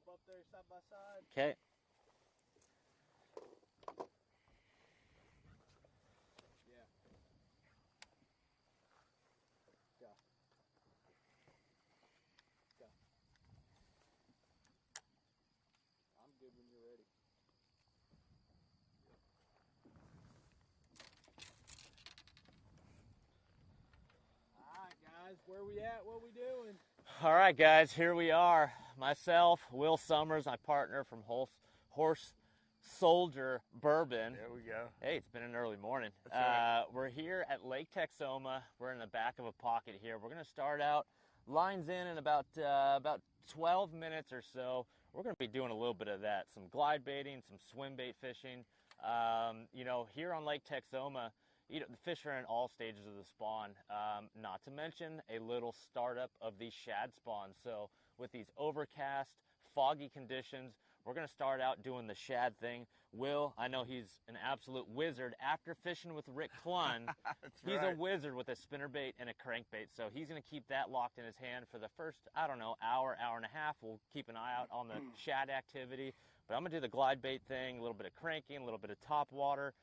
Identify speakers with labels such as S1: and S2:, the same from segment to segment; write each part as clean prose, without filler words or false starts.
S1: up there side by side.
S2: Okay.
S1: Yeah. Go. Go. I'm good when you're ready. All right, guys, where we at? What we doing?
S2: All right, guys, here we are. Myself, Will Summers, my partner from Horse Soldier Bourbon.
S3: There we go.
S2: Hey, it's been an early morning.
S3: That's right.
S2: We're here at Lake Texoma. We're in the back of a pocket here. We're going to start out lines in about 12 minutes or so. We're going to be doing a little bit of that, some glide baiting, some swim bait fishing. Here on Lake Texoma, the fish are in all stages of the spawn, not to mention a little startup of these shad spawns. So with these overcast, foggy conditions, we're going to start out doing the shad thing. Will, I know he's an absolute wizard. After fishing with Rick Clunn, he's
S3: right.
S2: a wizard with a spinnerbait and a crankbait. So he's going to keep that locked in his hand for the first, hour and a half. We'll keep an eye out on the shad activity. But I'm going to do the glide bait thing, a little bit of cranking, a little bit of top water.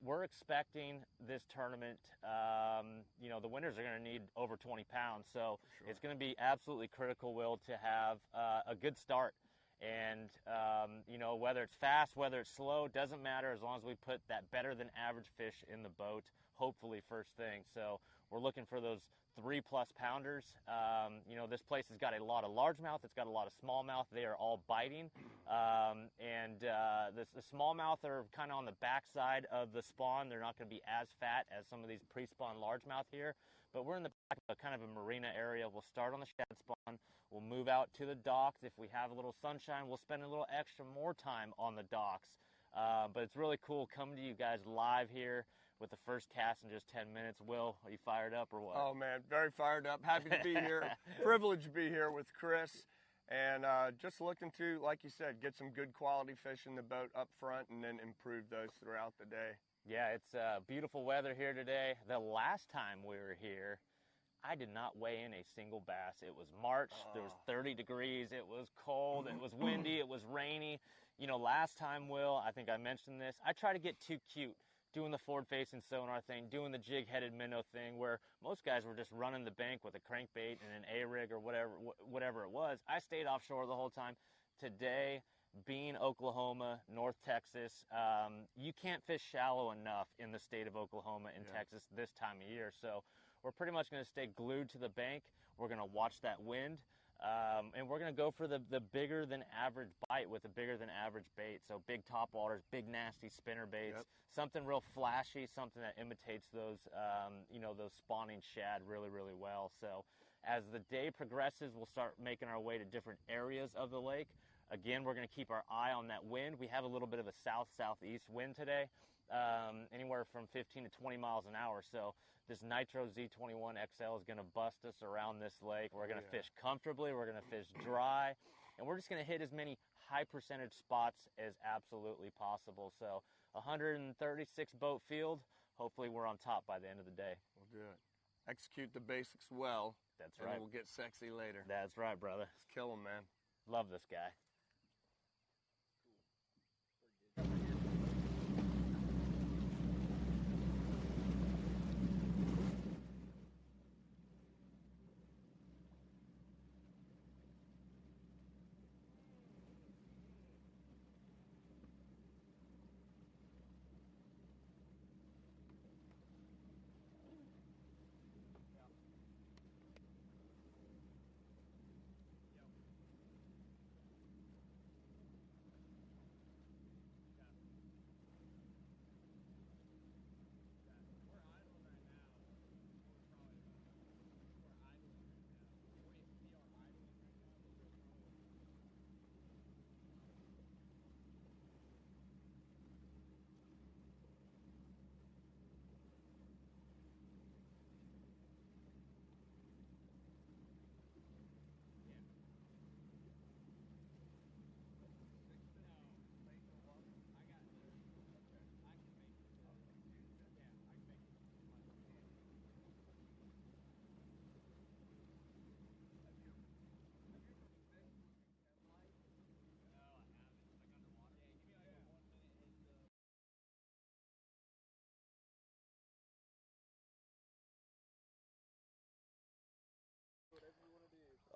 S2: We're expecting this tournament, the winners are going to need over 20 pounds. So
S3: Sure.
S2: It's going to be absolutely critical, Will, to have a good start. And, whether it's fast, whether it's slow, doesn't matter as long as we put that better than average fish in the boat, hopefully first thing. So we're looking for those 3+ pounders. This place has got a lot of largemouth. It's got a lot of smallmouth. They are all biting. The smallmouth are kind of on the backside of the spawn. They're not going to be as fat as some of these pre-spawn largemouth here. But we're in the back of kind of a marina area. We'll start on the shad spawn. We'll move out to the docks. If we have a little sunshine, we'll spend a little extra more time on the docks. But it's really cool coming to you guys live here with the first cast in just 10 minutes. Will, are you fired up or what?
S3: Oh, man, very fired up. Happy to be here. Privileged to be here with Chris. And just looking to, like you said, get some good quality fish in the boat up front and then improve those throughout the day.
S2: Yeah, it's beautiful weather here today. The last time we were here, I did not weigh in a single bass. It was March, There was 30 degrees, it was cold, it was windy, it was rainy. Last time, Will, I think I mentioned this, I try to get too cute doing the forward-facing sonar thing, doing the jig-headed minnow thing, where most guys were just running the bank with a crankbait and an A-rig or whatever it was. I stayed offshore the whole time. Today, being Oklahoma, North Texas, you can't fish shallow enough in the state of Oklahoma and Texas this time of year. So we're pretty much going to stay glued to the bank. We're going to watch that wind. And we're going to go for the bigger than average bite with a bigger than average bait. So big top waters, big nasty spinner baits, something real flashy, something that imitates those spawning shad really, really well. So as the day progresses, we'll start making our way to different areas of the lake. Again, we're going to keep our eye on that wind. We have a little bit of a south-southeast wind today, anywhere from 15 to 20 miles an hour. So this Nitro Z21 XL is going to bust us around this lake. We're going to fish comfortably. We're going to fish dry. And we're just going to hit as many high percentage spots as absolutely possible. So 136 boat field. Hopefully we're on top by the end of the day.
S3: We'll do it. Execute the basics well.
S2: That's right.
S3: And we'll get sexy later.
S2: That's right, brother.
S3: Let's kill them, man.
S2: Love this guy.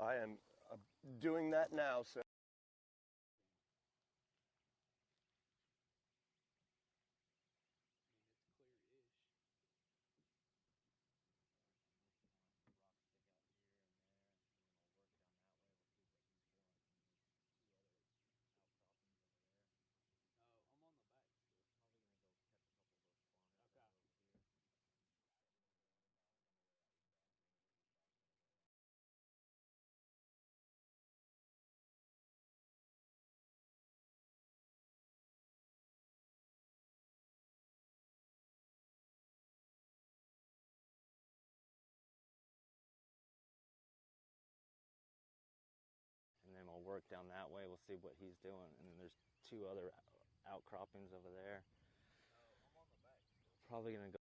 S3: I am doing that now, so.
S2: And then we'll work down that way. We'll see what he's doing. And then there's 2 other outcroppings over there. Probably gonna go.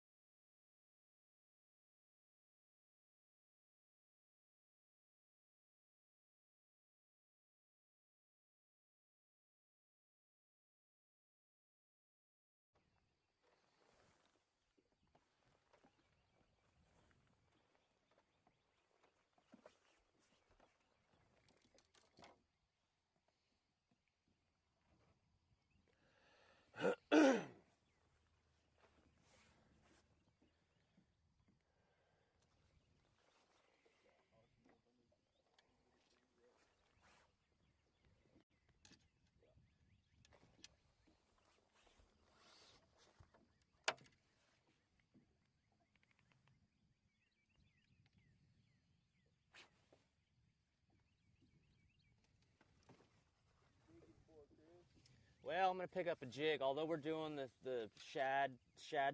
S2: Well, I'm gonna pick up a jig. Although we're doing the shad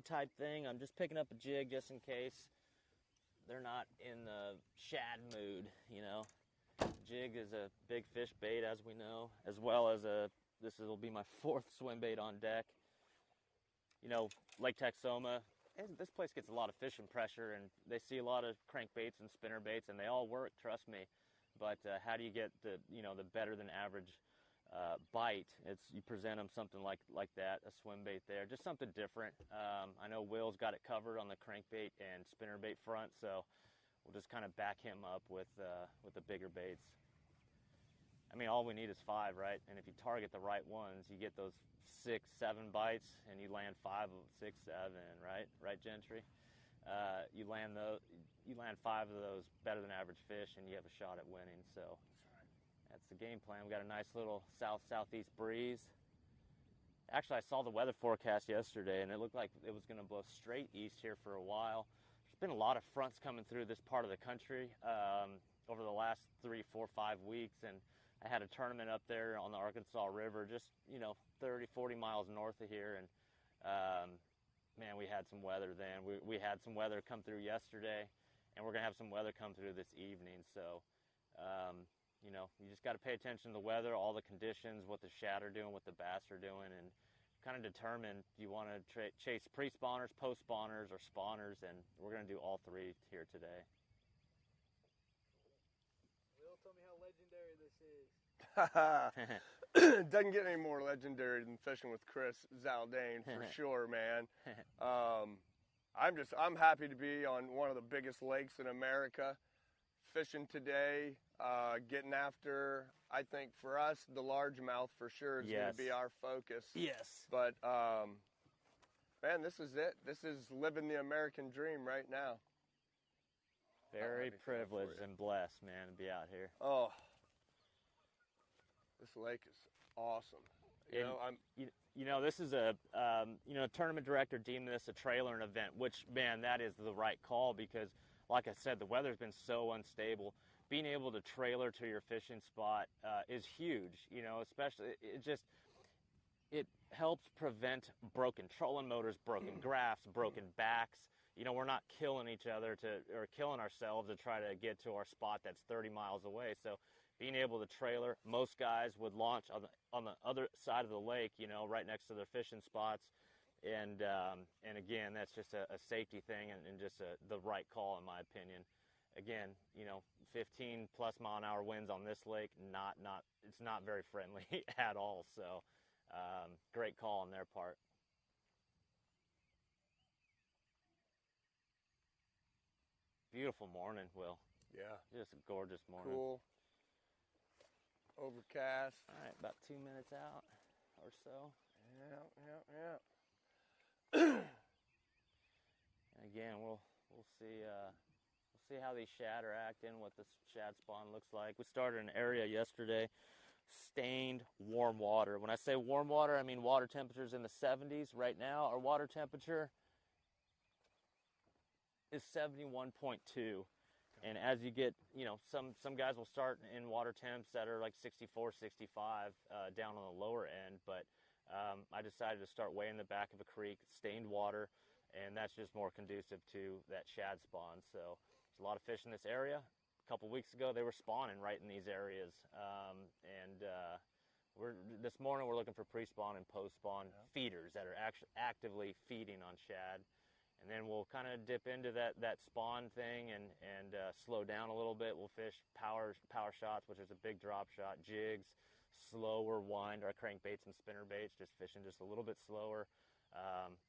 S2: type thing, I'm just picking up a jig just in case they're not in the shad mood. You know, jig is a big fish bait, as we know, as well as this will be my 4th swim bait on deck. You know, Lake Texoma, this place gets a lot of fishing pressure, and they see a lot of crankbaits and spinner baits, and they all work, trust me. But how do you get the better than average bite? You present them something like that, a swim bait there, just something different. I know Will's got it covered on the crankbait and spinnerbait front, so we'll just kind of back him up with the bigger baits. I mean, all we need is 5, right? And if you target the right ones, you get those 6, 7 bites, and you land 5 of 6, 7, right? Right, Gentry? You land 5 of those better than average fish, and you have a shot at winning. So that's the game plan. We got a nice little southeast breeze. Actually, I saw the weather forecast yesterday, and it looked like it was going to blow straight east here for a while. There's been a lot of fronts coming through this part of the country over the last 3, 4, 5 weeks, and I had a tournament up there on the Arkansas River, just 30, 40 miles north of here, and man, we had some weather then. We had some weather come through yesterday, and we're gonna have some weather come through this evening. So, you just got to pay attention to the weather, all the conditions, what the shad are doing, what the bass are doing, and kind of determine do you want to chase pre-spawners, post-spawners, or spawners, and we're gonna do all 3 here today.
S1: Tell me how legendary this is.
S3: Doesn't get any more legendary than fishing with Chris Zaldain, for sure, man. I'm happy to be on one of the biggest lakes in America, fishing today, getting after, I think for us, the largemouth for sure is going to be our focus.
S2: Yes.
S3: But, man, this is it. This is living the American dream right now.
S2: Very privileged and blessed, man, to be out here.
S3: Oh, this lake is awesome.
S2: This is a tournament director deemed this a trailer and event, which, man, that is the right call because, like I said, the weather's been so unstable. Being able to trailer to your fishing spot is huge. Especially it helps prevent broken trolling motors, broken grafts, broken backs. We're not killing each other or killing ourselves to try to get to our spot that's 30 miles away. So being able to trailer, most guys would launch on the other side of the lake, right next to their fishing spots. And again, that's just a safety thing and just the right call in my opinion. Again, 15 plus mile an hour winds on this lake, it's not very friendly at all. So great call on their part. Beautiful morning, Will.
S3: Yeah.
S2: Just a gorgeous morning.
S3: Cool. Overcast.
S2: All right, about 2 minutes out or so.
S3: Yeah.
S2: And again, we'll see how these shad are acting, what the shad spawn looks like. We started an area yesterday, stained warm water. When I say warm water, I mean water temperatures in the 70s. Right now, our water temperature is 71.2. And as you get, some guys will start in water temps that are like 64, 65 down on the lower end. But I decided to start way in the back of a creek, stained water, and that's just more conducive to that shad spawn. So there's a lot of fish in this area. A couple weeks ago, they were spawning right in these areas. This morning we're looking for pre-spawn and post-spawn feeders that are actually actively feeding on shad. And then we'll kind of dip into that spawn thing and slow down a little bit. We'll fish power shots, which is a big drop shot, jigs, slower wind, our crankbaits and spinner baits, just fishing just a little bit slower.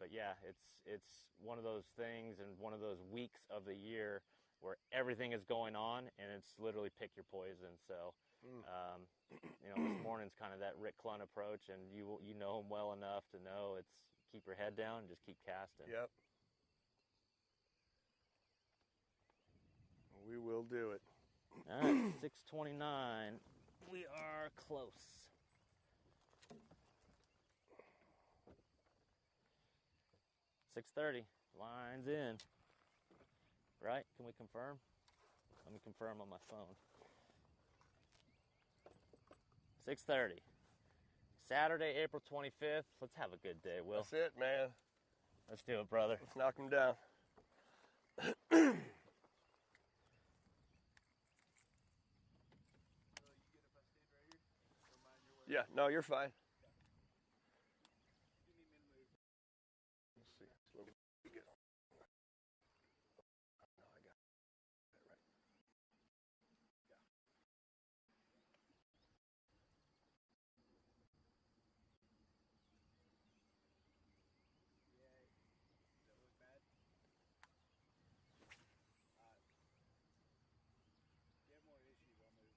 S2: But yeah, it's one of those things and one of those weeks of the year where everything is going on, and it's literally pick your poison. So, this morning's kind of that Rick Clunn approach, and you know him well enough to know it's keep your head down and just keep casting.
S3: Yep. We will do it.
S2: All right, 6:29. We are close. 6:30. Lines in. Right? Can we confirm? Let me confirm on my phone. 6:30. Saturday, April 25th. Let's have a good day, Will.
S3: That's it, man.
S2: Let's do it, brother.
S3: Let's knock them down. Yeah, no, you're fine. Let's see. It's a little good. No, I got it right. What's our depth there? 9 feet.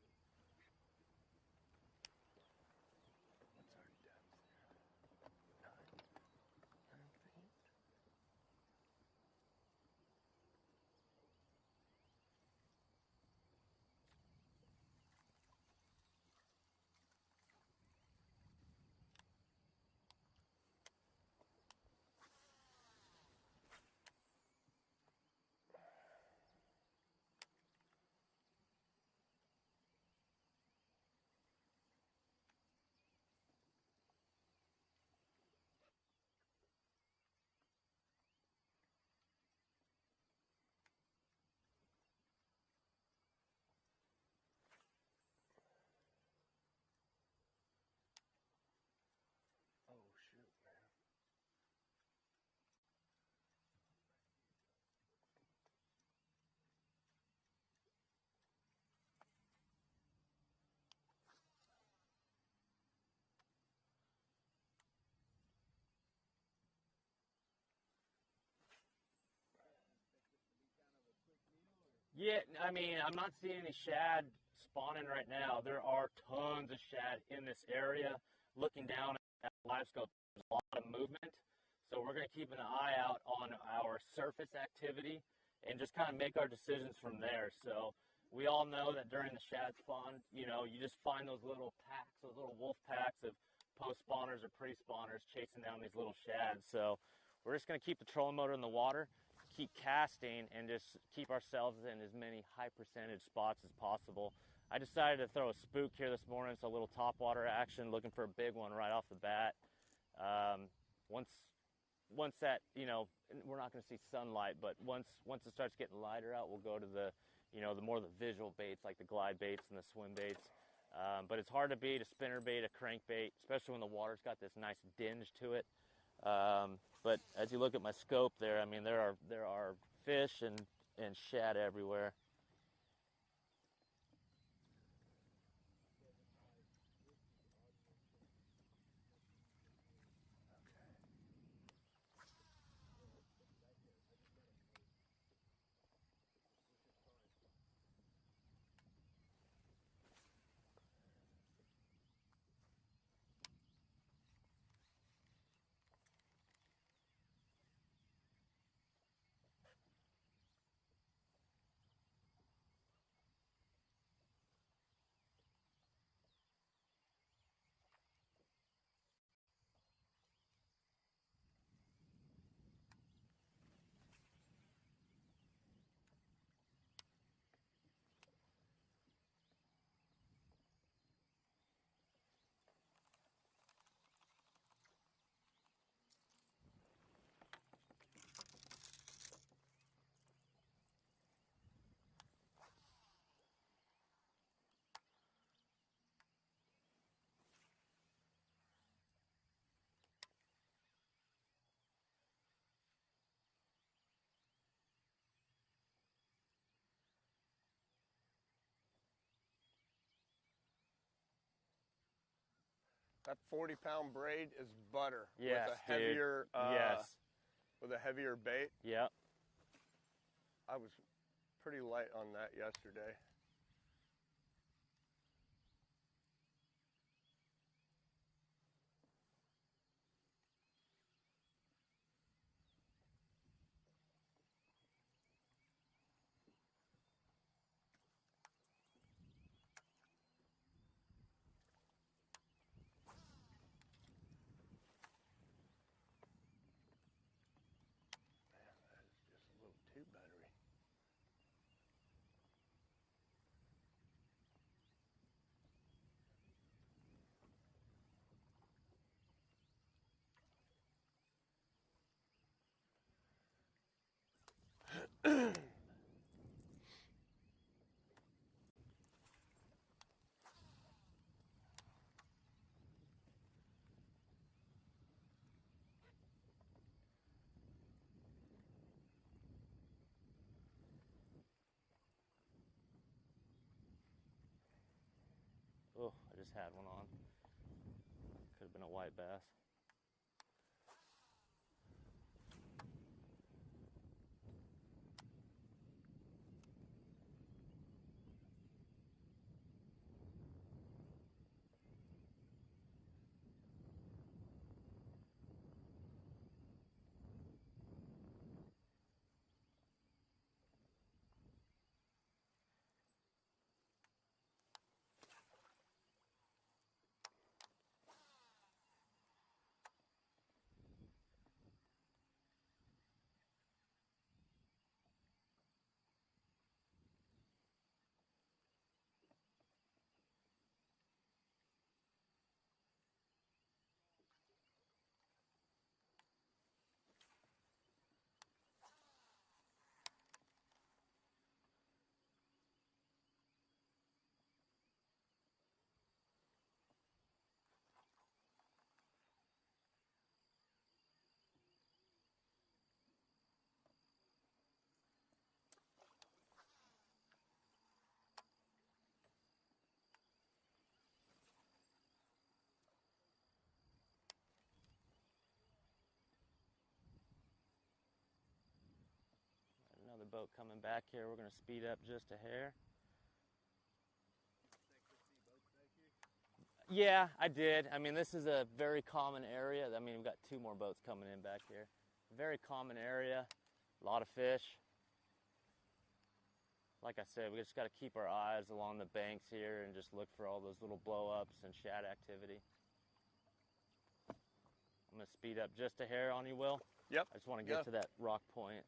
S3: Oh, shoot, man.
S2: Yeah, I mean, I'm not seeing any shad spawning right now. There are tons of shad in this area. Looking down at the live scope, there's a lot of movement. So we're going to keep an eye out on our surface activity and just kind of make our decisions from there. So we all know that during the shad spawn, you just find those little packs, those little wolf packs of post-spawners or pre-spawners chasing down these little shads. So we're just going to keep the trolling motor in the water, keep casting, and just keep ourselves in as many high percentage spots as possible. I decided to throw a spook here this morning. It's a little topwater action, looking for a big one right off the bat. Once that, we're not going to see sunlight, but once it starts getting lighter out, we'll go to the more the visual baits like the glide baits and the swim baits. But it's hard to beat a spinner bait, a crankbait, especially when the water's got this nice dinge to it. But as you look at my scope there, I mean, there are fish and shad everywhere.
S3: That 40-pound braid is butter
S2: Yes,
S3: with a heavier
S2: yes.
S3: with a heavier bait.
S2: Yep.
S3: I was pretty light on that yesterday. Too buttery.
S2: Oh, I just had one on. Could have been a white bass. Another boat coming back here. We're going to speed up just a hair. Yeah, I did. I mean, this is a very common area. I mean, we've got 2 more boats coming in back here. Very common area. A lot of fish. Like I said, we just got to keep our eyes along the banks here and just look for all those little blow-ups and shad activity. I'm going to speed up just a hair on you, Will.
S3: Yep.
S2: I just want to get to that rock point.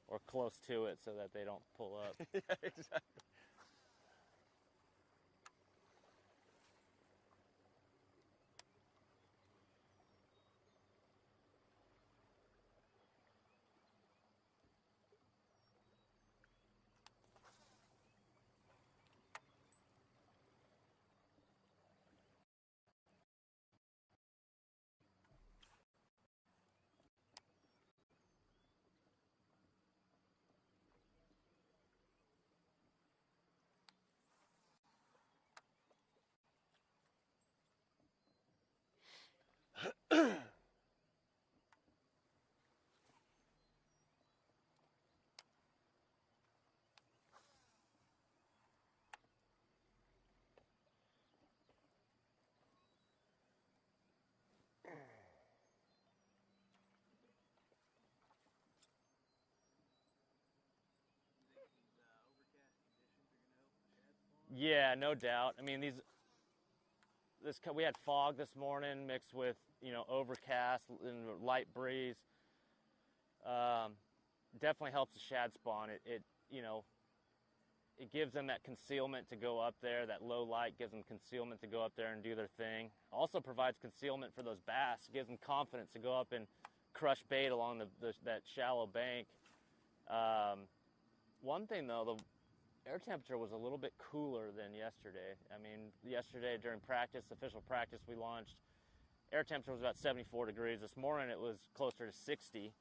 S2: Or close to it so that they don't pull up.
S3: Yeah, exactly.
S2: Yeah, no doubt. I mean, we had fog this morning mixed with, overcast and light breeze. Definitely helps the shad spawn. It gives them that concealment to go up there. That low light gives them concealment to go up there and do their thing. Also provides concealment for those bass. It gives them confidence to go up and crush bait along that shallow bank. One thing though, the air temperature was a little bit cooler than yesterday. I mean, yesterday during practice, official practice we launched, air temperature was about 74 degrees. This morning it was closer to 60.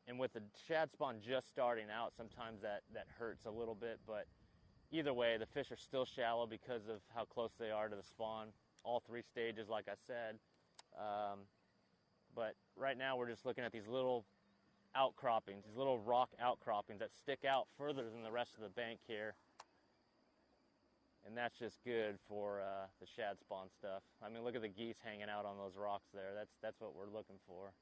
S2: And with the shad spawn just starting out, sometimes that hurts a little bit, but either way, the fish are still shallow because of how close they are to the spawn. All 3 stages, like I said. But right now we're just looking at these little outcroppings, these little rock outcroppings that stick out further than the rest of the bank here. And that's just good for the shad spawn stuff. I mean, look at the geese hanging out on those rocks there. That's what we're looking for.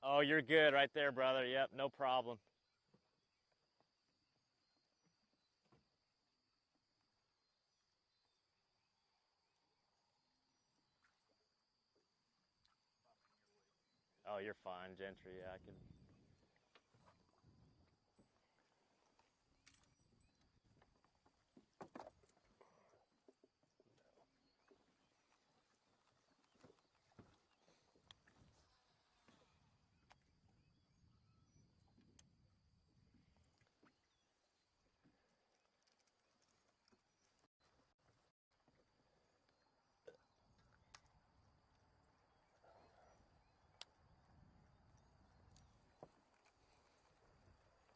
S2: Oh, you're good right there, brother. Yep, no problem. Oh, you're fine, Gentry. Yeah, I can.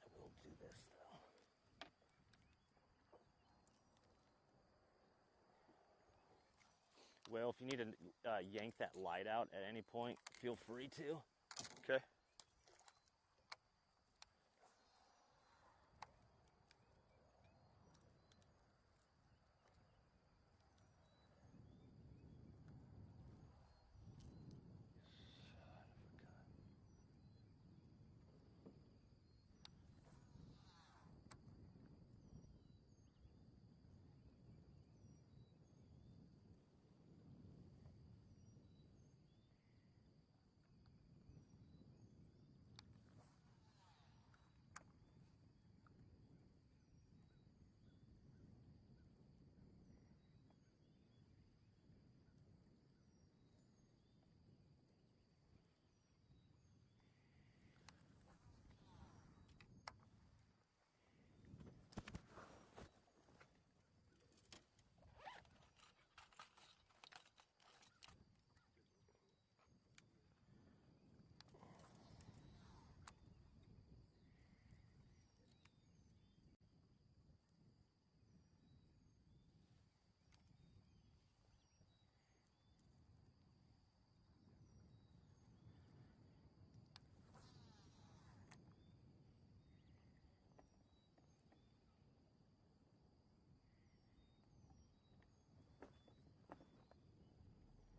S2: I will do this though. Well, if you need to yank that light out at any point, feel free to.
S3: Okay.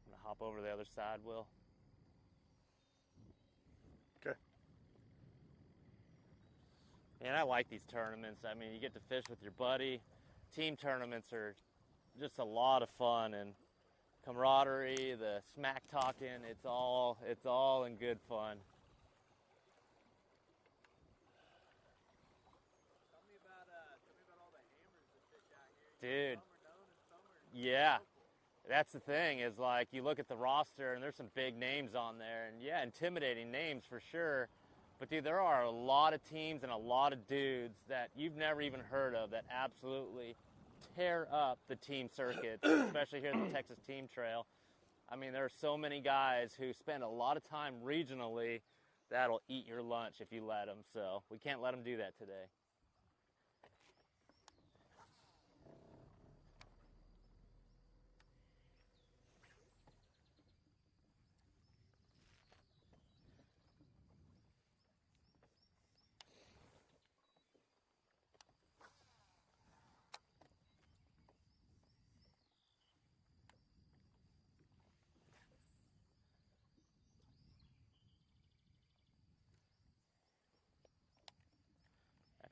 S2: I'm gonna hop over to the other side, Will.
S3: Okay.
S2: And I like these tournaments. I mean, you get to fish with your buddy. Team tournaments are just a lot of fun, and camaraderie, the smack talking, it's all in good fun.
S1: Tell me about all the hammers that fish out here.
S2: Dude,
S1: Some are known and some are
S2: yeah.
S1: local.
S2: That's the thing, is like you look at the roster and there's some big names on there, and yeah, intimidating names for sure. But dude, there are a lot of teams and a lot of dudes that you've never even heard of that absolutely tear up the team circuits, especially here at the Texas Team Trail. I mean, there are so many guys who spend a lot of time regionally that'll eat your lunch if you let them. So we can't let them do that today.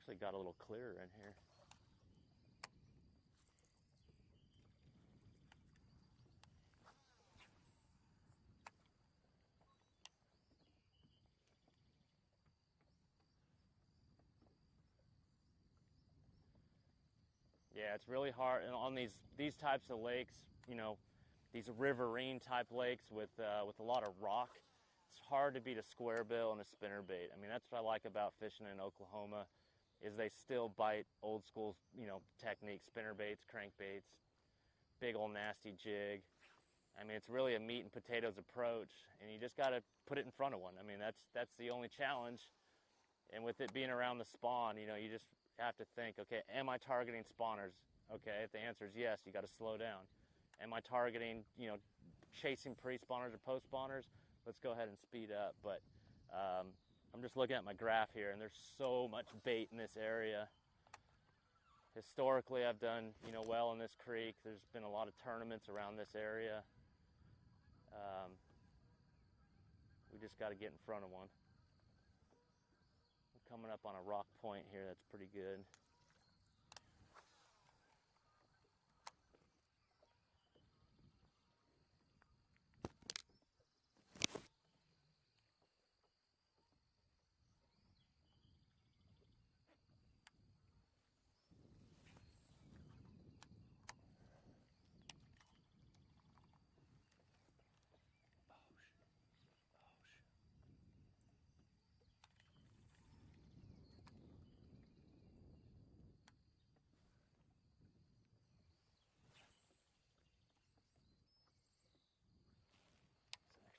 S2: Actually got a little clearer in here. Yeah, it's really hard and on these types of lakes. You know, these riverine type lakes with a lot of rock. it's hard to beat a square bill and a spinner bait. I mean, that's what I like about fishing in Oklahoma, is they still bite old school, you know, techniques, spinner baits, crankbaits, big old nasty jig. I mean, it's really a meat and potatoes approach, and you just got to put it in front of one. I mean, that's the only challenge. And with it being around the spawn, you know, you just have to think, okay, am I targeting spawners? Okay, if the answer is yes, you got to slow down. Am I targeting, you know, chasing pre-spawners or post-spawners? Let's go ahead and speed up. But I'm just looking at my graph here, and there's so much bait in this area. Historically, I've done, you know, well in this creek. There's been a lot of tournaments around this area. We just got to get in front of one. We're coming up on a rock point here that's pretty good.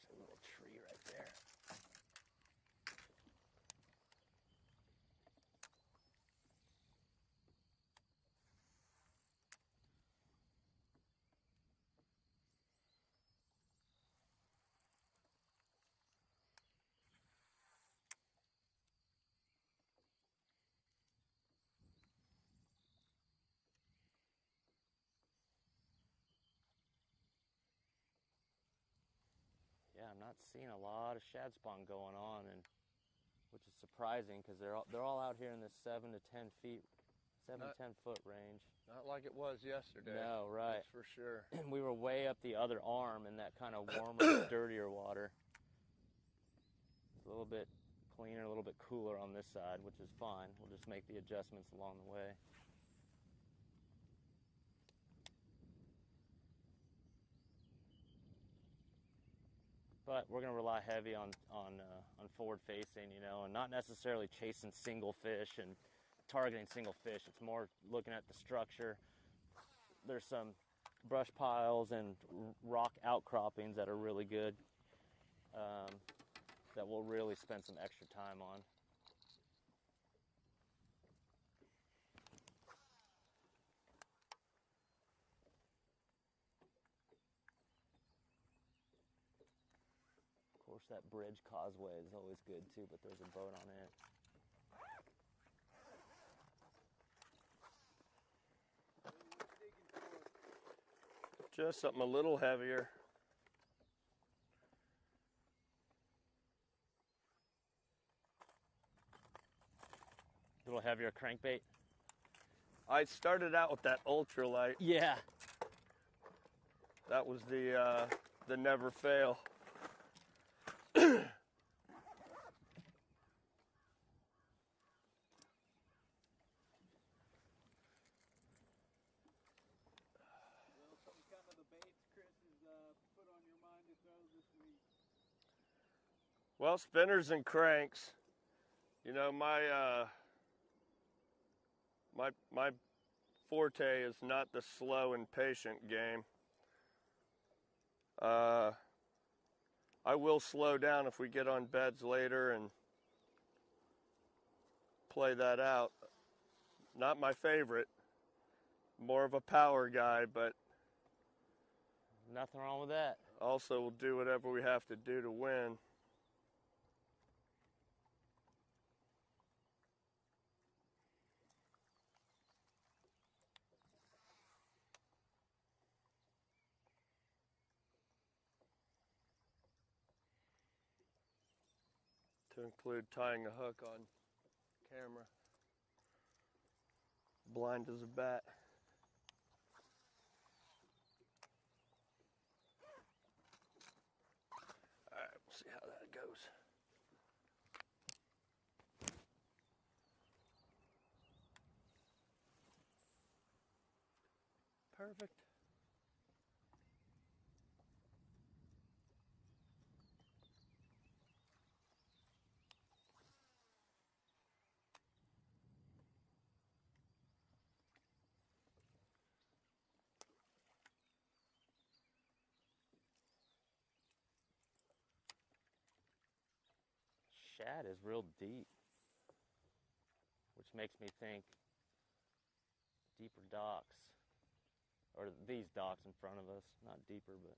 S2: There's a little tree right there. Yeah, I'm not seeing a lot of shad spawn going on, and which is surprising because they're all out here in this 7 to 10 feet, 10 foot range.
S3: Not like it was yesterday.
S2: No, right.
S3: That's for sure.
S2: We were way up the other arm in that kind of warmer, dirtier water. It's a little bit cleaner, a little bit cooler on this side, which is fine. We'll just make the adjustments along the way. But we're going to rely heavy on forward facing, you know, and not necessarily chasing single fish and targeting single fish. It's more looking at the structure. There's some brush piles and rock outcroppings that are really good, that we'll really spend some extra time on. Of course, that bridge causeway is always good too, but there's a boat on it.
S3: Just something a little heavier.
S2: A little heavier crankbait.
S3: I started out with that ultralight.
S2: Yeah.
S3: That was the never fail. Well, spinners and cranks. You know, my forte is not the slow and patient game. I will slow down if we get on beds later and play that out. Not my favorite. More of a power guy, but
S2: Nothing wrong with that.
S3: also we'll do whatever we have to do to win. To include tying a hook on camera. Blind as a bat. All right, we'll see how that goes. Perfect.
S2: shad is real deep, which makes me think deeper docks, or these docks in front of us, not deeper, but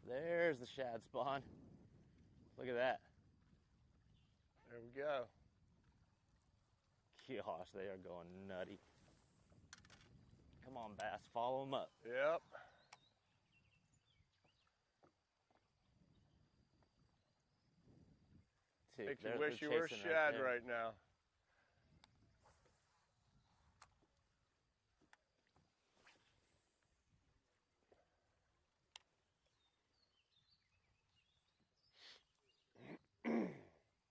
S2: there's the shad spawn. Look at that.
S3: There we go.
S2: Gosh, they are going nutty. Come on, bass, follow them up.
S3: Yep.
S2: See,
S3: Makes you
S2: they're
S3: wish you were
S2: chasing
S3: shad
S2: there.
S3: right now.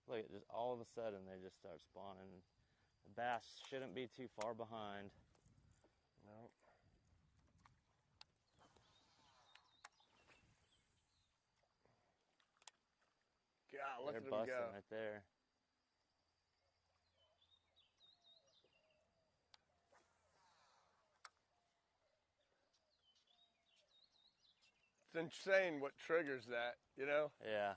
S2: Look, just all of a sudden they just start spawning. The bass shouldn't be too far behind.
S3: No. God, look
S2: They're
S3: at them
S2: busting
S3: go.
S2: right there.
S3: It's insane what triggers that, you know?
S2: Yeah.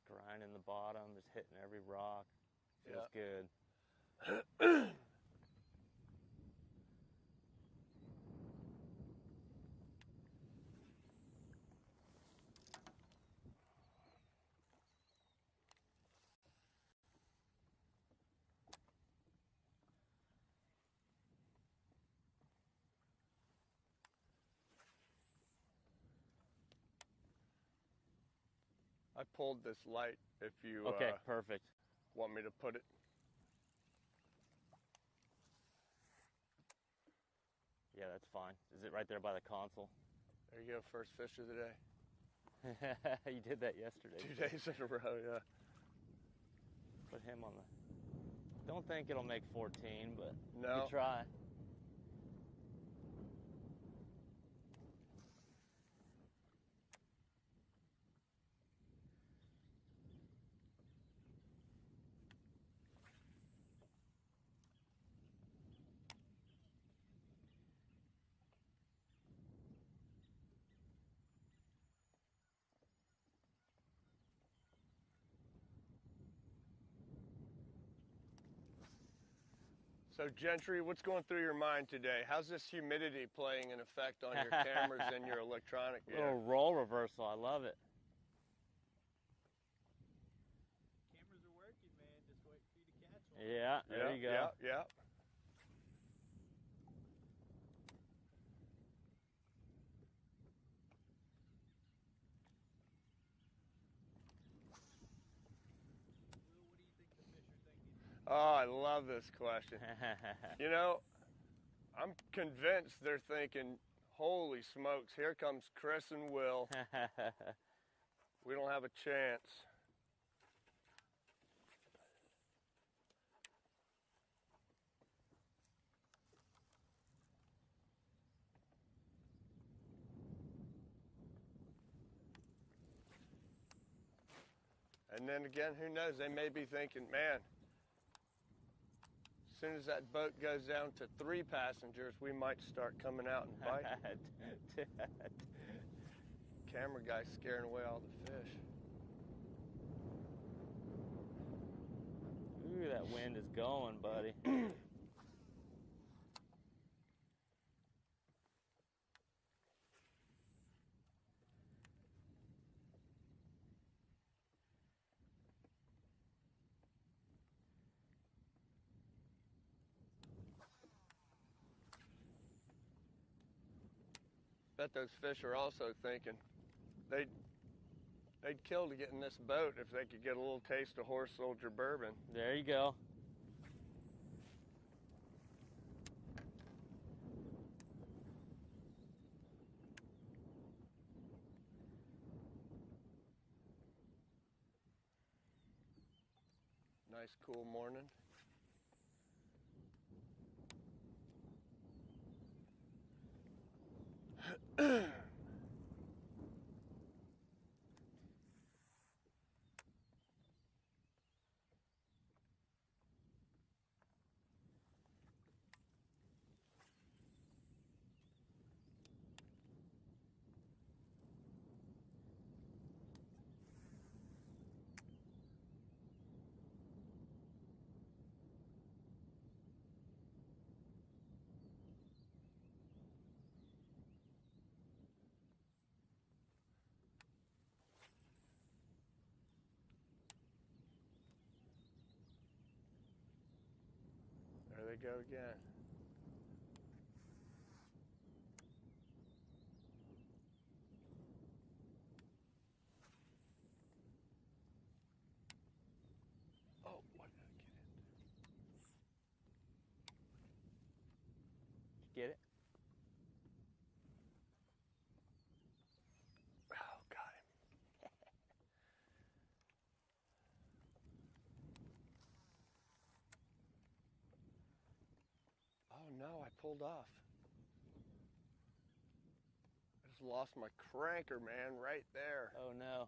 S2: Just grinding the bottom, just hitting every rock. Feels good.
S3: I pulled this light if you
S2: Okay, perfect.
S3: want me to put it.
S2: Yeah, that's fine. Is it right there by the console?
S3: There you go, first fish of the day.
S2: You did that yesterday.
S3: 2 days in a row, yeah.
S2: Put him on the... Don't think it'll make 14, but
S3: No.
S2: you try.
S3: So Gentry, what's going through your mind today? How's this humidity playing an effect on your cameras and your electronic gear?
S2: Little roll reversal. I love it. Yeah, there you go.
S3: Yeah, yeah. Oh, I love this question. You know, I'm convinced they're thinking, holy smokes, here comes Chris and Will. We don't have a chance. And then again, who knows? They may be thinking, man, as soon as that boat goes down to 3 passengers, we might start coming out and biting. Camera guy's scaring away all the fish.
S2: Ooh, that wind is going, buddy.
S3: Bet those fish are also thinking they'd kill to get in this boat if they could get a little taste of Horse Soldier Bourbon.
S2: There you go.
S3: Nice cool morning. There they go again. Oh, what did I get
S2: Get it?
S3: in? Oh, got him. Oh no, I pulled off. I just lost my cranker, man, right there.
S2: Oh no.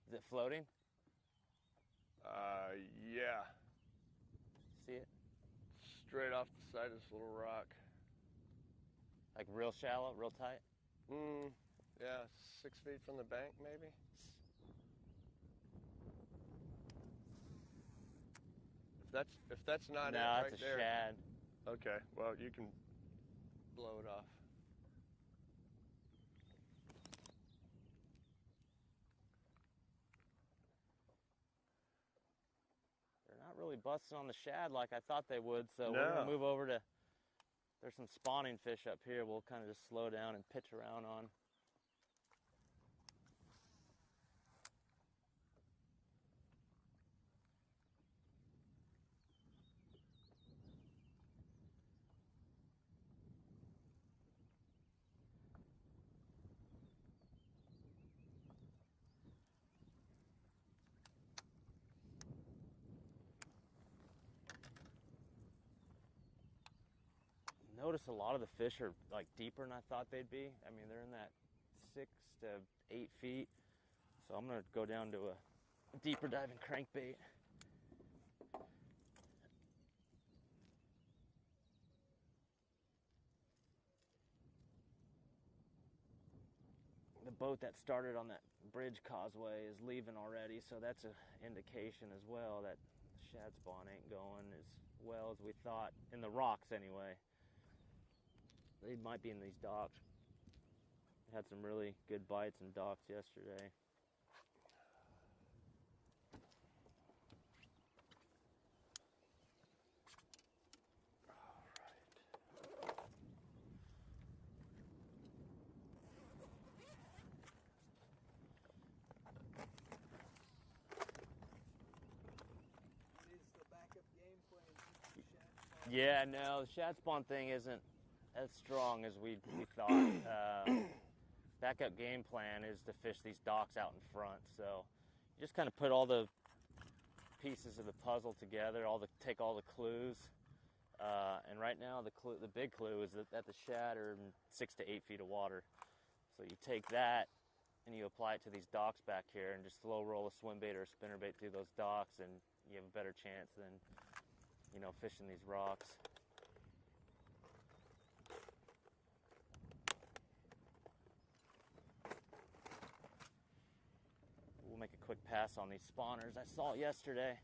S2: Is it floating?
S3: Yeah.
S2: See it?
S3: Straight off the side of this little rock.
S2: Like real shallow, real tight?
S3: Yeah, 6 feet from the bank, maybe. If that's not it
S2: No,
S3: right
S2: it's a
S3: there.
S2: shad.
S3: Okay, well, you can blow it off.
S2: They're not really busting on the shad like I thought they would, so we're
S3: No.
S2: gonna move over to, there's some spawning fish up here we'll kind of just slow down and pitch around on. Notice a lot of the fish are like deeper than I thought they'd be. I mean, they're in that 6 to 8 feet. So I'm gonna go down to a deeper diving crankbait. The boat that started on that bridge causeway is leaving already, so that's an indication as well that shad spawn ain't going as well as we thought, in the rocks anyway. They might be in these docks. We had some really good bites in docks yesterday. Yeah, no, the shad spawn thing isn't as strong as we thought. Backup game plan is to fish these docks out in front. So you just kind of put all the pieces of the puzzle together, take all the clues. And right now the big clue is that the shad are in 6 to 8 feet of water. So you take that and you apply it to these docks back here and just slow roll a swim bait or a spinner bait through those docks, and you have a better chance than, you know, fishing these rocks. We'll make a quick pass on these spawners I saw yesterday.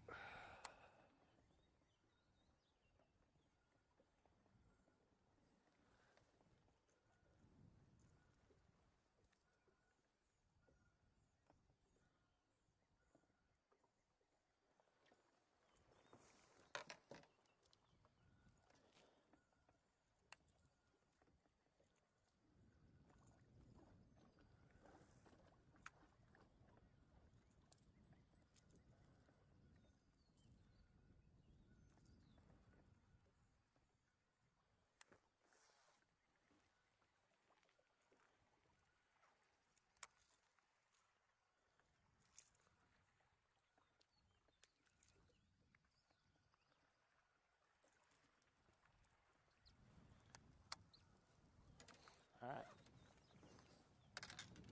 S2: All right.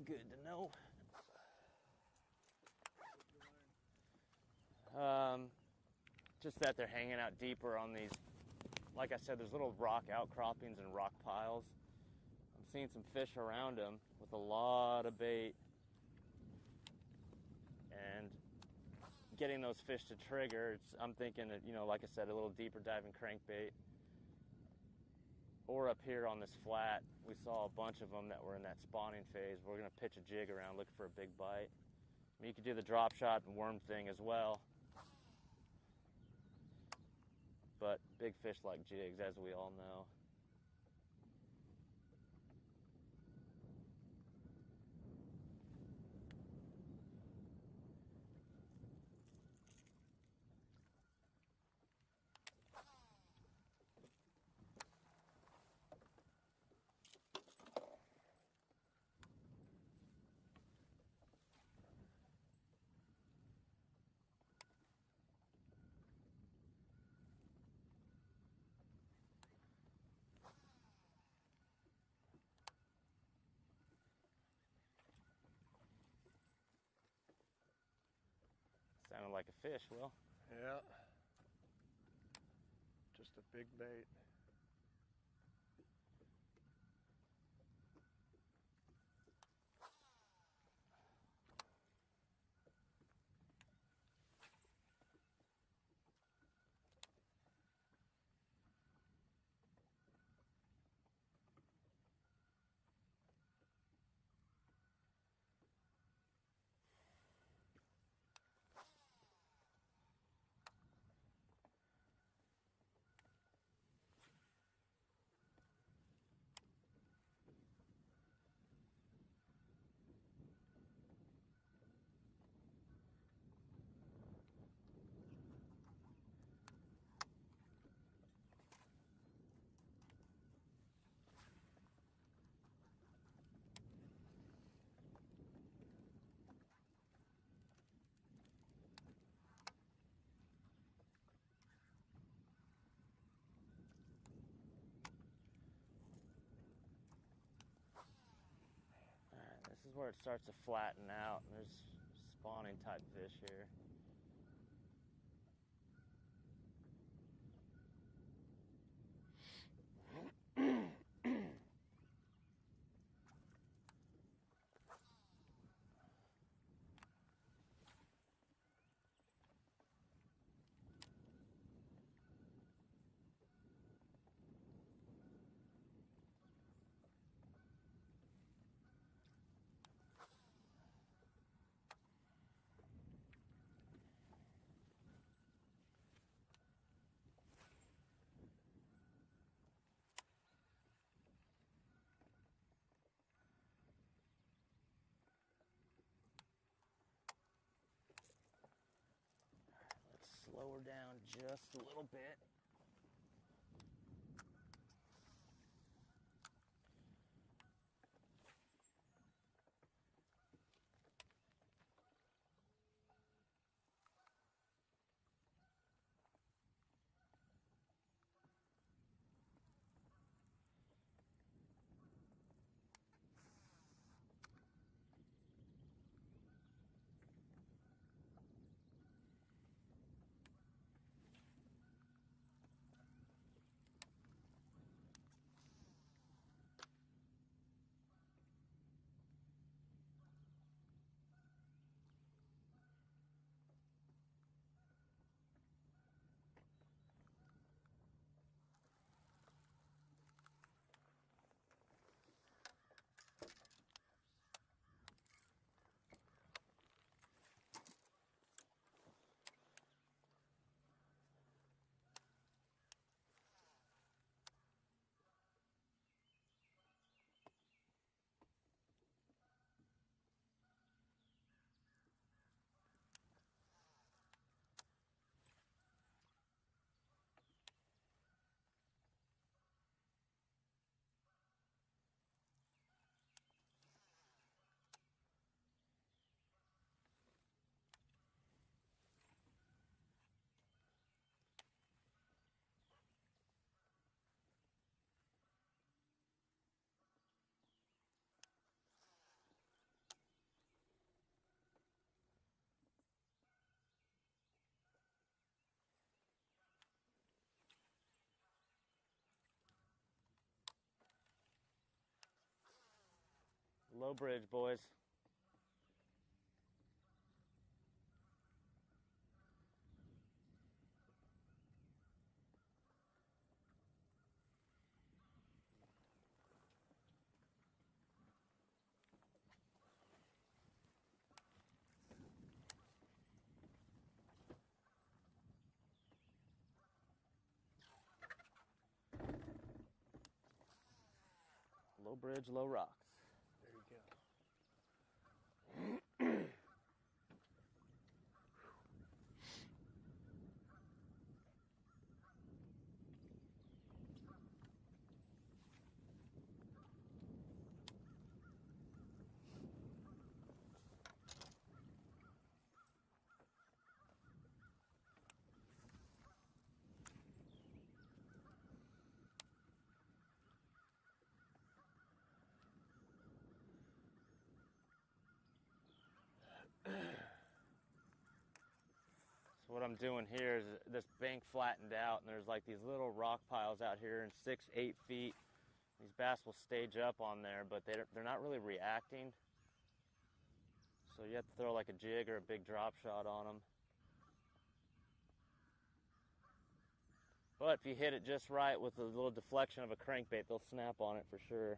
S2: Good to know. Just that they're hanging out deeper on these, like I said, there's little rock outcroppings and rock piles. I'm seeing some fish around them with a lot of bait. And getting those fish to trigger, I'm thinking, you know, like I said, a little deeper diving crankbait. Or up here on this flat, we saw a bunch of them that were in that spawning phase. We're going to pitch a jig around looking for a big bite. I mean, you could do the drop shot and worm thing as well. But big fish like jigs, as we all know. Sounded like a fish, Will.
S3: Yeah. Just a big bait.
S2: This is where it starts to flatten out. There's spawning type fish here. Slow her down just a little bit. Low bridge, boys. Low bridge, low rocks.
S3: There you go.
S2: So what I'm doing here is this bank flattened out, and there's like these little rock piles out here in 6, 8 feet. These bass will stage up on there, but they're not really reacting. So you have to throw like a jig or a big drop shot on them. But if you hit it just right with a little deflection of a crankbait, they'll snap on it for sure.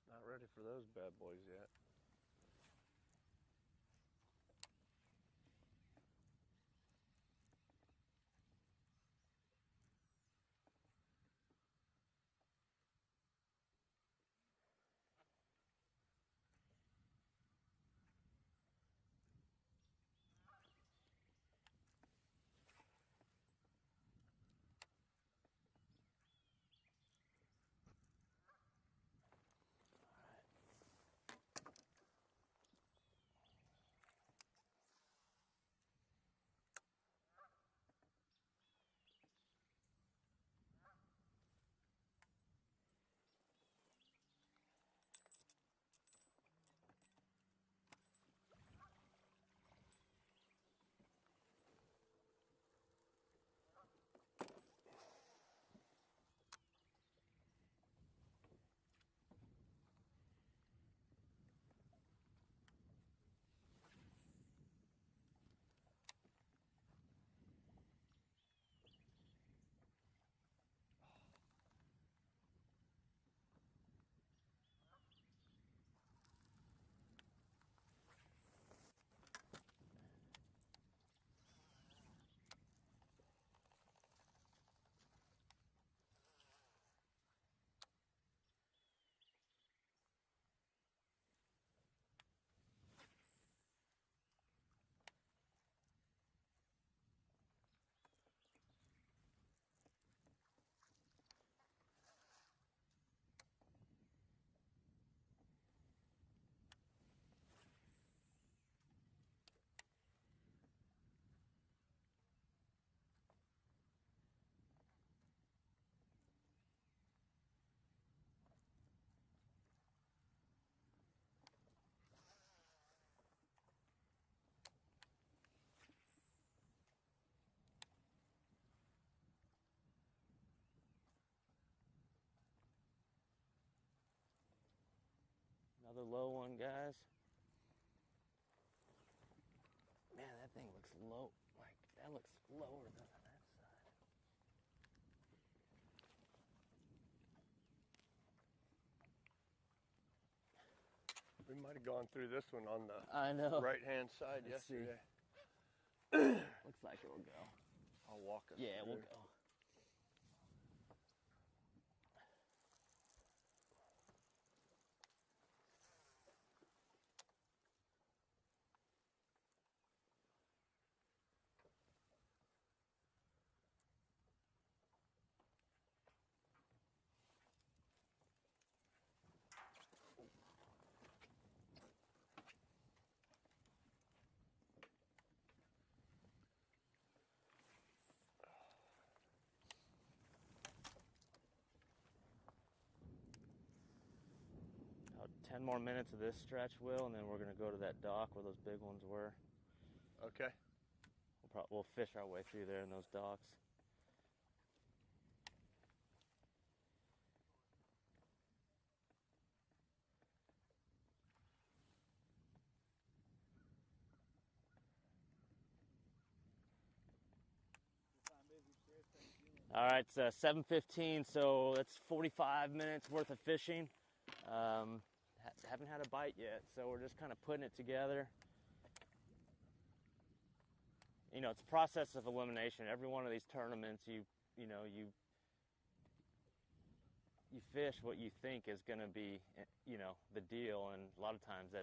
S2: Not ready for those bad boys yet. Another low one, guys. Man, that thing looks low. Like, that looks lower than that side.
S3: We might have gone through this one on the
S2: I know.
S3: right-hand side
S2: Let's
S3: yesterday.
S2: Looks like it will go.
S3: I'll walk us
S2: Yeah,
S3: through.
S2: we'll go. About 10 more minutes of this stretch, Will, and then we're going to go to that dock where those big ones were.
S3: Okay.
S2: We'll fish our way through there in those docks. All right, it's 7:15, so that's 45 minutes worth of fishing. Haven't had a bite yet, so we're just kind of putting it together. You know, it's a process of elimination. Every one of these tournaments, you fish what you think is going to be, the deal, and a lot of times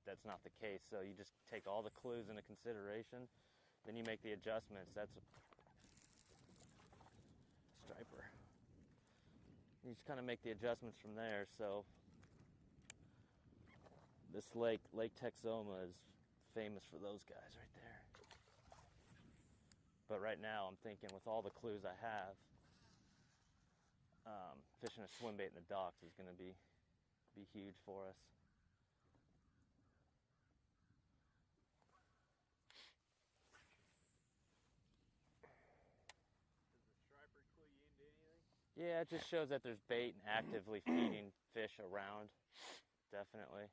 S2: that's not the case. So you just take all the clues into consideration, then you make the adjustments. That's striper. You just kind of make the adjustments from there. So this Lake Texoma is famous for those guys right there. But right now I'm thinking with all the clues I have, fishing a swim bait in the docks is going to be huge for us. Yeah, it just shows that there's bait and actively feeding fish around, definitely.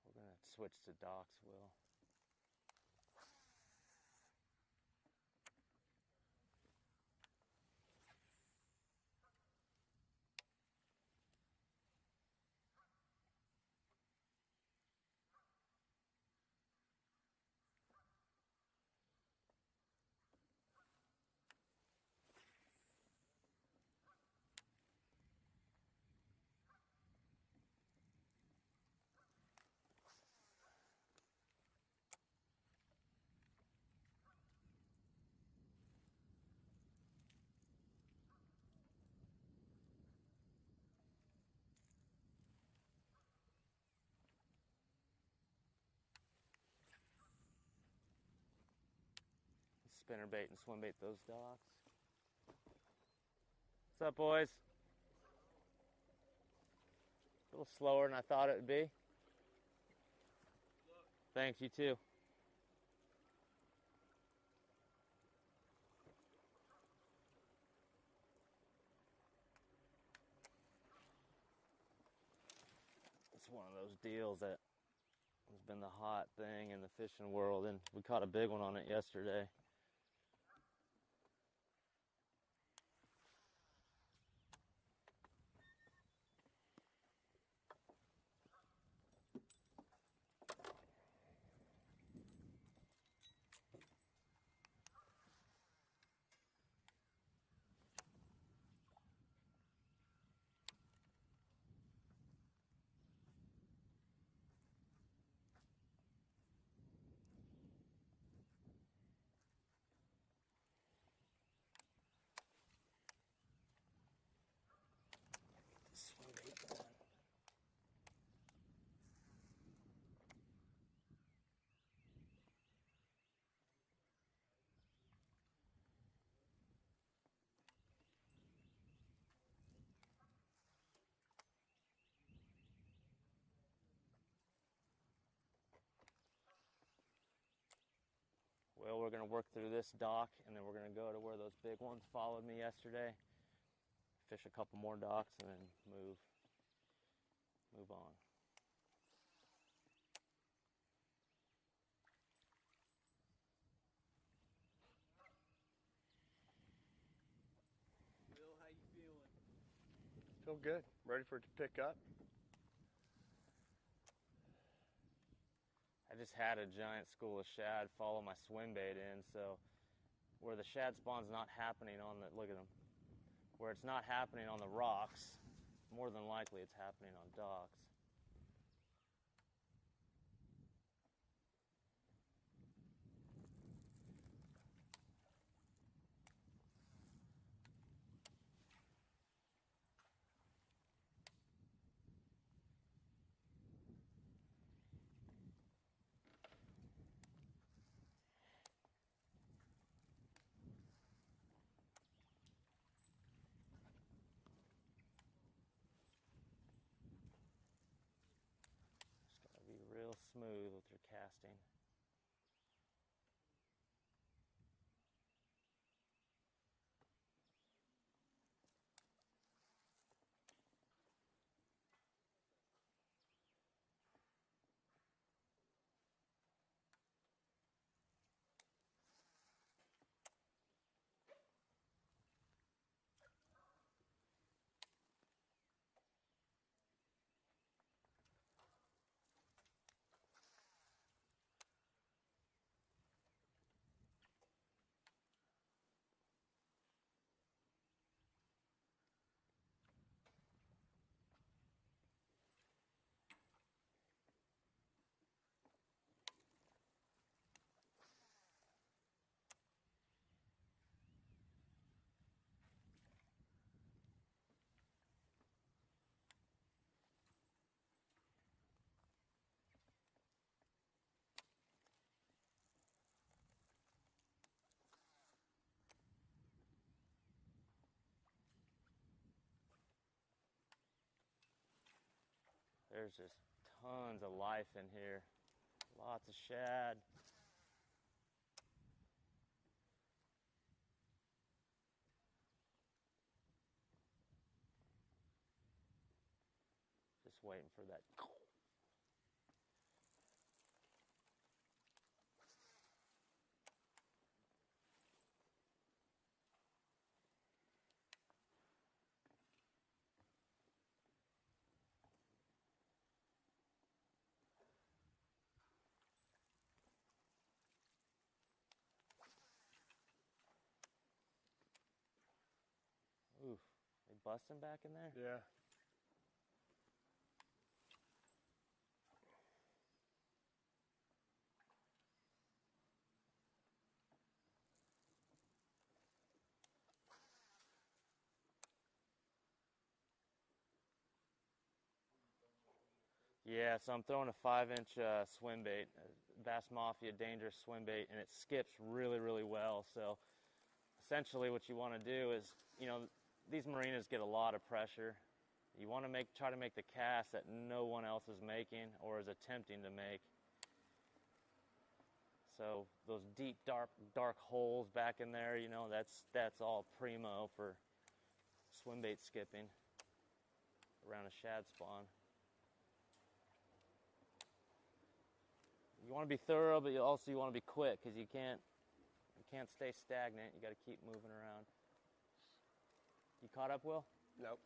S2: We're going to switch to docks, Will. Spinnerbait and swim bait those docks. What's up, boys? A little slower than I thought it would be. Thanks, you too. It's one of those deals that has been the hot thing in the fishing world, and we caught a big one on it yesterday. Well, we're going to work through this dock, and then we're going to go to where those big ones followed me yesterday, fish a couple more docks, and then move on.
S1: Bill, how you feeling?
S3: Feel good. Ready for it to pick up.
S2: I just had a giant school of shad follow my swim bait in, so where the shad spawn's not happening on the, look at them, where it's not happening on the rocks, more than likely it's happening on docks. Just gotta be real smooth with your casting. There's just tons of life in here. Lots of shad. Just waiting for that. Oof, they busting back in there?
S3: Yeah.
S2: Yeah, so I'm throwing a 5-inch swim bait, Bass Mafia dangerous swim bait, and it skips really, really well. So essentially what you want to do is, you know, these marinas get a lot of pressure. You want to try to make the cast that no one else is making or is attempting to make. So those deep, dark holes back in there, you know, that's all primo for swim bait skipping around a shad spawn. You want to be thorough, but you want to be quick because you can't stay stagnant. You got to keep moving around. You caught up, Will?
S3: Nope.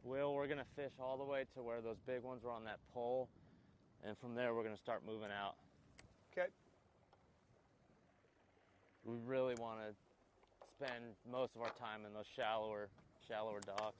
S2: We're gonna fish all the way to where those big ones were on that pole, and from there we're gonna start moving out.
S3: Okay.
S2: We really want to spend most of our time in those shallower docks.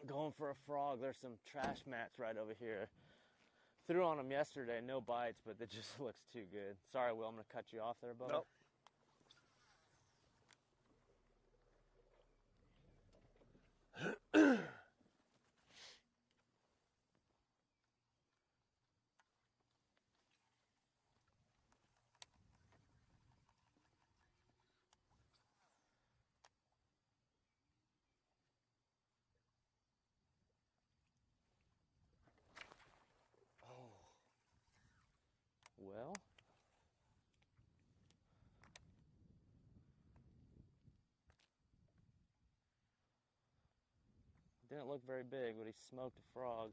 S2: Going for a frog. There's some trash mats right over here. Threw on them yesterday, no bites, but it just looks too good. Sorry, Will, I'm gonna cut you off there, buddy.
S3: Nope.
S2: Well, didn't look very big, but he smoked a frog.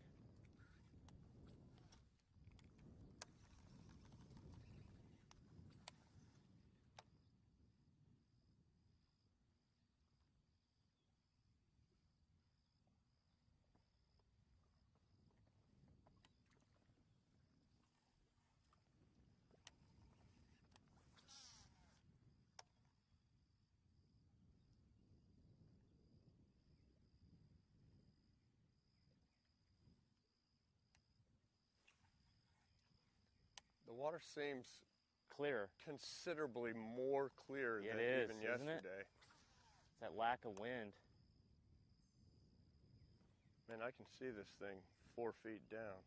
S3: The water seems
S2: Clear.
S3: considerably more clear
S2: It
S3: than
S2: is,
S3: even
S2: isn't it?
S3: yesterday.
S2: It's that lack of wind.
S3: Man, I can see this thing 4 feet down.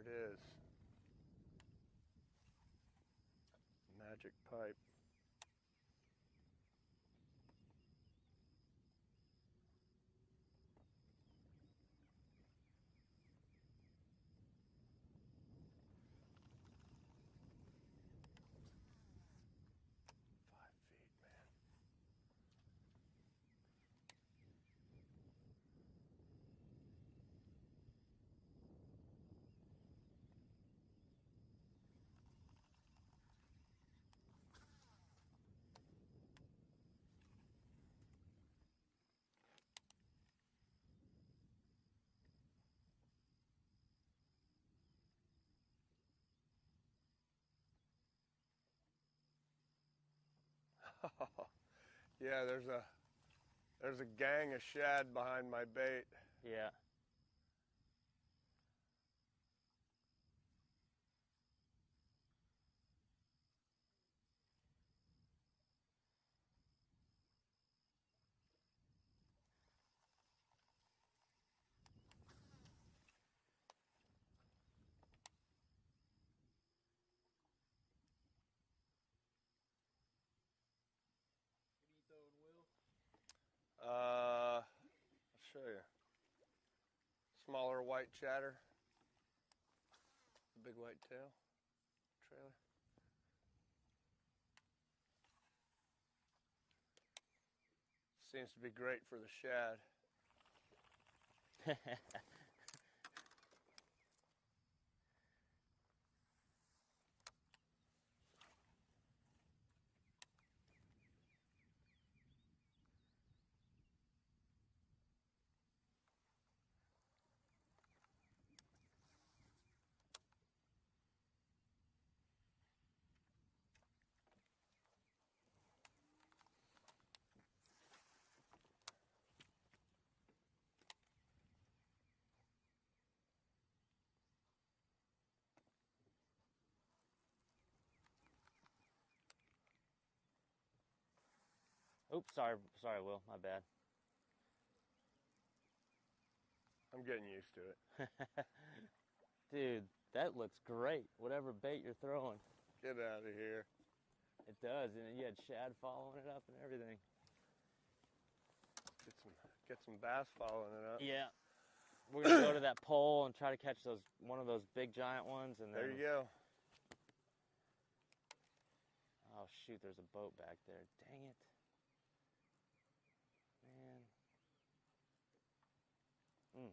S3: it is. Magic pipe. Yeah, there's a gang of shad behind my bait.
S2: Yeah.
S1: What are you throwing, Will?
S3: I'll show you. Smaller white chatter. Big white tail. Trailer. Seems to be great for the shad.
S2: Oops, sorry, Will, my bad.
S3: I'm getting used to it.
S2: Dude, that looks great. Whatever bait you're throwing.
S3: Get out of here.
S2: It does, and you had shad following it up and everything.
S3: Get some bass following it up.
S2: Yeah. We're gonna go to that pole and try to catch one of those big giant ones, and then.
S3: There you go.
S2: Oh shoot, there's a boat back there. Dang it. Man.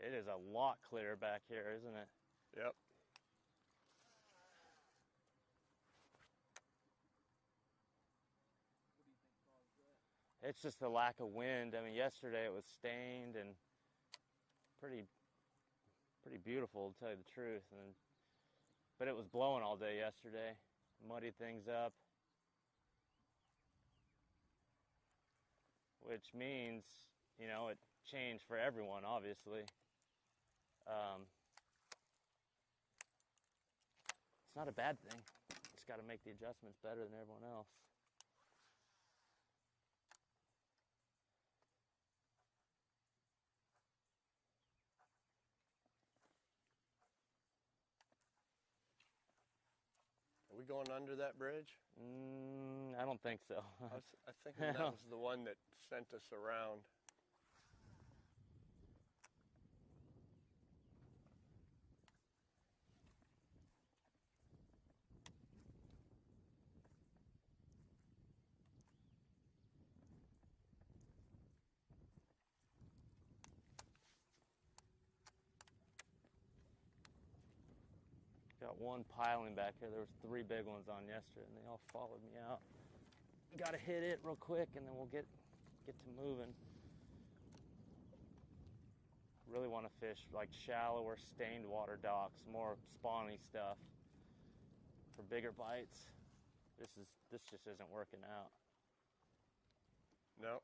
S2: It is a lot clearer back here, isn't it?
S3: Yep.
S1: What do you think caused that?
S2: It's just the lack of wind. I mean, yesterday it was stained and pretty beautiful, to tell you the truth. But it was blowing all day yesterday, muddied things up, which means, you know, it changed for everyone, obviously. It's not a bad thing. Just got to make the adjustments better than everyone else.
S3: Are we going under that bridge?
S2: I don't think so.
S3: I think that was the one that sent us around.
S2: Got one piling back here. There was 3 big ones on yesterday, and they all followed me out. Got to hit it real quick, and then we'll get to moving. Really want to fish like shallower, stained water docks, more spawny stuff for bigger bites. This just isn't working out.
S3: No.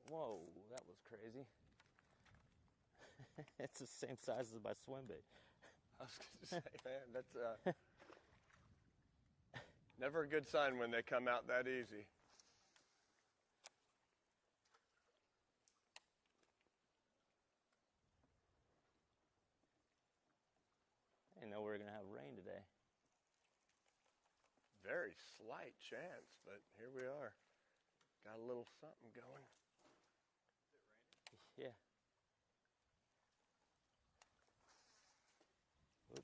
S2: Whoa, that was crazy. It's the same size as my swim bait.
S3: I was going to say, man, that's never a good sign when they come out that easy.
S2: I didn't know we were going to have rain today.
S3: Very slight chance, but here we are. Got a little something going.
S2: Yeah. Oop.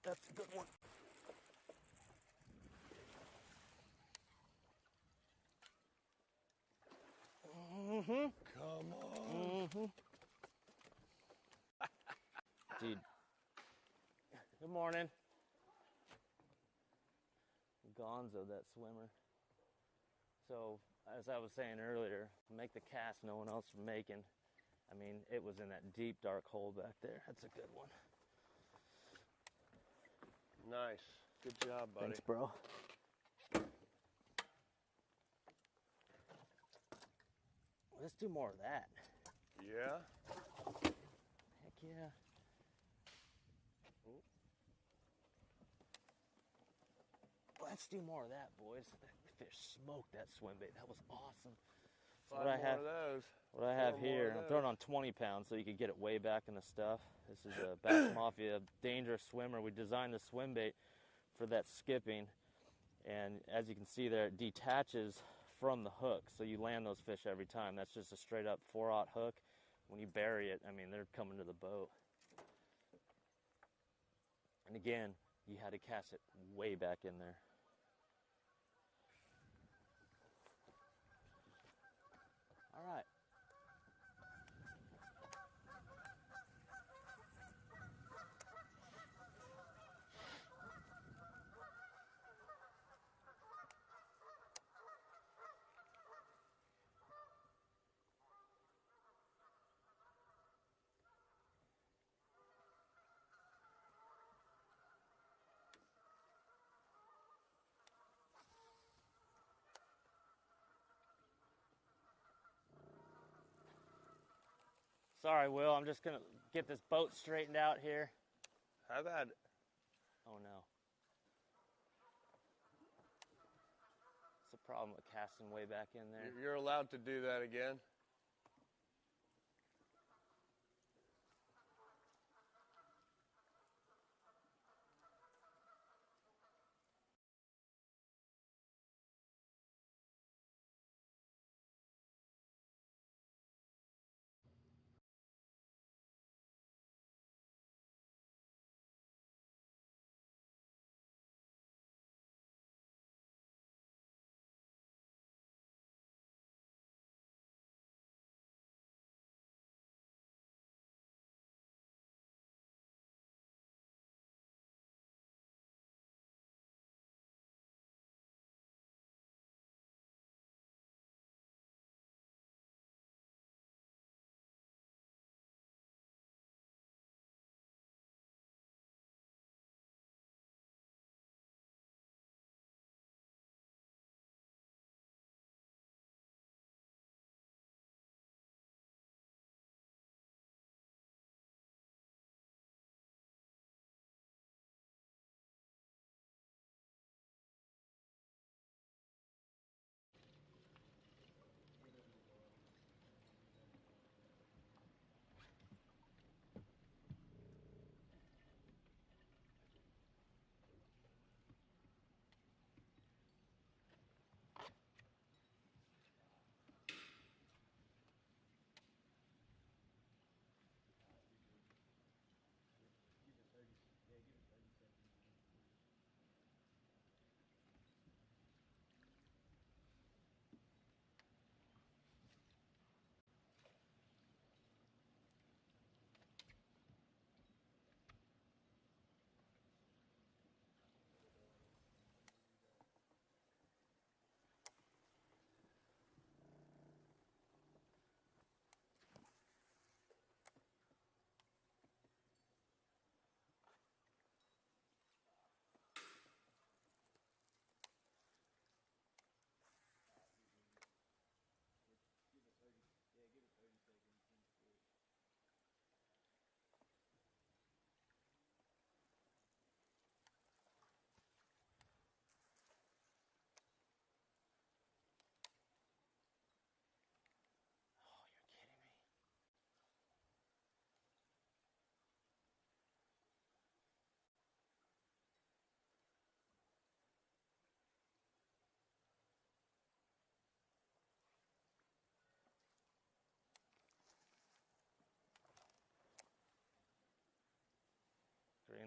S2: That's a good one. Mm-hmm.
S3: Come on.
S2: Mm-hmm. Dude. Good morning. Gonzo, that swimmer. So, as I was saying earlier, make the cast no one else was making. I mean, it was in that deep, dark hole back there. That's a good one.
S3: Nice. Good job, buddy.
S2: Thanks, bro. Let's do more of that.
S3: Yeah?
S2: Heck yeah. Let's do more of that, boys. That fish smoked that swim bait. That was awesome. So
S3: Five more of those.
S2: What I have
S3: Four more
S2: here,
S3: of
S2: I'm
S3: those.
S2: throwing on 20 pounds so you can get it way back in the stuff. This is a Bass Mafia dangerous swimmer. We designed the swim bait for that skipping. And as you can see there, it detaches from the hook. So you land those fish every time. That's just a straight up 4/0 hook. When you bury it, I mean, they're coming to the boat. And again, you had to cast it way back in there. All right. Sorry, Will. I'm just going to get this boat straightened out here.
S3: Have at it.
S2: Oh, no. It's a problem with casting way back in there.
S3: You're allowed to do that again.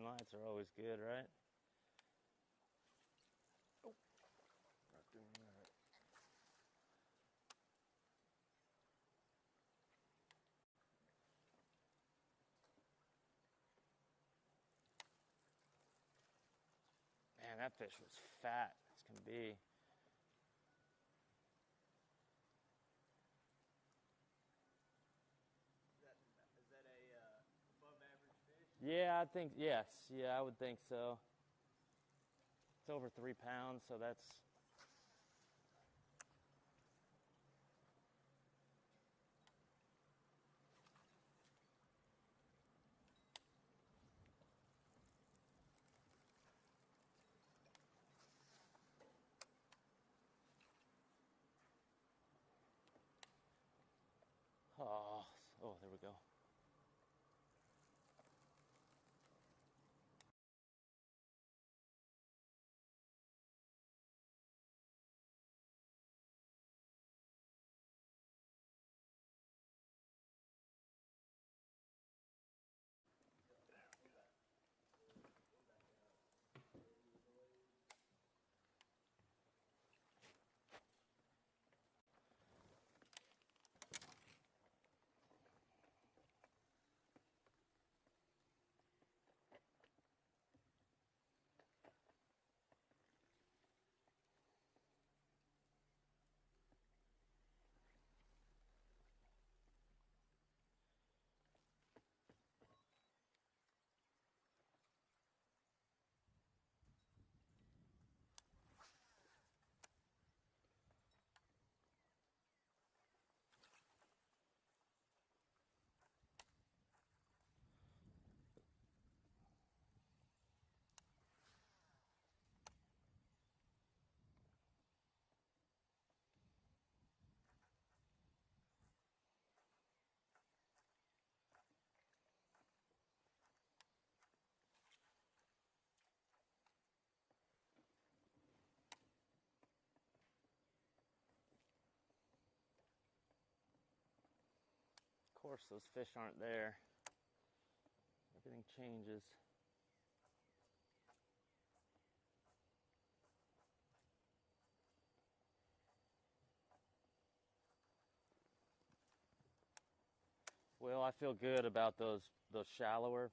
S2: lights are always good, right?
S3: Not doing that.
S2: Man, that fish was fat as can be.
S1: Is that a above average fish?
S2: Yeah, I think, yes. Yeah, I would think so. It's over 3 pounds, so that's... Oh, there we go. Of course, those fish aren't there. Everything changes. Well, I feel good about those shallower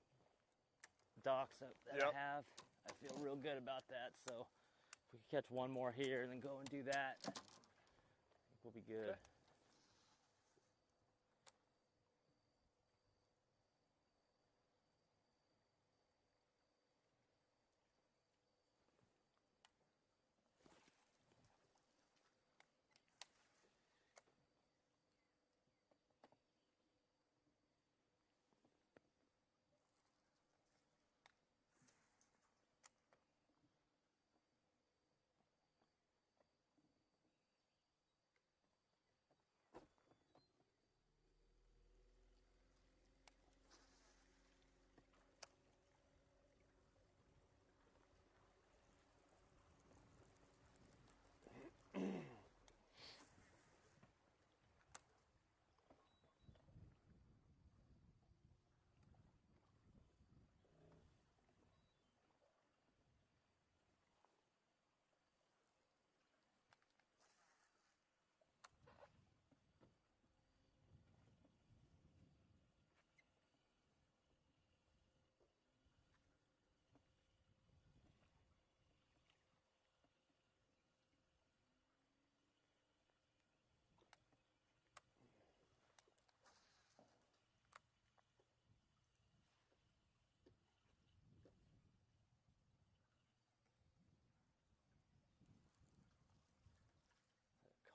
S2: docks that
S3: Yep.
S2: I have. I feel real good about that. So if we can catch one more here and then go and do that, I think we'll be good.
S3: Okay.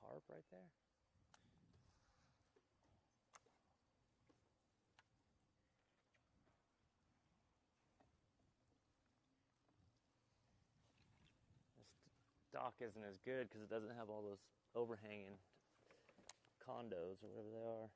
S2: Carp right there. This dock isn't as good because it doesn't have all those overhanging condos or whatever they are.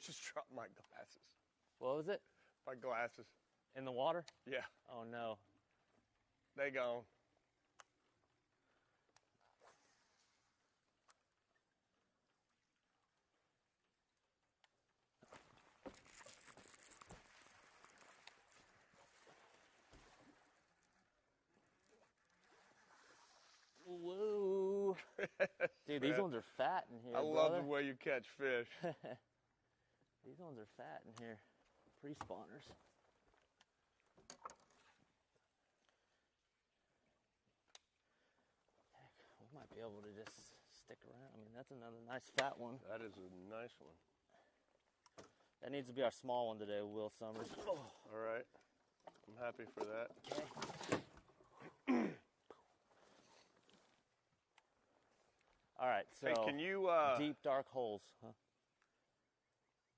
S3: Just dropped my glasses.
S2: What was it?
S3: My glasses.
S2: In the water?
S3: Yeah,
S2: Oh no.
S3: they gone.
S2: Whoa. Dude, these ones are fat in here,
S3: I love
S2: brother.
S3: the way you catch fish.
S2: These ones are fat in here. Pre-spawners. Heck, we might be able to just stick around. I mean, that's another nice fat one.
S3: That is a nice one.
S2: That needs to be our small one today, Will Summers. Oh.
S3: All right. I'm happy for that.
S2: Okay. All right, so
S3: Hey, can you
S2: deep dark holes, huh?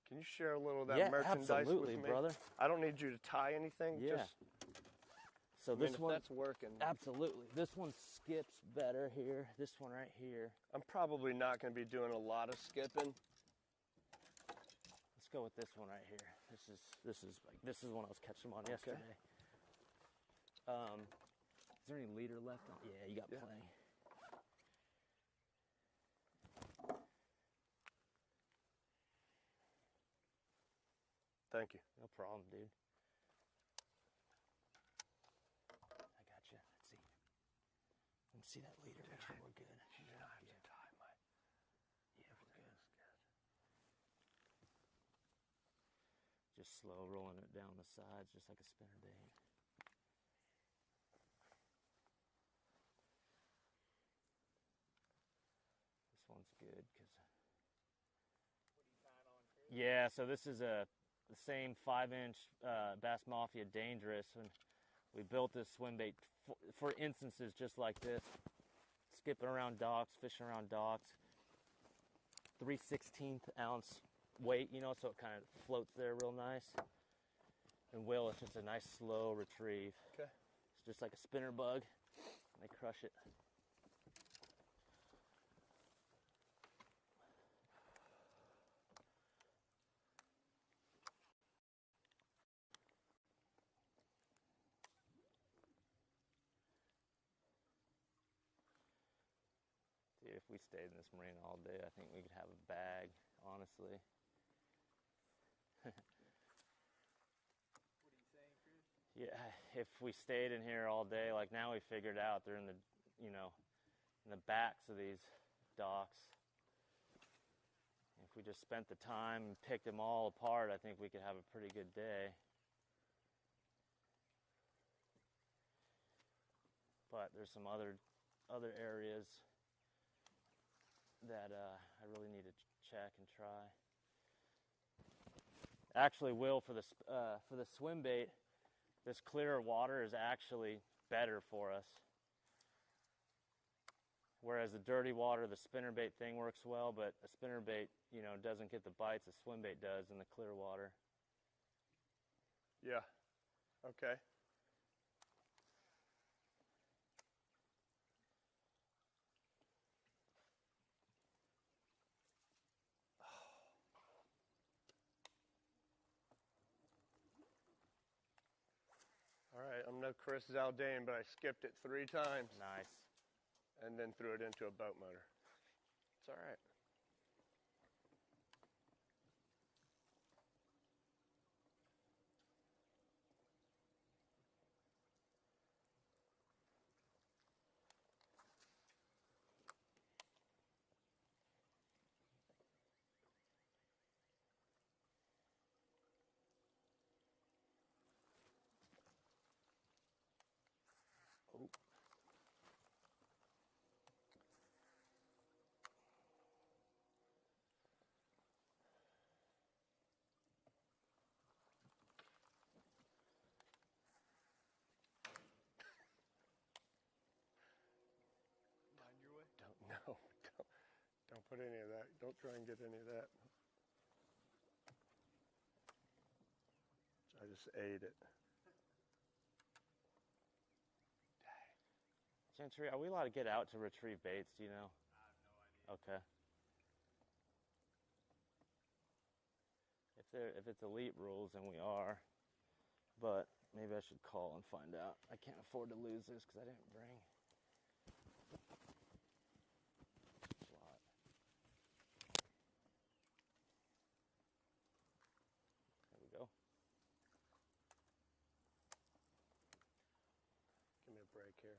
S3: Can you share a little of that
S2: Yeah,
S3: merchandise
S2: absolutely,
S3: with me?
S2: brother.
S3: I don't need you to tie anything.
S2: Yeah.
S3: Just,
S2: So
S3: I mean,
S2: this
S3: if
S2: one,
S3: that's working.
S2: absolutely. This one skips better here. This one right here.
S3: I'm probably not going to be doing a lot of skipping.
S2: Let's go with this one right here. This is one I was catching them on yesterday. Is there any leader left? Yeah, you got plenty.
S3: Thank you.
S2: No problem, dude. I got you. Let's see. Let me see that leader. Make sure we're good.
S3: You're not having to tie my.
S2: Yeah, we're good. Just slow rolling it down the sides, just like a spinnerbait. This one's good because.
S1: What are you tying on, Chris?
S2: Yeah, so this is the same 5-inch Bass Mafia Dangerous, and we built this swim bait for instances just like this, skipping around docks, fishing around docks. 3/16 ounce weight, you know, so it kind of floats there real nice. And Will, it's just a nice slow retrieve.
S3: Okay.
S2: It's just like a spinner bug. They crush it. Dude, if we stayed in this marina all day, I think we could have a bag, honestly.
S1: What are you saying, Chris?
S2: Yeah, if we stayed in here all day, like now we figured out they're in the, you know, in the backs of these docks. If we just spent the time and picked them all apart, I think we could have a pretty good day. But there's some other areas that I really need to check and try. Actually, Will, for the swim bait, this clearer water is actually better for us. Whereas the dirty water, the spinnerbait thing works well, but a spinnerbait, you know, doesn't get the bites a swim bait does in the clear water.
S3: Yeah. Okay. All right, I'm no Chris Zaldain, but I skipped it 3 times
S2: Nice.
S3: and then threw it into a boat motor. It's all right. Oh.
S1: Mind your way.
S3: Don't put any of that. Don't try and get any of that. I just ate it.
S2: Gentry, are we allowed to get out to retrieve baits? Do you know?
S1: I have no idea.
S2: Okay. if it's elite rules, then we are. But maybe I should call and find out. I can't afford to lose this because I didn't bring slot. There we go.
S3: Give me a break here.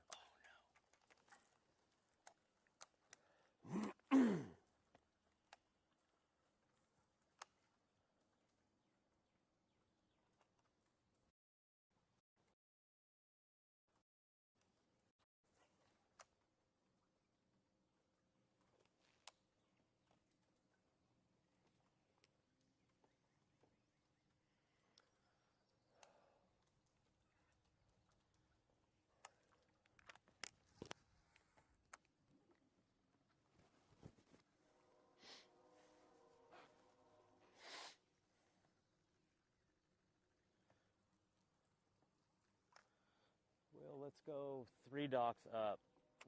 S2: Well, let's go 3 docks up.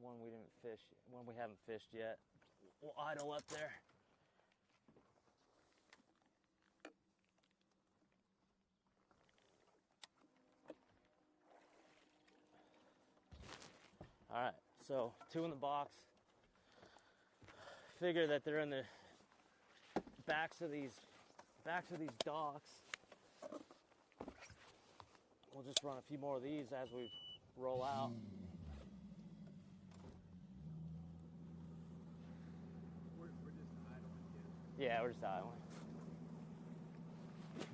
S2: One we didn't fish, one we haven't fished yet. We'll idle up there. All right, so 2 in the box. Figure that they're in the backs of these docks. We'll just run a few more of these as we roll out.
S1: We're just idling, kid.
S2: Yeah, we're just idling.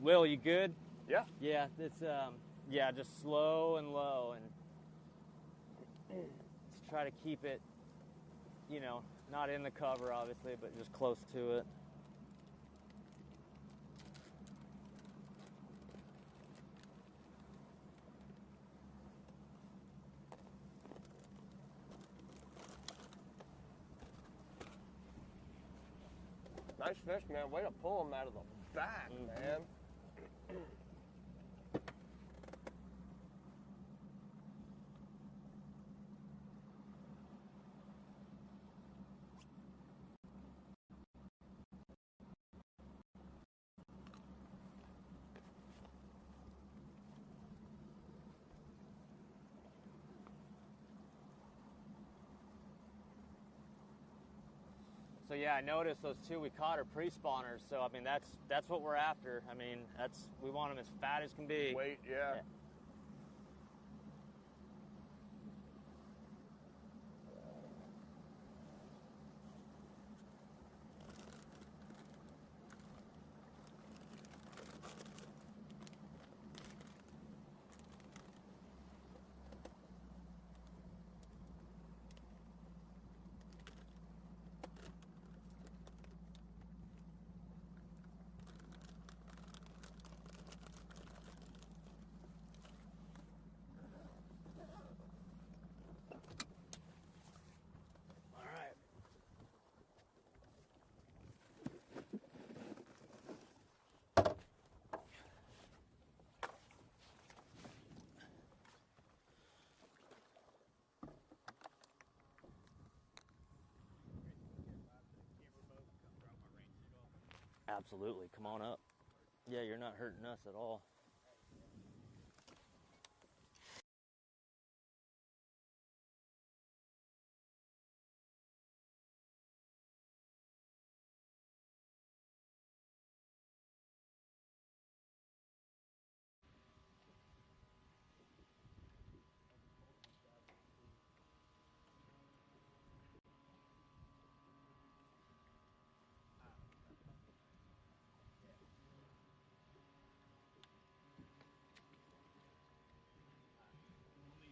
S2: Will, you good?
S3: Yeah.
S2: Yeah, it's yeah, just slow and low, and to try to keep it, you know, not in the cover obviously, but just close to it.
S3: Nice fish, man. Way to pull them out of the back, man.
S2: So yeah, I noticed those 2 we caught are pre-spawners. So I mean, that's what we're after. I mean, we want them as fat as can be.
S3: Weight, yeah.
S2: All right. Absolutely. Come on up. Yeah, you're not hurting us at all.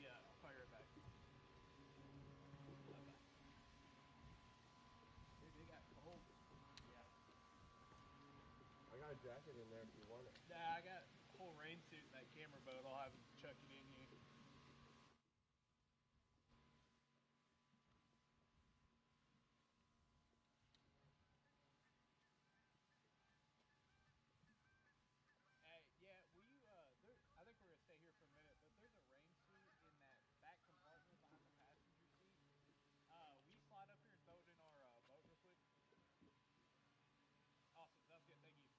S1: I'll call you right back. Okay. Dude, they got cold. Yeah.
S3: I got a jacket in there if you want it.
S1: Nah, I got a whole rain suit in that camera boat. I'll have them chuck it in you. Hey, yeah, will you, I think we're going to stay here for a minute, but there's a rain suit in that back compartment behind the passenger seat. Will you slide up here and throw it in our boat real quick? Awesome, sounds good, thank you.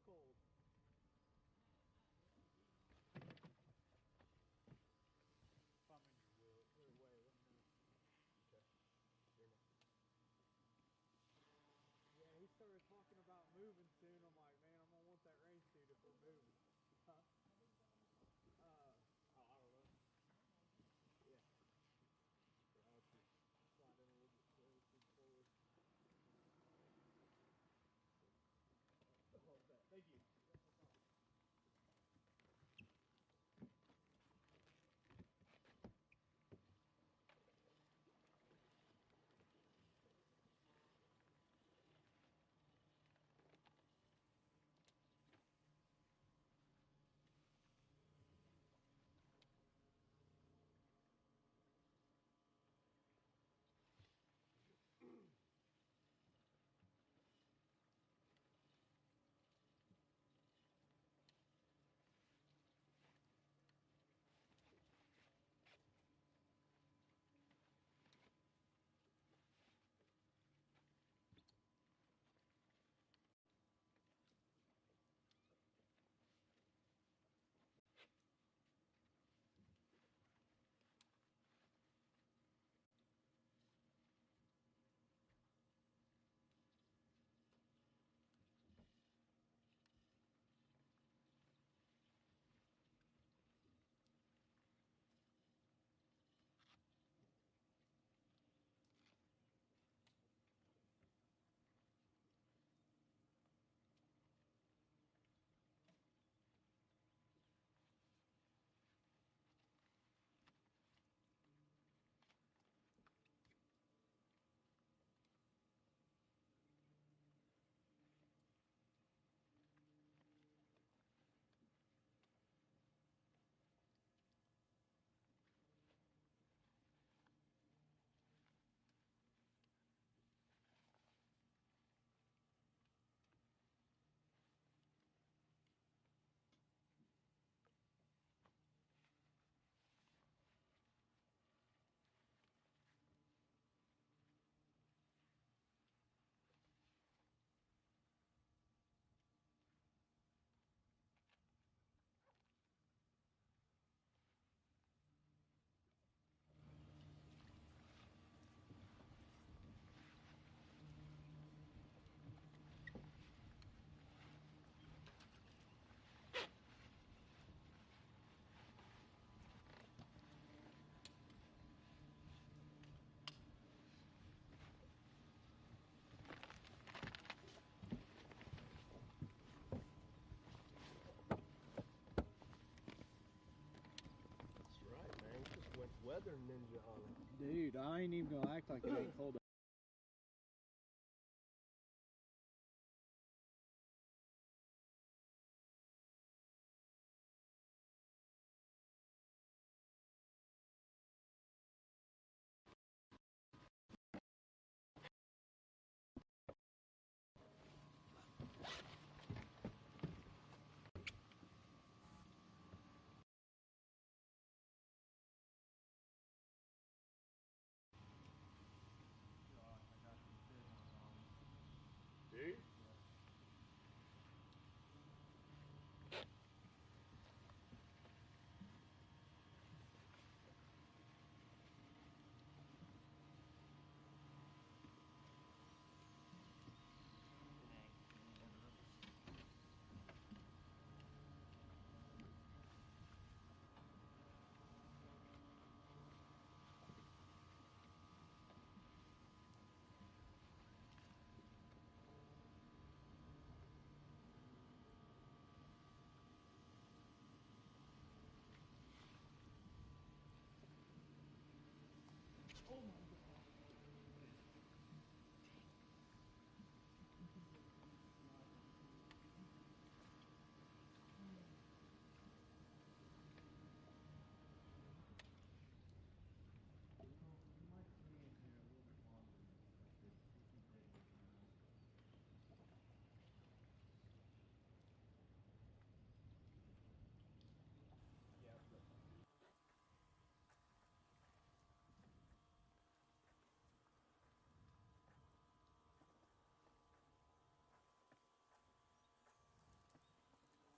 S1: cold. If I'm in your way, let me know.
S3: Okay. Here now.
S1: Yeah, he started talking about moving soon. I'm like, man, I'm gonna want that rain suit if we're moving. Huh? Oh, I don't know. Yeah. Yeah, I'll let you slide in a little bit forward. Oh, bet. Thank you. Yeah, no problem.
S3: That's right, man. You just went weather ninja on it.
S1: Dude, I ain't even gonna act like it ain't cold.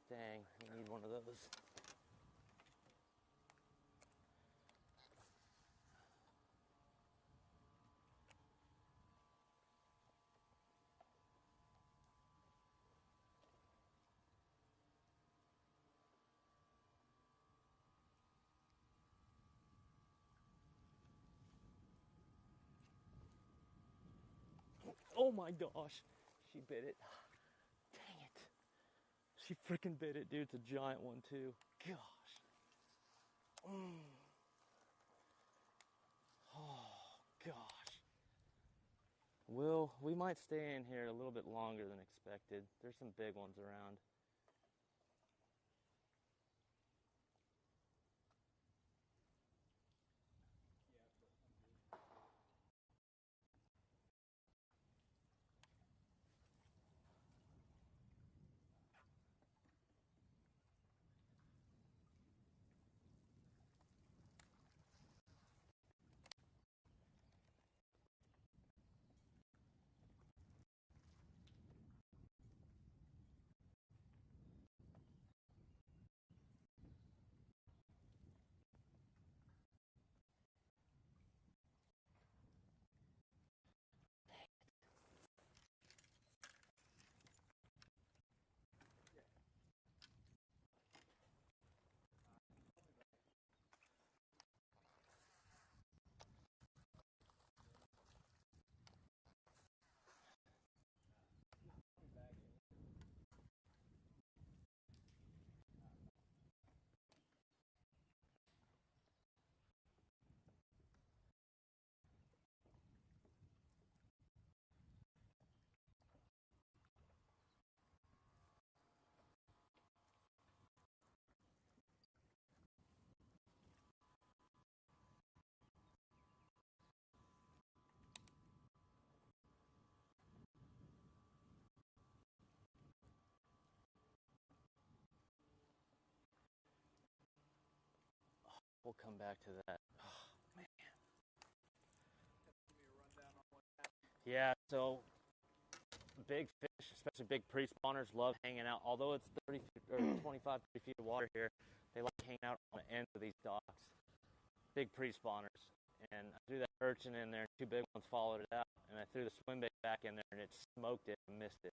S2: Dang, we need one of those. Oh my gosh, she bit it. Dang it. She freaking bit it, dude. It's a giant one too. Gosh. Oh gosh. We might stay in here a little bit longer than expected. There's some big ones around.
S1: Yeah, but I'm good. Yeah. I'll be back. I'll be back.
S2: We'll come back to that.
S1: Give me a rundown on what happened.
S2: Yeah, so big fish, especially big pre-spawners, love hanging out. Although it's 30 feet or 25, 30 feet of water here, they like hanging out on the ends of these docks. Big pre-spawners. And I threw that urchin in there, and two big ones followed it out. And I threw the swim bait back in there, and it smoked it and missed it.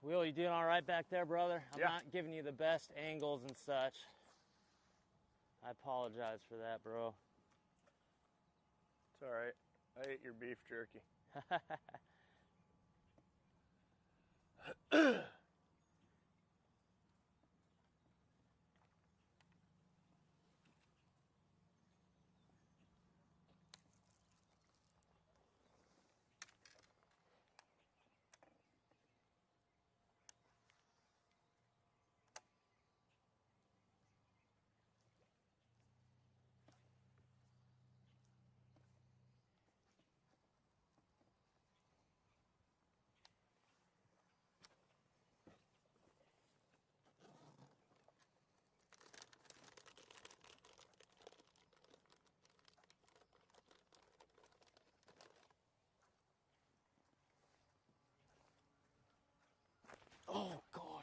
S2: Will, you doing all right back there, brother? I'm
S3: Yeah.
S2: not giving you the best angles and such. I apologize for that, bro.
S3: It's all right. I ate your beef jerky.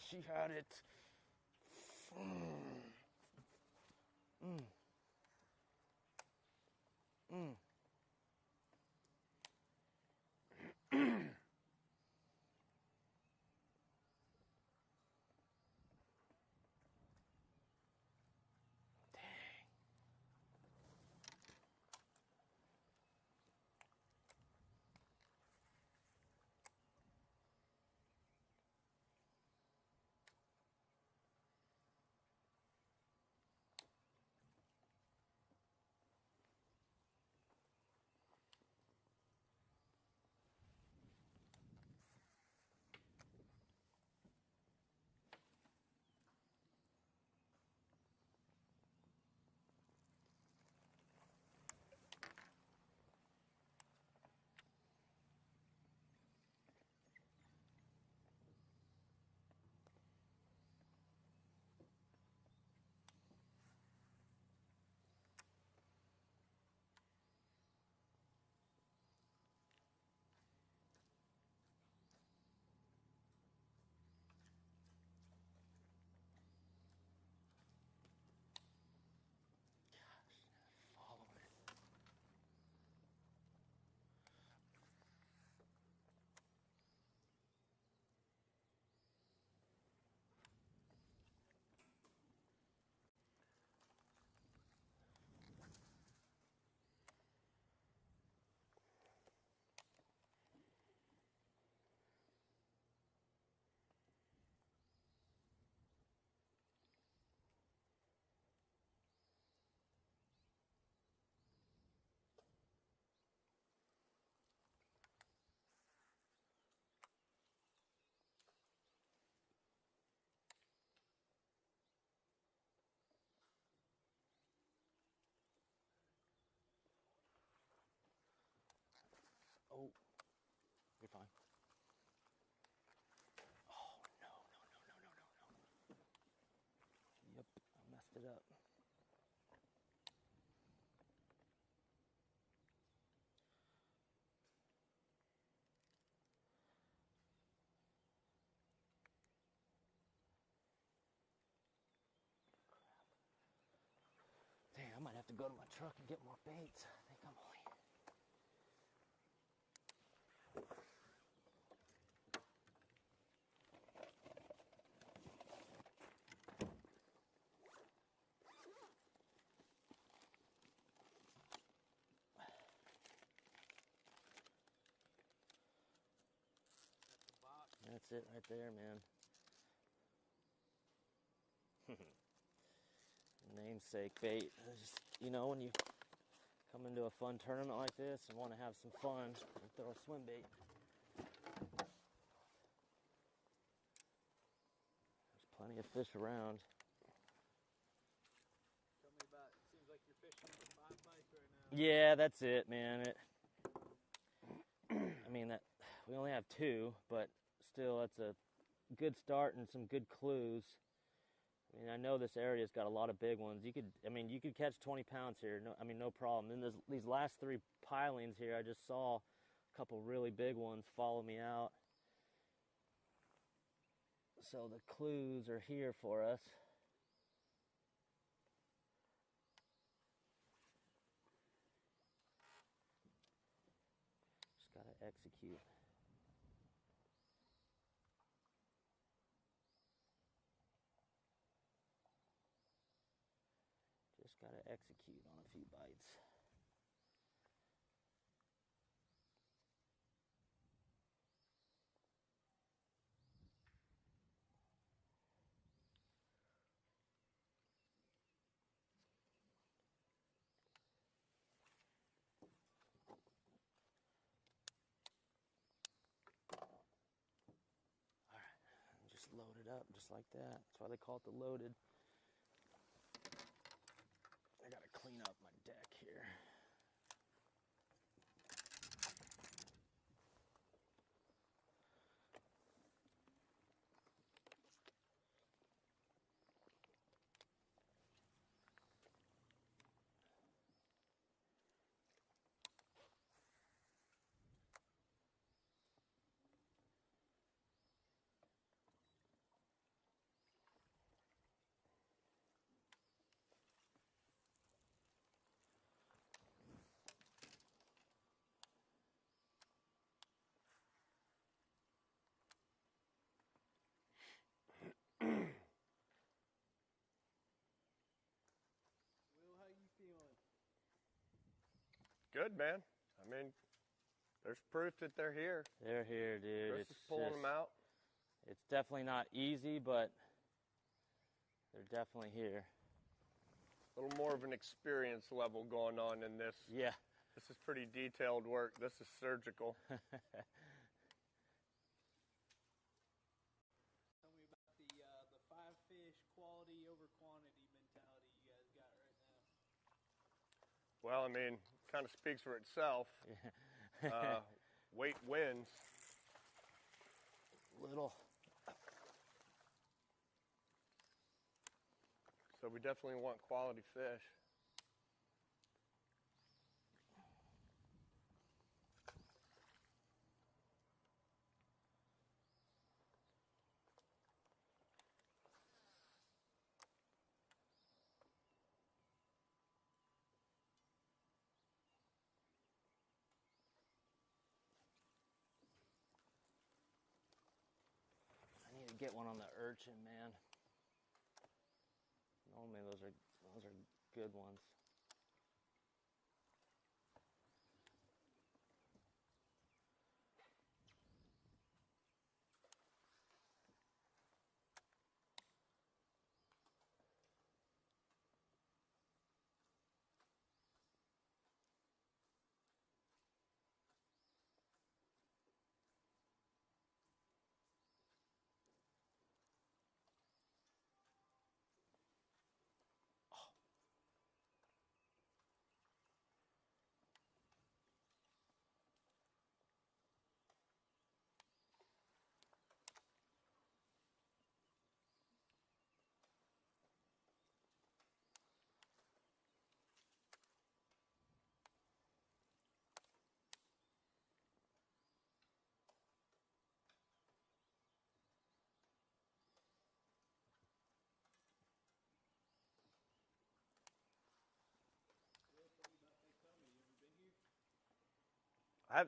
S2: she had it. Following it. Oh, you're fine. Oh, no, no, no, no, no, no, no. Yep, I messed it up. Dang, I might have to go to my truck and get more baits. I think I'm only... That's it right there, man. Namesake bait. Just, you know, when you come into a fun tournament like this and want to have some fun, you throw a swim bait. There's plenty of fish around.
S1: Tell me about it. Seems like you're fishing for 5 bites right now.
S2: Yeah, that's it, man. I mean, that we only have 2, but still, that's a good start and some good clues. I mean, I know this area's got a lot of big ones. You could catch 20 pounds here. No problem. Then these last 3 pilings here, I just saw a couple really big ones follow me out. So the clues are here for us. Just gotta execute. Just gotta execute on a few bites. All right, and just load it up just like that. That's why they call it the loaded. I gotta clean up my deck here.
S3: good, man. I mean, there's proof that they're here.
S2: They're here, dude.
S3: Chris is pulling them out.
S2: It's definitely not easy, but they're definitely here.
S3: A little more of an experience level going on in this.
S2: Yeah.
S3: This is pretty detailed work. This is surgical.
S1: Tell me about the 5-fish quality over quantity mentality you guys got right now.
S3: Well, I mean, kind of speaks for itself. Weight wins.
S2: Little.
S3: So we definitely want quality fish.
S2: I need to get one on the urchin, man. Normally those are good ones.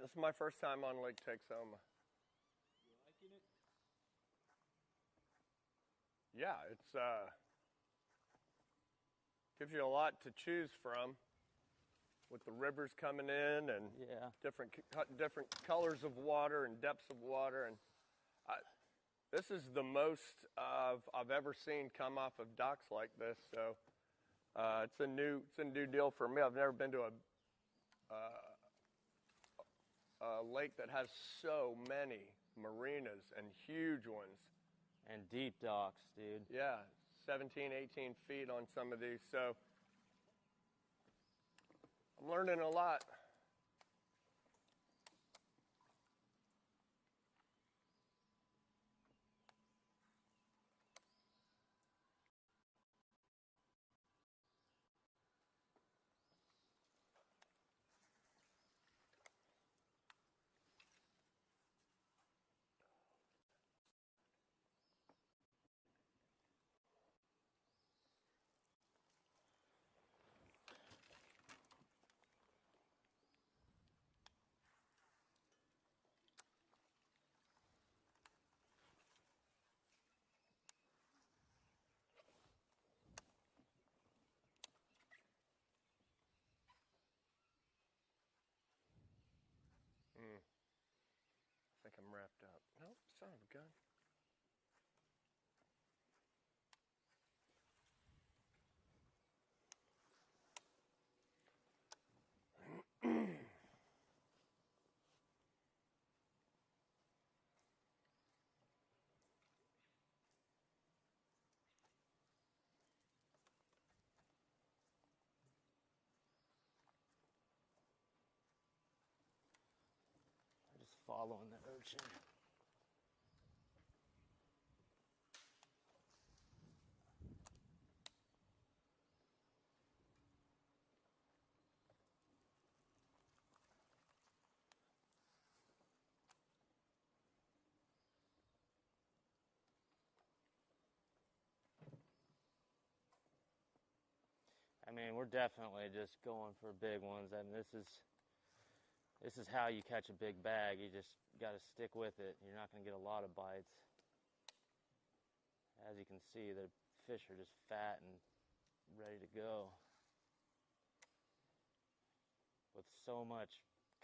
S3: This is my first time on Lake Texoma.
S1: You liking it?
S3: Yeah, it's gives you a lot to choose from with the rivers coming in and different colors of water and depths of water, and this is the most I've ever seen come off of docks like this. So it's a new deal for me. I've never been to a lake that has so many marinas and huge ones.
S2: And deep docks, dude.
S3: Yeah, 17, 18 feet on some of these. So I'm learning a lot. I think I'm wrapped up. Nope, son of a gun.
S2: I'm just following the urchin. I mean, we're definitely just going for big ones, and this is how you catch a big bag. You just got to stick with it. You're not going to get a lot of bites. As you can see, the fish are just fat and ready to go. with so much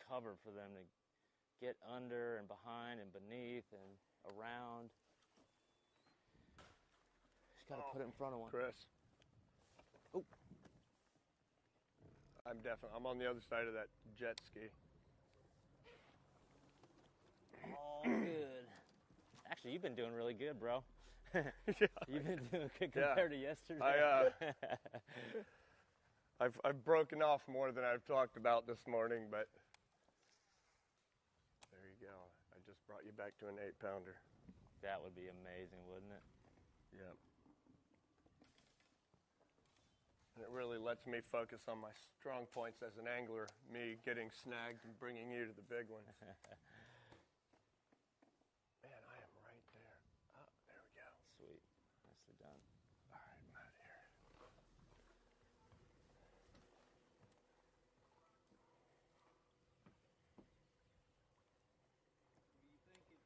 S2: cover for them to get under and behind and beneath and around. Just got to put it in front of one.
S3: Chris.
S2: Oh.
S3: I'm on the other side of that jet ski.
S2: All good. Actually, you've been doing really good, bro. You've been doing good compared to yesterday.
S3: I've broken off more than I've talked about this morning, but there you go. I just brought you back to an 8-pounder.
S2: That would be amazing, wouldn't it?
S3: Yeah. And it really lets me focus on my strong points as an angler, me getting snagged and bringing you to the big ones. Man, I am right there. Oh, there we go.
S2: Sweet. Nicely done.
S3: All right, I'm out of here.
S1: What are you thinking?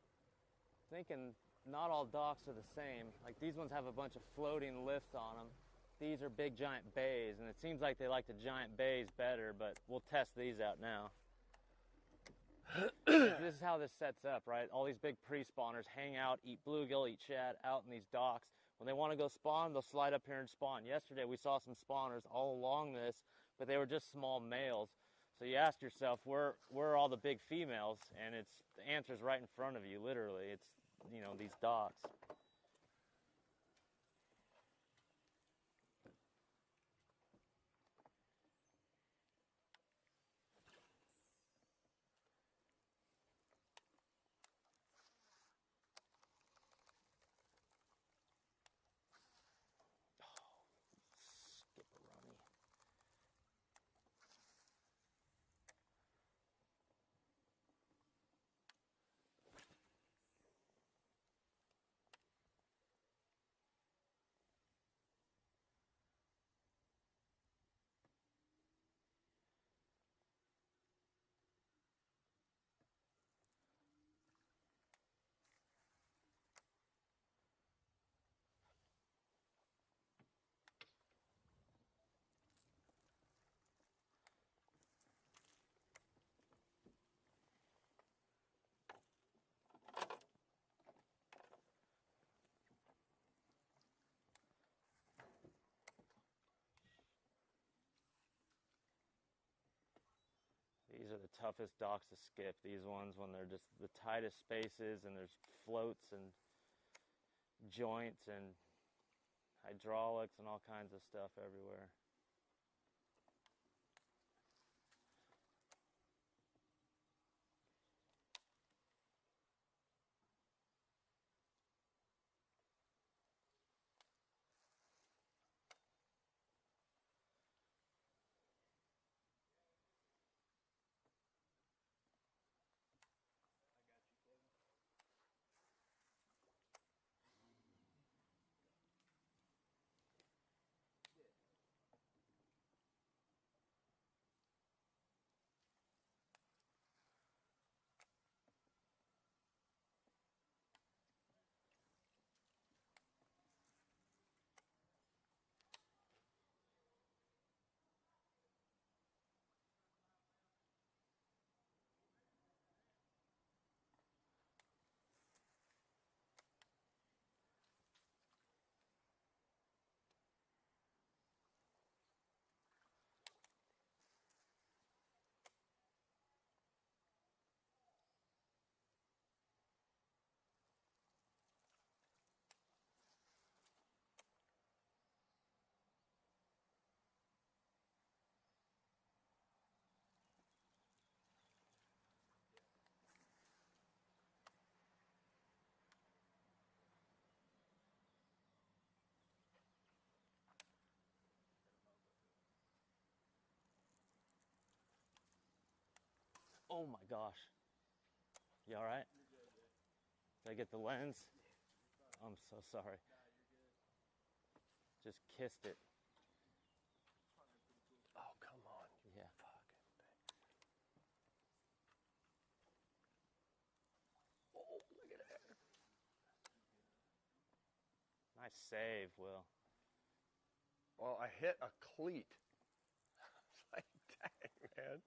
S2: Thinking not all docks are the same. Like these ones have a bunch of floating lifts on them. These are big giant bays, and it seems like they like the giant bays better, but we'll test these out now. This is how this sets up, right? All these big pre-spawners hang out, eat bluegill, eat shad out in these docks. When they want to go spawn, they'll slide up here and spawn. Yesterday we saw some spawners all along this, but they were just small males. So you ask yourself, where are all the big females? And the answer's right in front of you, literally. It's, these docks. Skip-a-rummy. These are the toughest docks to skip. These ones when they're just the tightest spaces and there's floats and joints and hydraulics and all kinds of stuff everywhere.
S1: I got you, Kevin. Yeah.
S2: Oh my gosh. You all right?
S1: You're good, yeah.
S2: Did I get the lens?
S1: Yeah, you're fine.
S2: I'm so sorry.
S1: Nah, you're good.
S2: Just kissed it.
S1: Probably a pretty cool.
S3: Oh, come on.
S2: Yeah.
S3: Fucking thing. Oh, look at that.
S2: Nice save, Will.
S3: Well, I hit a cleat. It's like, dang, man.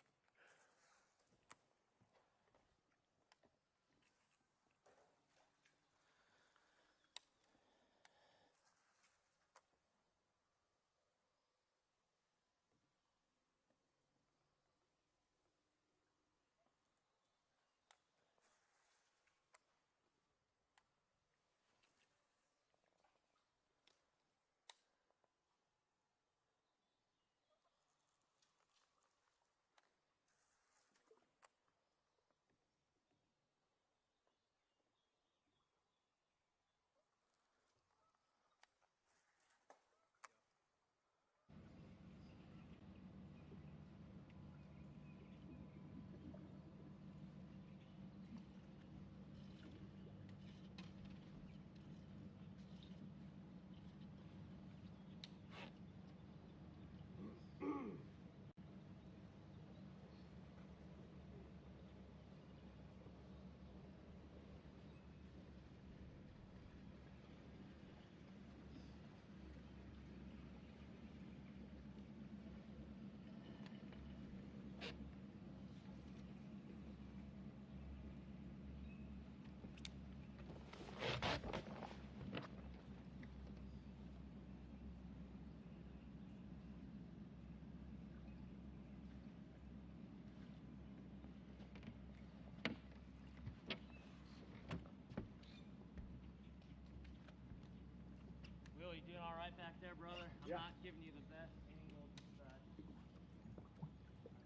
S2: there, brother. I'm
S1: Yeah.
S2: not giving you the best angle. Just, I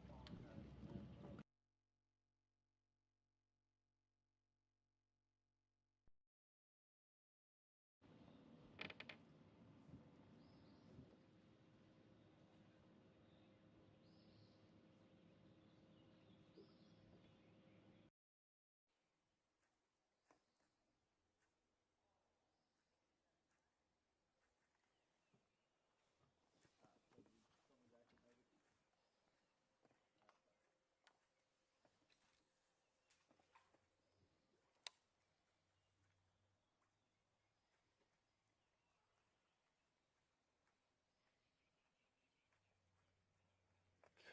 S2: apologize for that, bro.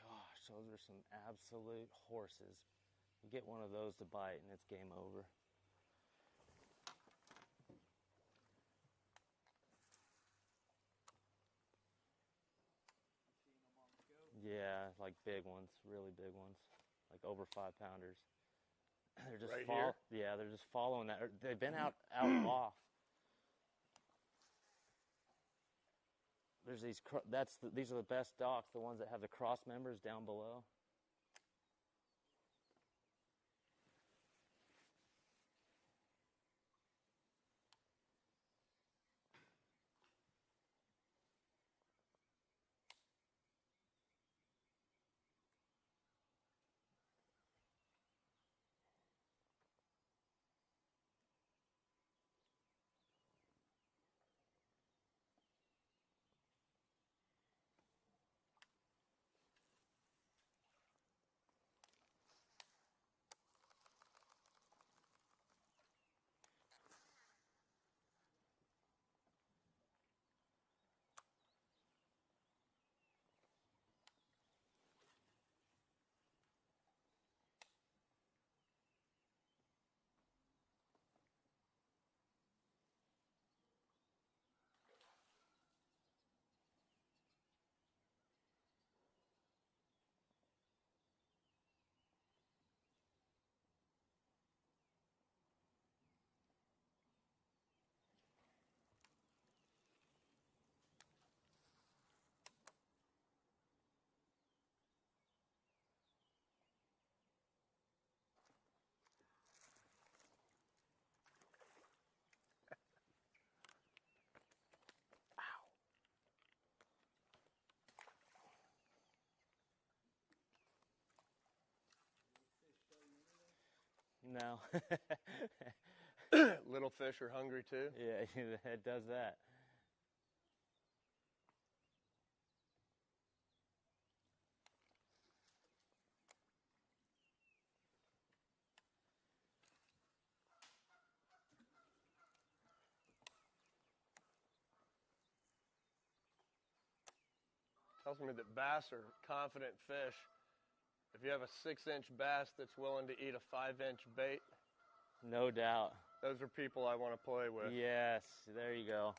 S2: Gosh, those are some absolute horses. You get one of those to bite and it's game over. Yeah, like big ones, really big ones, like over 5-pounders. They're just
S3: Right here?
S2: Yeah, they're just following that. They've been out off. There's these. These are the best docks, the ones that have the cross members down below. No.
S3: Little fish are hungry too.
S2: Yeah, it does that.
S3: Tells me that bass are confident fish. If you have a 6-inch bass that's willing to eat a 5-inch bait,
S2: No doubt.
S3: those are people I want to play with.
S2: Yes, there you go.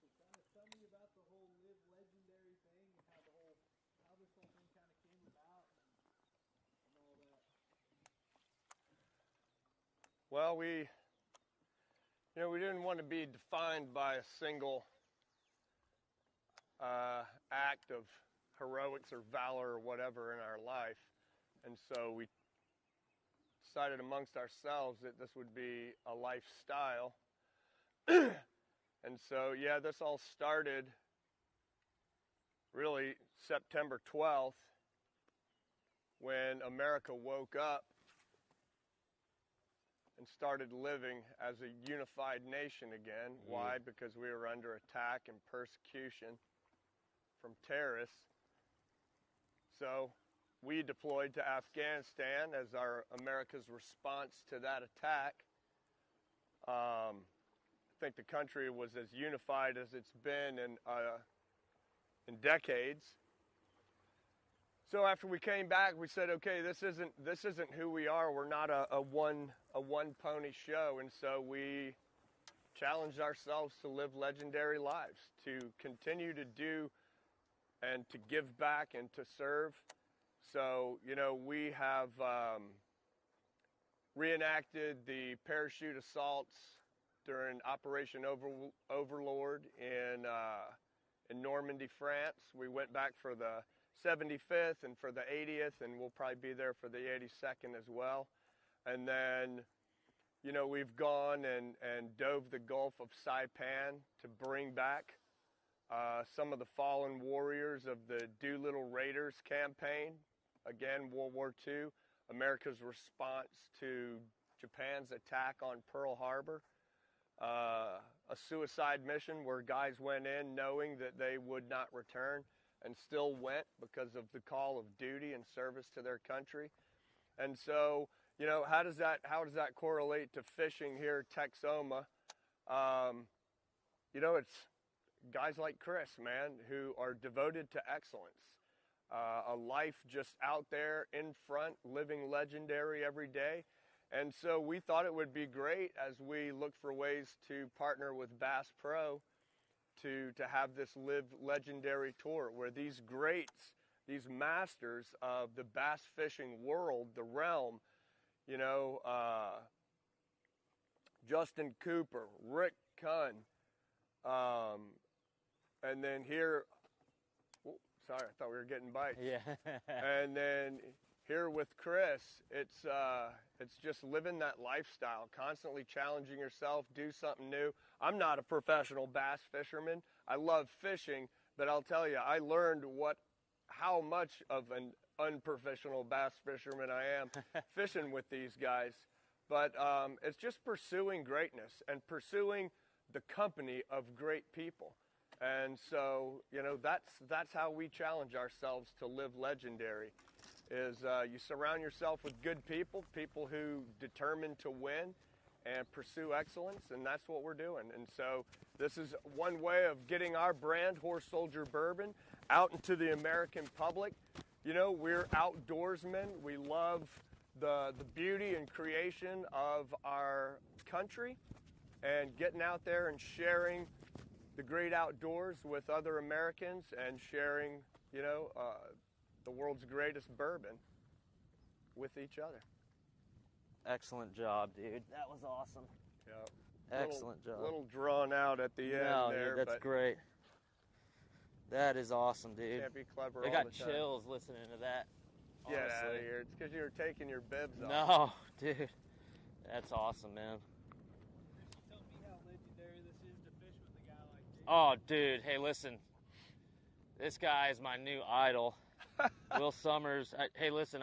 S1: So kind of tell me about the whole live legendary thing and how this whole thing kind of came about and all that.
S3: Well, we didn't want to be defined by a single act of heroics or valor or whatever in our life. And so we decided amongst ourselves that this would be a lifestyle. And so, yeah, this all started really September 12th when America woke up and started living as a unified nation again.
S2: Yeah.
S3: Why? Because we were under attack and persecution from terrorists. So we deployed to Afghanistan as our America's response to that attack. I think the country was as unified as it's been in decades. So after we came back, we said, okay, this isn't who we are. We're not a one pony show, and so we challenged ourselves to live legendary lives, to continue to do and to give back and to serve. So, you know, we have reenacted the parachute assaults during Operation Overlord in Normandy, France. We went back for the 75th and for the 80th, and we'll probably be there for the 82nd as well. And then, you know, we've gone and dove the Gulf of Saipan to bring back some of the fallen warriors of the Doolittle Raiders campaign. Again, World War II, America's response to Japan's attack on Pearl Harbor. A suicide mission where guys went in knowing that they would not return and still went because of the call of duty and service to their country. And so, you know, how does that correlate to fishing here at Texoma? You know, it's guys like Chris, man, who are devoted to excellence. A life just out there in front, living legendary every day. And so we thought it would be great as we look for ways to partner with Bass Pro to have this Live Legendary tour where these greats, these masters of the bass fishing world, the realm, you know, Justin Cooper, Rick Kunn, and then here, oh, sorry, I thought we were getting bites.
S2: Yeah.
S3: And then here with Chris, it's just living that lifestyle, constantly challenging yourself, do something new. I'm not a professional bass fisherman. I love fishing, but I'll tell you, I learned how much of an unprofessional bass fisherman I am fishing with these guys. But it's just pursuing greatness and pursuing the company of great people. And so, you know, that's how we challenge ourselves to live legendary. Is you surround yourself with good people, people who determine to win and pursue excellence, and that's what we're doing. And so this is one way of getting our brand, Horse Soldier Bourbon, out into the American public. You know, we're outdoorsmen. We love the beauty and creation of our country and getting out there and sharing the great outdoors with other Americans and sharing, you know, the world's greatest bourbon with each other.
S2: Excellent job, dude. That was awesome.
S3: Yeah.
S2: Excellent job.
S3: A little drawn out at the end there.
S2: Dude, that's great. That is awesome, dude.
S3: Can't be clever
S2: I
S3: all
S2: got
S3: the time.
S2: chills listening to that.
S3: Get out of
S2: honestly.
S3: here. It's because you were taking your bibs off.
S2: No, dude. That's awesome, man.
S1: Tell me how legendary this is to fish with a guy like this.
S2: Oh, dude. Hey, listen. This guy is my new idol. Will Summers. Hey, listen,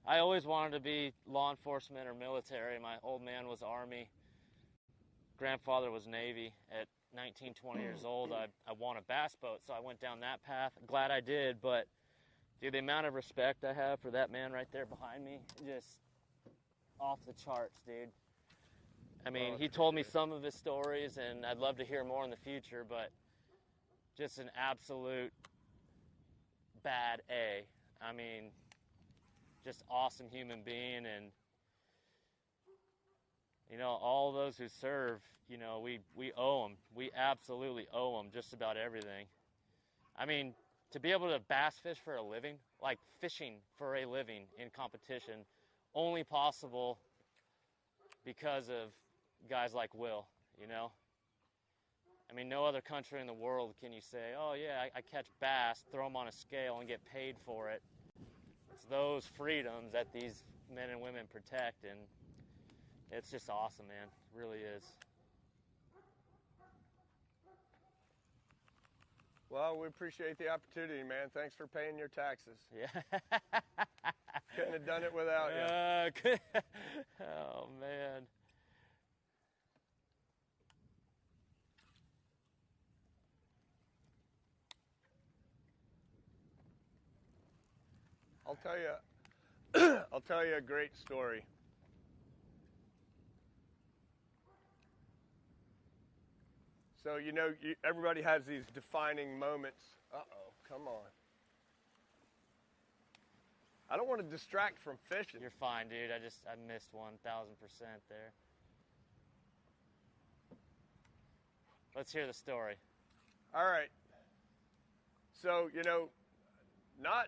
S2: I always wanted to be law enforcement or military. My old man was Army. Grandfather was Navy. At 19, 20 years old, I won a bass boat, so I went down that path. Glad I did, but dude, the amount of respect I have for that man right there behind me, just off the charts, dude. I mean, he told me some of his stories, and I'd love to hear more in the future, but just an absolute bad A. I mean, just awesome human being, and you know, all those who serve, you know, we owe them. We absolutely owe them just about everything. I mean, to be able to bass fish for a living, like fishing for a living in competition, only possible because of guys like Will, you know? I mean, no other country in the world can you say, oh yeah, I catch bass, throw them on a scale and get paid for it. It's those freedoms that these men and women protect, and it's just awesome, man. It really is.
S3: Well, we appreciate the opportunity, man. Thanks for paying your taxes.
S2: Yeah.
S3: Couldn't have done it without you.
S2: Oh, man.
S3: I'll tell you a great story. So, you know, everybody has these defining moments. Uh-oh, come on. I don't want to distract from fishing.
S2: You're fine, dude. I missed 1,000% there. Let's hear the story.
S3: All right. So, not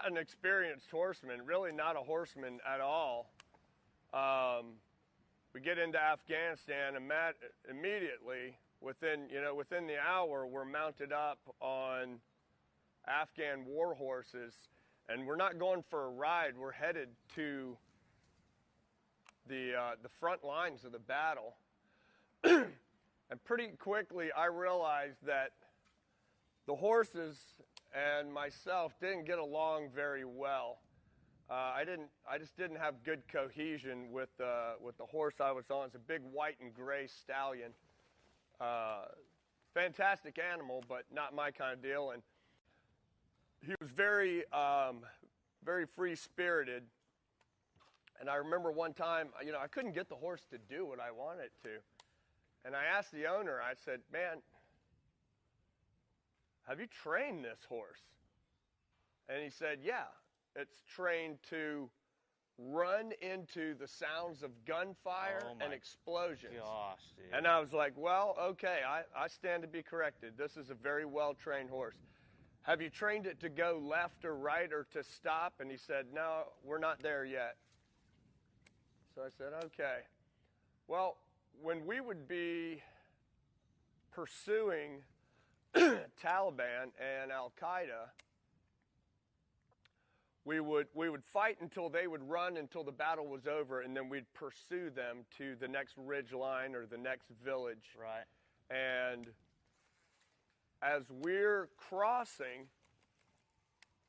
S3: an experienced horseman, really not a horseman at all. We get into Afghanistan and immediately within the hour, we're mounted up on Afghan war horses, and we're not going for a ride. We're headed to the front lines of the battle. And pretty quickly, I realized that the horses and myself didn't get along very well. I just didn't have good cohesion with the horse I was on. It's a big white and gray stallion. Fantastic animal, but not my kind of deal. And he was very, very free-spirited. And I remember one time, I couldn't get the horse to do what I wanted it to. And I asked the owner, I said, man, have you trained this horse? And he said, yeah, it's trained to run into the sounds of gunfire and explosions.
S2: Gosh, dude.
S3: And I was like, well, okay, I stand to be corrected. This is a very well-trained horse. Have you trained it to go left or right or to stop? And he said, no, we're not there yet. So I said, okay. Well, when we would be pursuing Taliban and Al-Qaeda, we would fight until they would run until the battle was over, and then we'd pursue them to the next ridge line or the next village.
S2: Right.
S3: And as we're crossing,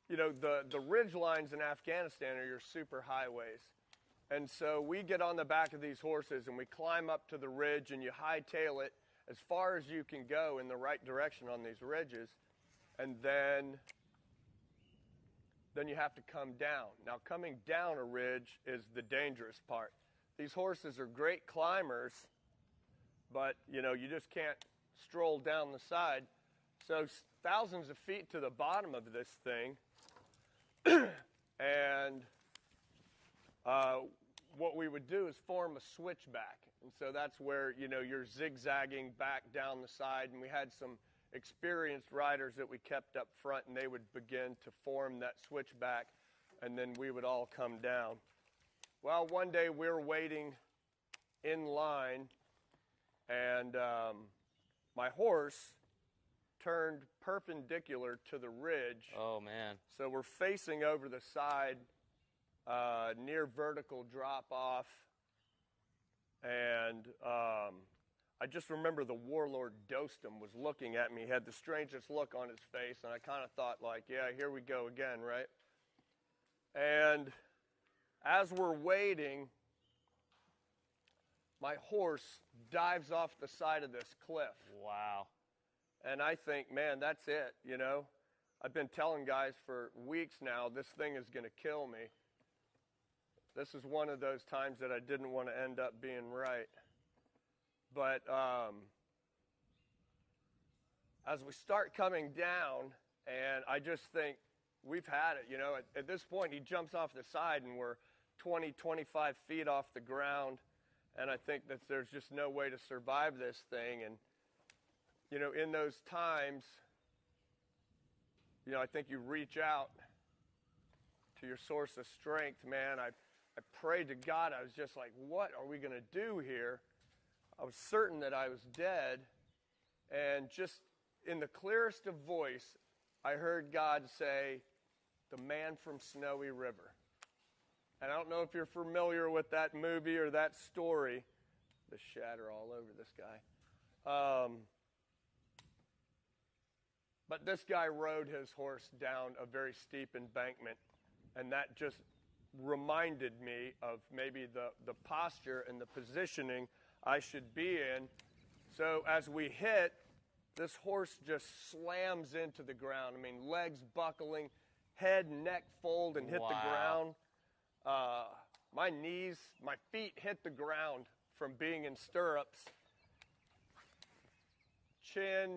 S3: the ridge lines in Afghanistan are your super highways. And so we get on the back of these horses and we climb up to the ridge, and you hightail it as far as you can go in the right direction on these ridges. And then you have to come down. Now, coming down a ridge is the dangerous part. These horses are great climbers, but, you just can't stroll down the side. So thousands of feet to the bottom of this thing, and what we would do is form a switchback. And so that's where, you're zigzagging back down the side. And we had some experienced riders that we kept up front, and they would begin to form that switchback, and then we would all come down. Well, one day we were waiting in line, and my horse turned perpendicular to the ridge.
S2: Oh, man.
S3: So we're facing over the side, near vertical drop-off, and I just remember the warlord Dostum was looking at me. He had the strangest look on his face, and I kind of thought, like, yeah, here we go again, right? And as we're waiting, my horse dives off the side of this cliff.
S2: Wow.
S3: And I think, man, that's it, I've been telling guys for weeks now, this thing is going to kill me. This is one of those times that I didn't want to end up being right. But as we start coming down, and I just think, we've had it, At this point, he jumps off the side, and we're 20, 25 feet off the ground. And I think that there's just no way to survive this thing. And, in those times, I think you reach out to your source of strength, man. I prayed to God. I was just like, what are we going to do here? I was certain that I was dead. And just in the clearest of voice, I heard God say, the man from Snowy River. And I don't know if you're familiar with that movie or that story. The shatter all over this guy. But this guy rode his horse down a very steep embankment, and that just reminded me of maybe the posture and the positioning I should be in. So as we hit, this horse just slams into the ground. I mean, legs buckling, head and neck fold and hit the ground. My feet hit the ground from being in stirrups. Chin,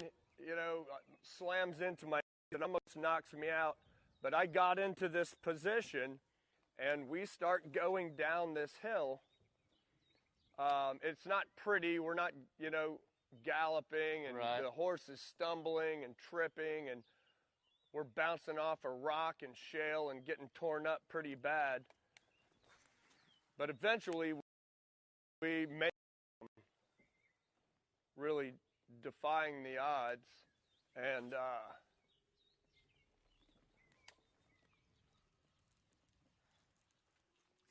S3: slams into my, it almost knocks me out. But I got into this position, and we start going down this hill. It's not pretty. We're not, galloping, and
S2: Right.
S3: the horse is stumbling and tripping, and we're bouncing off a rock and shale and getting torn up pretty bad. But eventually, we made really defying the odds, and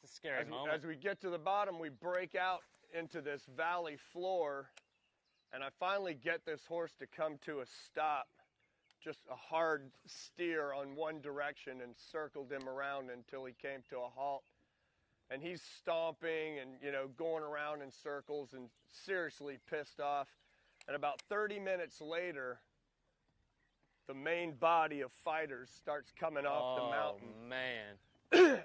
S2: It's a scary moment.
S3: as we get to the bottom, we break out into this valley floor, and I finally get this horse to come to a stop, just a hard steer on one direction, and circled him around until he came to a halt. And he's stomping and, going around in circles and seriously pissed off. And about 30 minutes later, the main body of fighters starts coming off the mountain.
S2: Oh, man.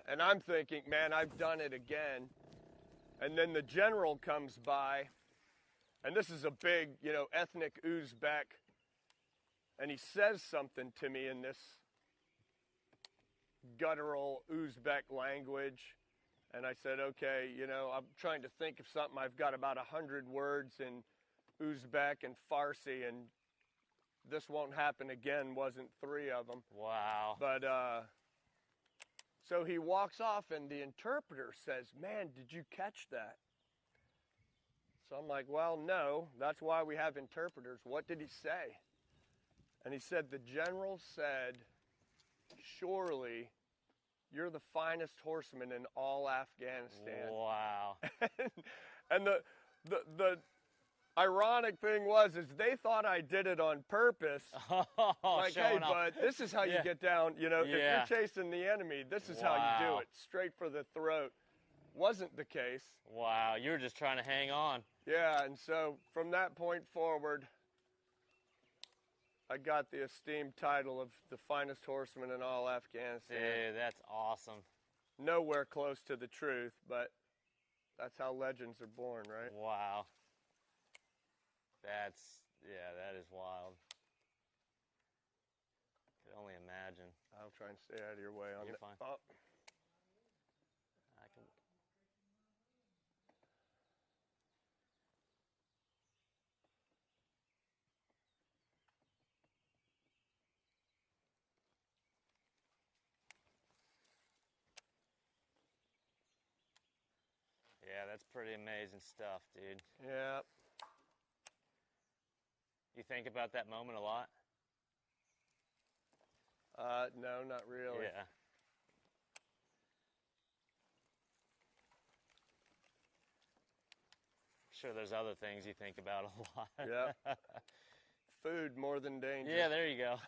S3: And I'm thinking, man, I've done it again. And then the general comes by, and this is a big, ethnic Uzbek, and he says something to me in this guttural Uzbek language. And I said, okay, I'm trying to think of something. I've got about 100 words in Uzbek and Farsi, and this won't happen again wasn't 3 of them.
S2: Wow.
S3: But so he walks off, and the interpreter says, man, did you catch that? So I'm like, well, no, that's why we have interpreters. What did he say? And he said, the general said, surely you're the finest horseman in all Afghanistan.
S2: Wow.
S3: And the ironic thing was they thought I did it on purpose. Like, hey, bud, this is how you get down. If you're chasing the enemy, this is how you do it. Straight for the throat. Wasn't the case.
S2: Wow, you were just trying to hang on.
S3: Yeah, and so from that point forward, I got the esteemed title of the finest horseman in all Afghanistan.
S2: Dude, that's awesome.
S3: Nowhere close to the truth, but that's how legends are born, right?
S2: Wow. That is wild. Could only imagine.
S3: I'll try and stay out of your way on
S2: You're
S3: that.
S2: fine.
S3: Oh.
S2: I can. Yeah, that's pretty amazing stuff, dude.
S3: Yeah.
S2: You think about that moment a lot?
S3: No, not really.
S2: Yeah. Sure, there's other things you think about a lot.
S3: Yeah. Food more than danger.
S2: Yeah, there you go.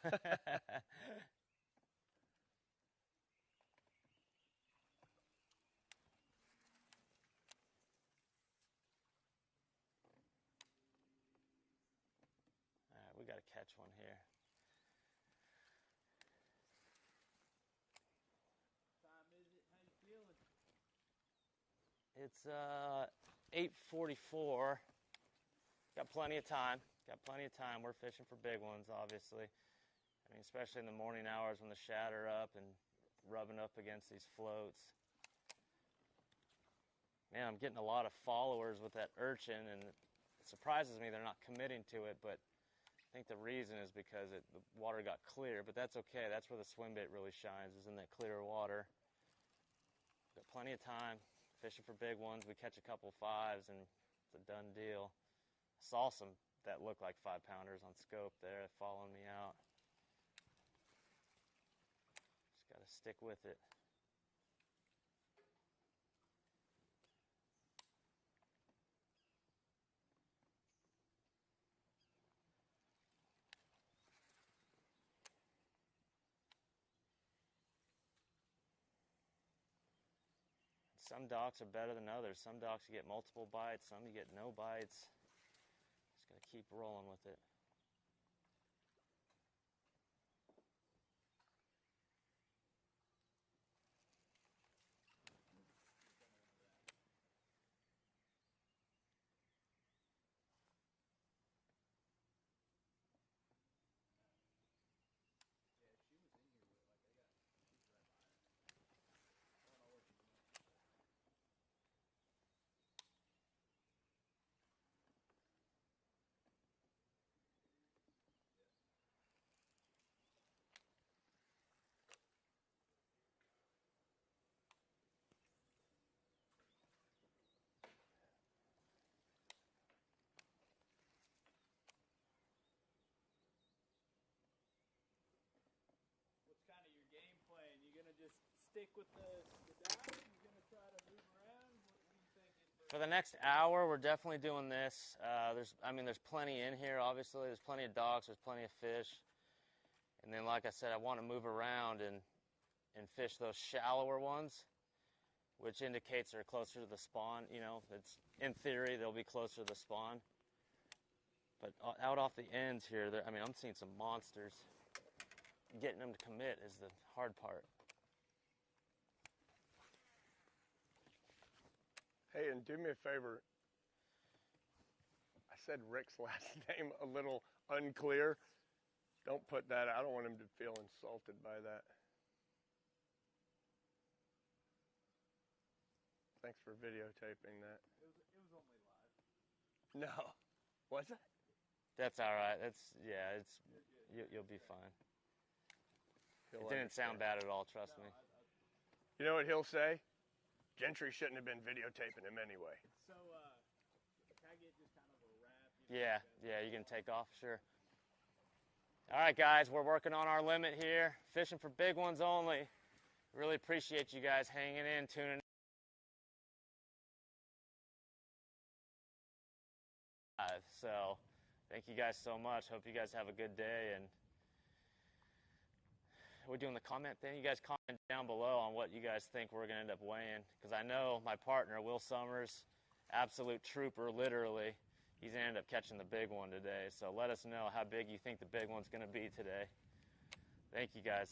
S2: All right, we got to catch one here.
S1: Time is it? How you feeling?
S2: It's 8:44. Got plenty of time. We're fishing for big ones, obviously. I mean, especially in the morning hours when the shad are up and rubbing up against these floats. Man, I'm getting a lot of followers with that urchin, and it surprises me they're not committing to it, but I think the reason is because the water got clear, but that's okay. That's where the swim bait really shines, is in that clear water. Got plenty of time. Fishing for big ones. We catch a couple 5s, and it's a done deal. I saw some that looked like 5-pounders on scope there following me out. Just got to stick with it. Some docks are better than others. Some docks you get multiple bites, some you get no bites. Just got to keep rolling with it.
S1: Yeah, she was in here with, like, I got stick with the dive? You gonna try to move around? What are you thinking?
S2: For the next hour, we're definitely doing this. There's plenty in here. Obviously, there's plenty of docks. There's plenty of fish. And then, like I said, I want to move around and fish those shallower ones, which indicates they're closer to the spawn. You know, it's in theory they'll be closer to the spawn. But out off the ends here, I'm seeing some monsters. Getting them to commit is the hard part.
S3: Hey, and do me a favor. I said Rick's last name a little unclear. Don't put that. I don't want him to feel insulted by that. Thanks for videotaping that.
S1: It was only live.
S3: No. Was it?
S2: That's all right. You'll be fine. It didn't sound bad at all, trust me.
S3: You know what he'll say? Gentry shouldn't have been videotaping him anyway.
S1: So, can I get just kind of a wrap?
S2: Yeah, you can take off, sure. All right, guys, we're working on our limit here. Fishing for big ones only. Really appreciate you guys hanging in, tuning in. So, thank you guys so much. Hope you guys have a good day. And we're doing the comment thing. You guys comment down below on what you guys think we're going to end up weighing. Because I know my partner, Will Summers, absolute trooper, literally. He's going to end up catching the big one today. So let us know how big you think the big one's going to be today. Thank you, guys.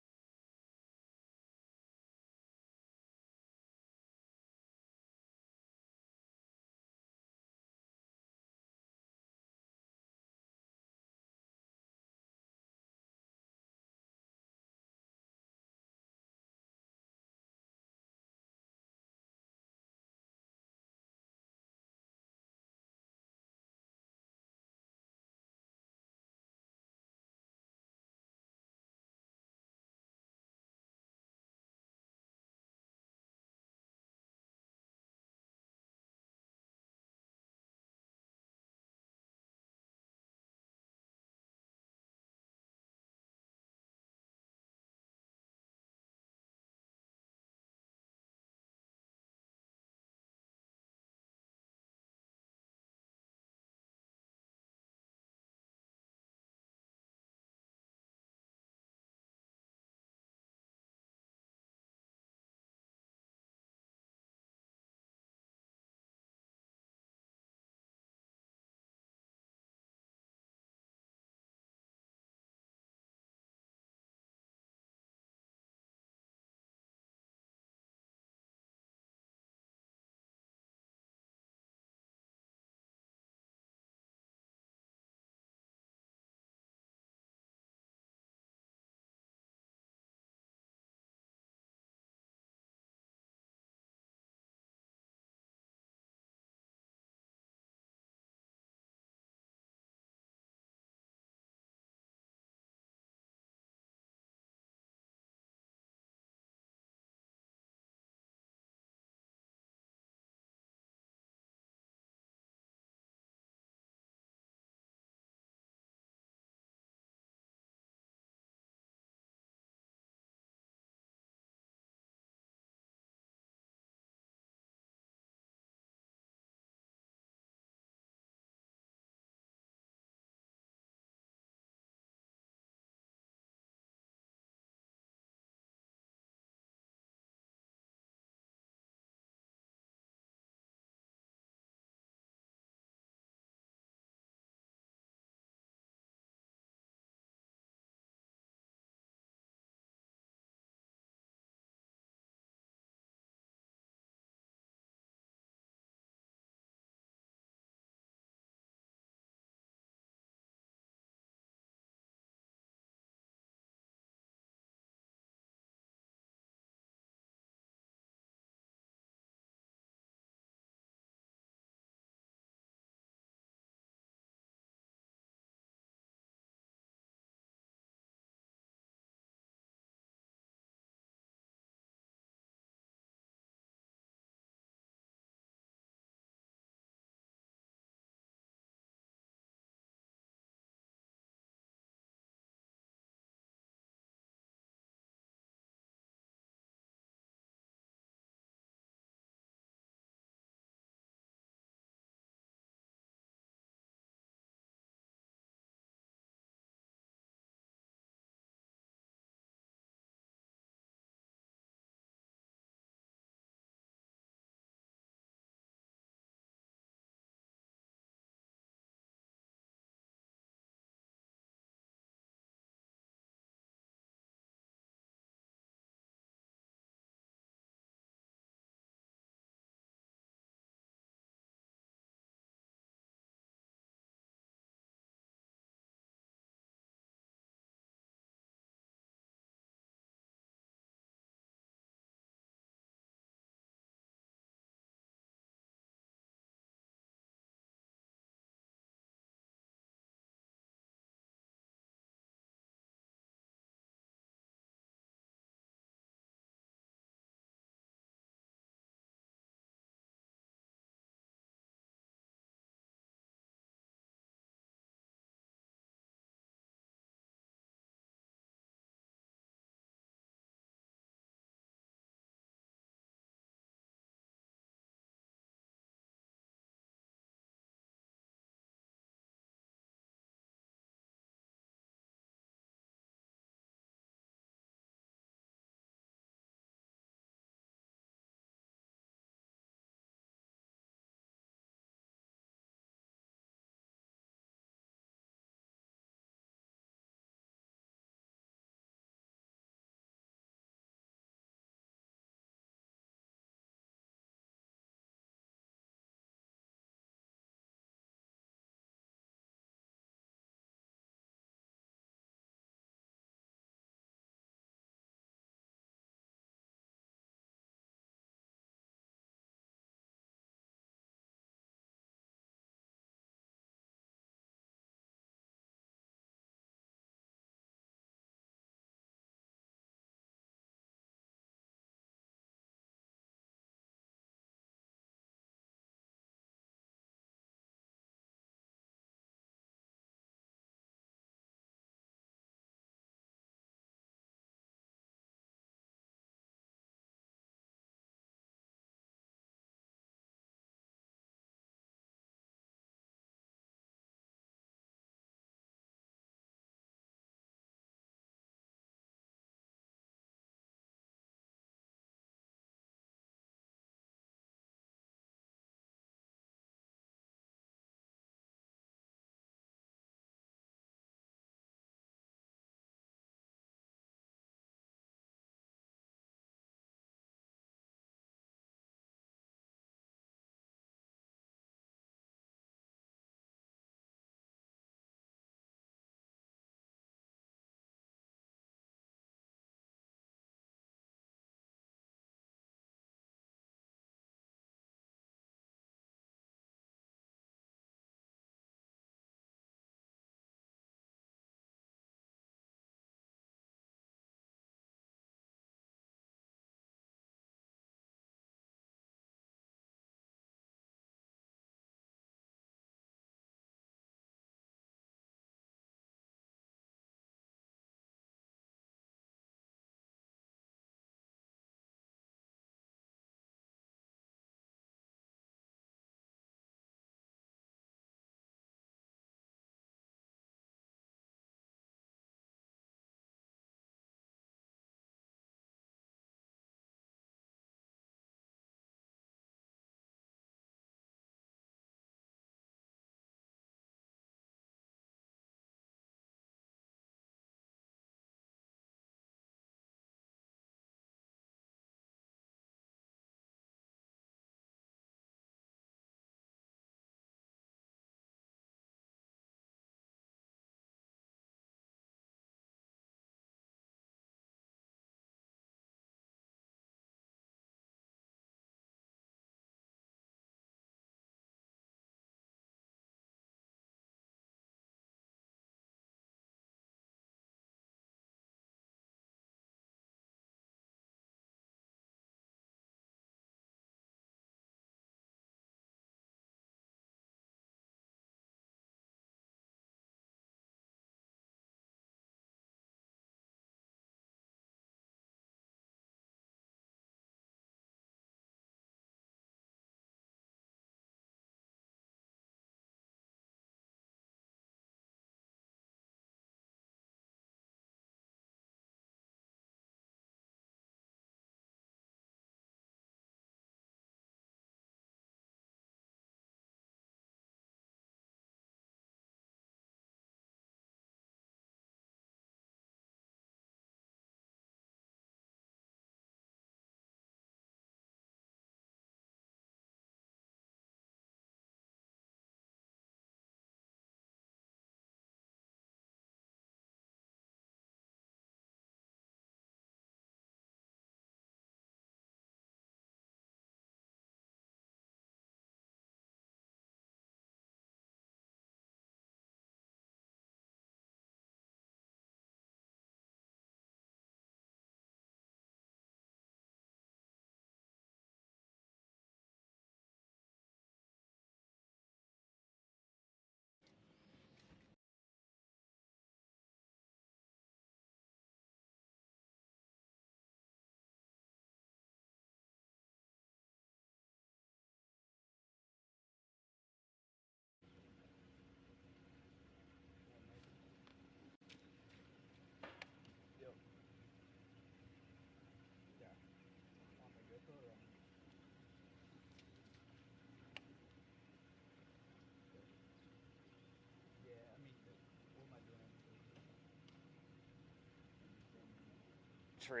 S2: tree.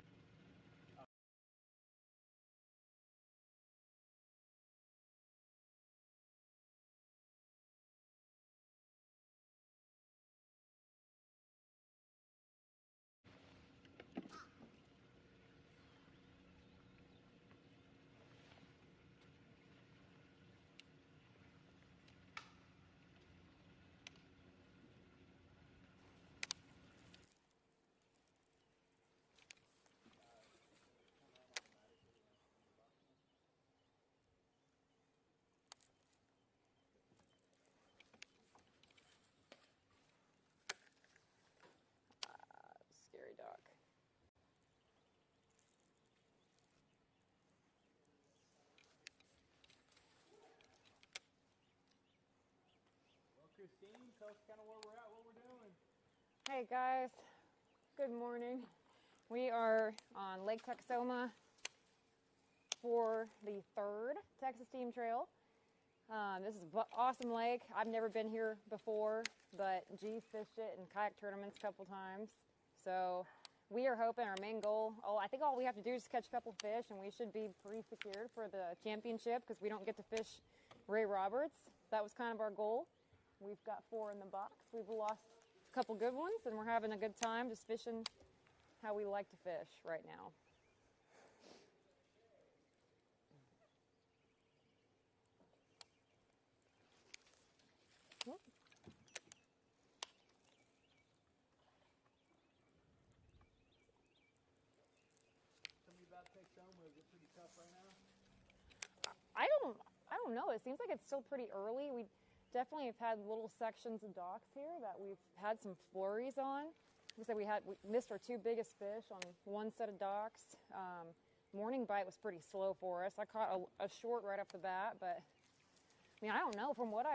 S4: Scary dog.
S1: Well, Kristine, tell us kind of where we're at, what we're doing.
S4: Hey guys, good morning. We are on Lake Texoma for the 3rd Texas Team Trail. This is an awesome lake. I've never been here before, but G's fished it in kayak tournaments a couple times. So we are hoping our main goal, I think all we have to do is catch a couple fish and we should be pretty secured for the championship because we don't get to fish Ray Roberts. That was kind of our goal. We've got 4 in the box. We've lost a couple good ones and we're having a good time just fishing how we like to fish right now.
S1: Tell me about Texoma. Is it pretty tough right now?
S4: I don't know. It seems like it's still pretty early. We definitely have had little sections of docks here that we've had some flurries on. We said we missed our 2 biggest fish on one set of docks. Morning bite was pretty slow for us. I caught a short right off the bat, but I mean, I don't know. From what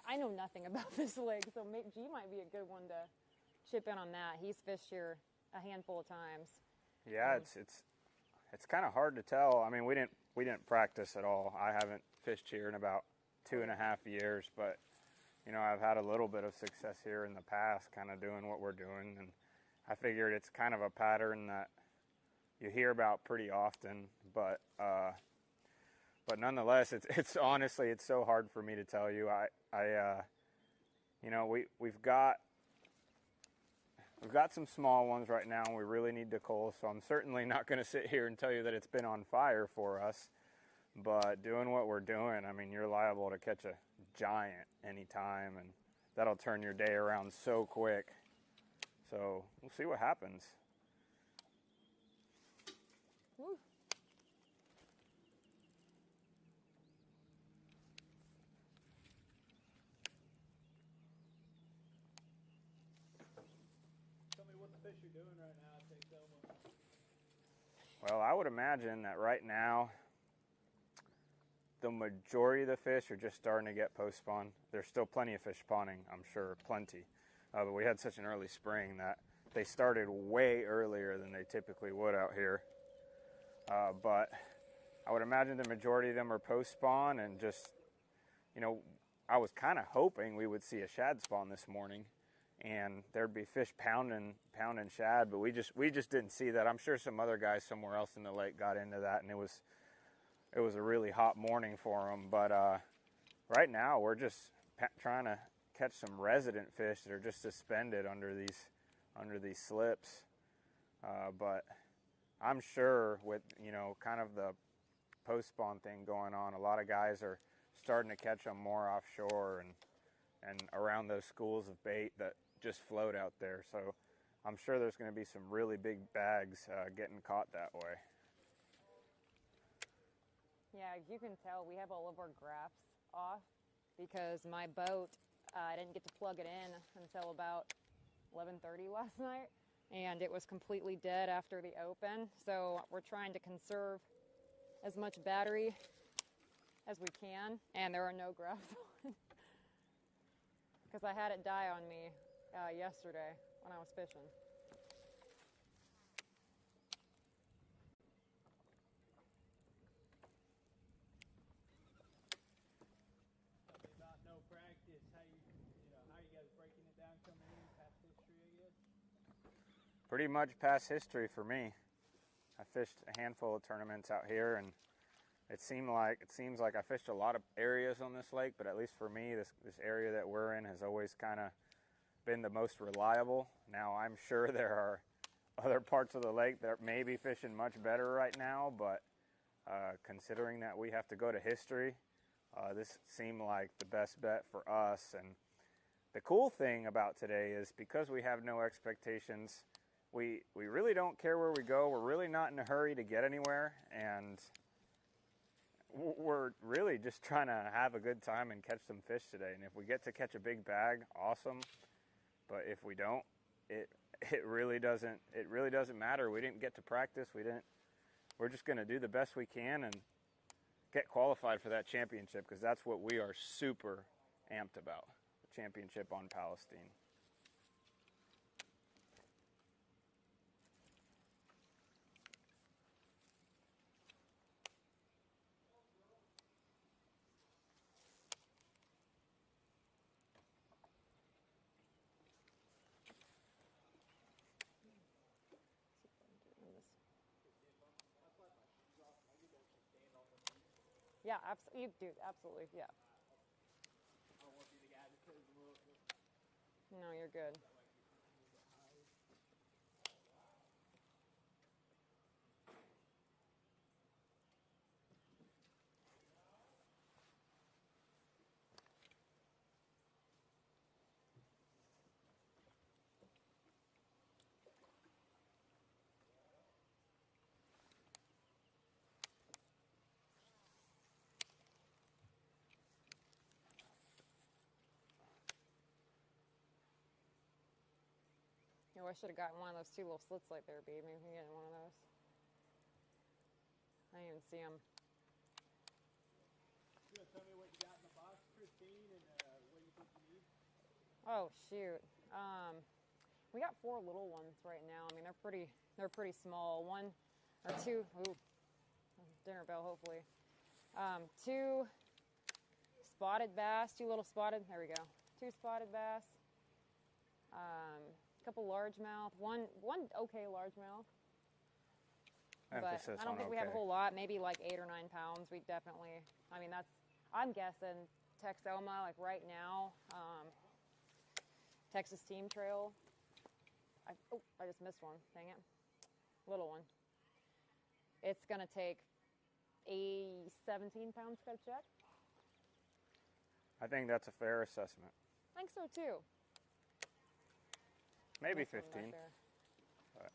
S4: I know nothing about this lake, so G might be a good one to chip in on that. He's fished here a handful of times.
S5: Yeah, it's kind of hard to tell. I mean, we didn't practice at all. I haven't fished here in about 2.5 years, but you know, I've had a little bit of success here in the past, kind of doing what we're doing, and I figured it's kind of a pattern that you hear about pretty often, but nonetheless, it's honestly, it's so hard for me to tell you. You know, we've got some small ones right now, and we really need to cull, so I'm certainly not going to sit here and tell you that it's been on fire for us, but doing what we're doing, I mean, you're liable to catch a giant anytime, and that'll turn your day around so quick. So we'll see what happens.
S4: Woo.
S1: Tell me what the fish are doing right now at Texoma.
S5: Well, I would imagine that right now, the majority of the fish are just starting to get post-spawn. There's still plenty of fish spawning, I'm sure, plenty. But we had such an early spring that they started way earlier than they typically would out here. But I would imagine the majority of them are post-spawn, and just, you know, I was kind of hoping we would see a shad spawn this morning and there'd be fish pounding shad, but we just didn't see that. I'm sure some other guys somewhere else in the lake got into that, and it was a really hot morning for them. But right now we're just trying to catch some resident fish that are just suspended under these slips. But I'm sure with, you know, kind of the post-spawn thing going on, a lot of guys are starting to catch them more offshore and around those schools of bait that just float out there. So I'm sure there's going to be some really big bags getting caught that way.
S4: Yeah, you can tell we have all of our graphs off because my boat, I didn't get to plug it in until about 11:30 last night, and it was completely dead after the open. So we're trying to conserve as much battery as we can, and there are no graphs on because I had it die on me yesterday when I was fishing.
S1: Tell me about no practice. How you guys breaking it down coming in, past history, I guess?
S5: Pretty much past history for me. I fished a handful of tournaments out here, and it seems like I fished a lot of areas on this lake, but at least for me, this area that we're in has always kind of been the most reliable. Now, I'm sure there are other parts of the lake that may be fishing much better right now, but considering that we have to go to history, this seemed like the best bet for us. And the cool thing about today is because we have no expectations, we really don't care where we go. We're really not in a hurry to get anywhere, and we're really just trying to have a good time and catch some fish today. And if we get to catch a big bag, awesome. But if we don't, it really doesn't matter. We didn't get to practice. We're just going to do the best we can and get qualified for that championship, because that's what we are super amped about, the championship on Palestine.
S4: Yeah, absolutely. You do, absolutely. Yeah.
S1: I don't want to be the guy that says, look.
S4: No, you're good. I should have gotten one of those two little slits right there, babe. Maybe we can get one of those. I didn't even see them.
S1: You want to tell me what you got in the box, Kristine, and what you think you need?
S4: Oh shoot. We got 4 little ones right now. I mean, they're pretty small. 1 or 2. Ooh, dinner bell, hopefully. 2 spotted bass. 2 little spotted. There we go. 2 spotted bass. Couple largemouth. One okay largemouth.
S5: Emphasis
S4: But I don't
S5: on
S4: think we have a whole lot. Maybe like 8 or 9 pounds. We definitely. I mean, I'm guessing Texoma, like right now. Texas Team Trail. I just missed one. Dang it. Little one. It's going to take 17 pounds to cut a check.
S5: I think that's a fair assessment.
S4: I think so too.
S5: Maybe
S4: This one back
S5: 15.
S4: there.
S5: But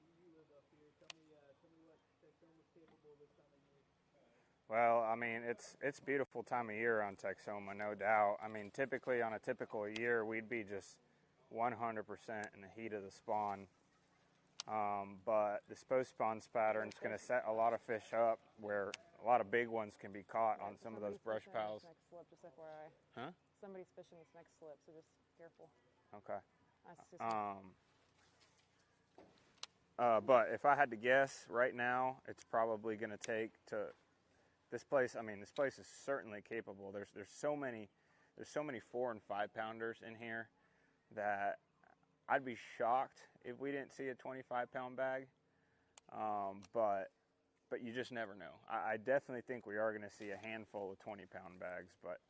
S1: You live up here. Tell me what Texoma's capable of this time of year.
S5: well, I mean, it's beautiful time of year on Texoma, no doubt. I mean, typically on a typical year, we'd be just 100% in the heat of the spawn. But this post-spawn pattern is going to set a lot of fish up where a lot of big ones can be caught on some of those brush
S4: Somebody's fishing
S5: piles.
S4: this next slip, just FYI.
S5: Huh?
S4: Somebody's fishing this next slip, so just careful.
S5: Okay.
S4: That's just
S5: But if I had to guess right now, it's probably going to take to this place. I mean, this place is certainly capable. There's so many 4 and 5 pounders in here that I'd be shocked if we didn't see a 25-pound bag. But you just never know. I definitely think we are going to see a handful of 20-pound bags. But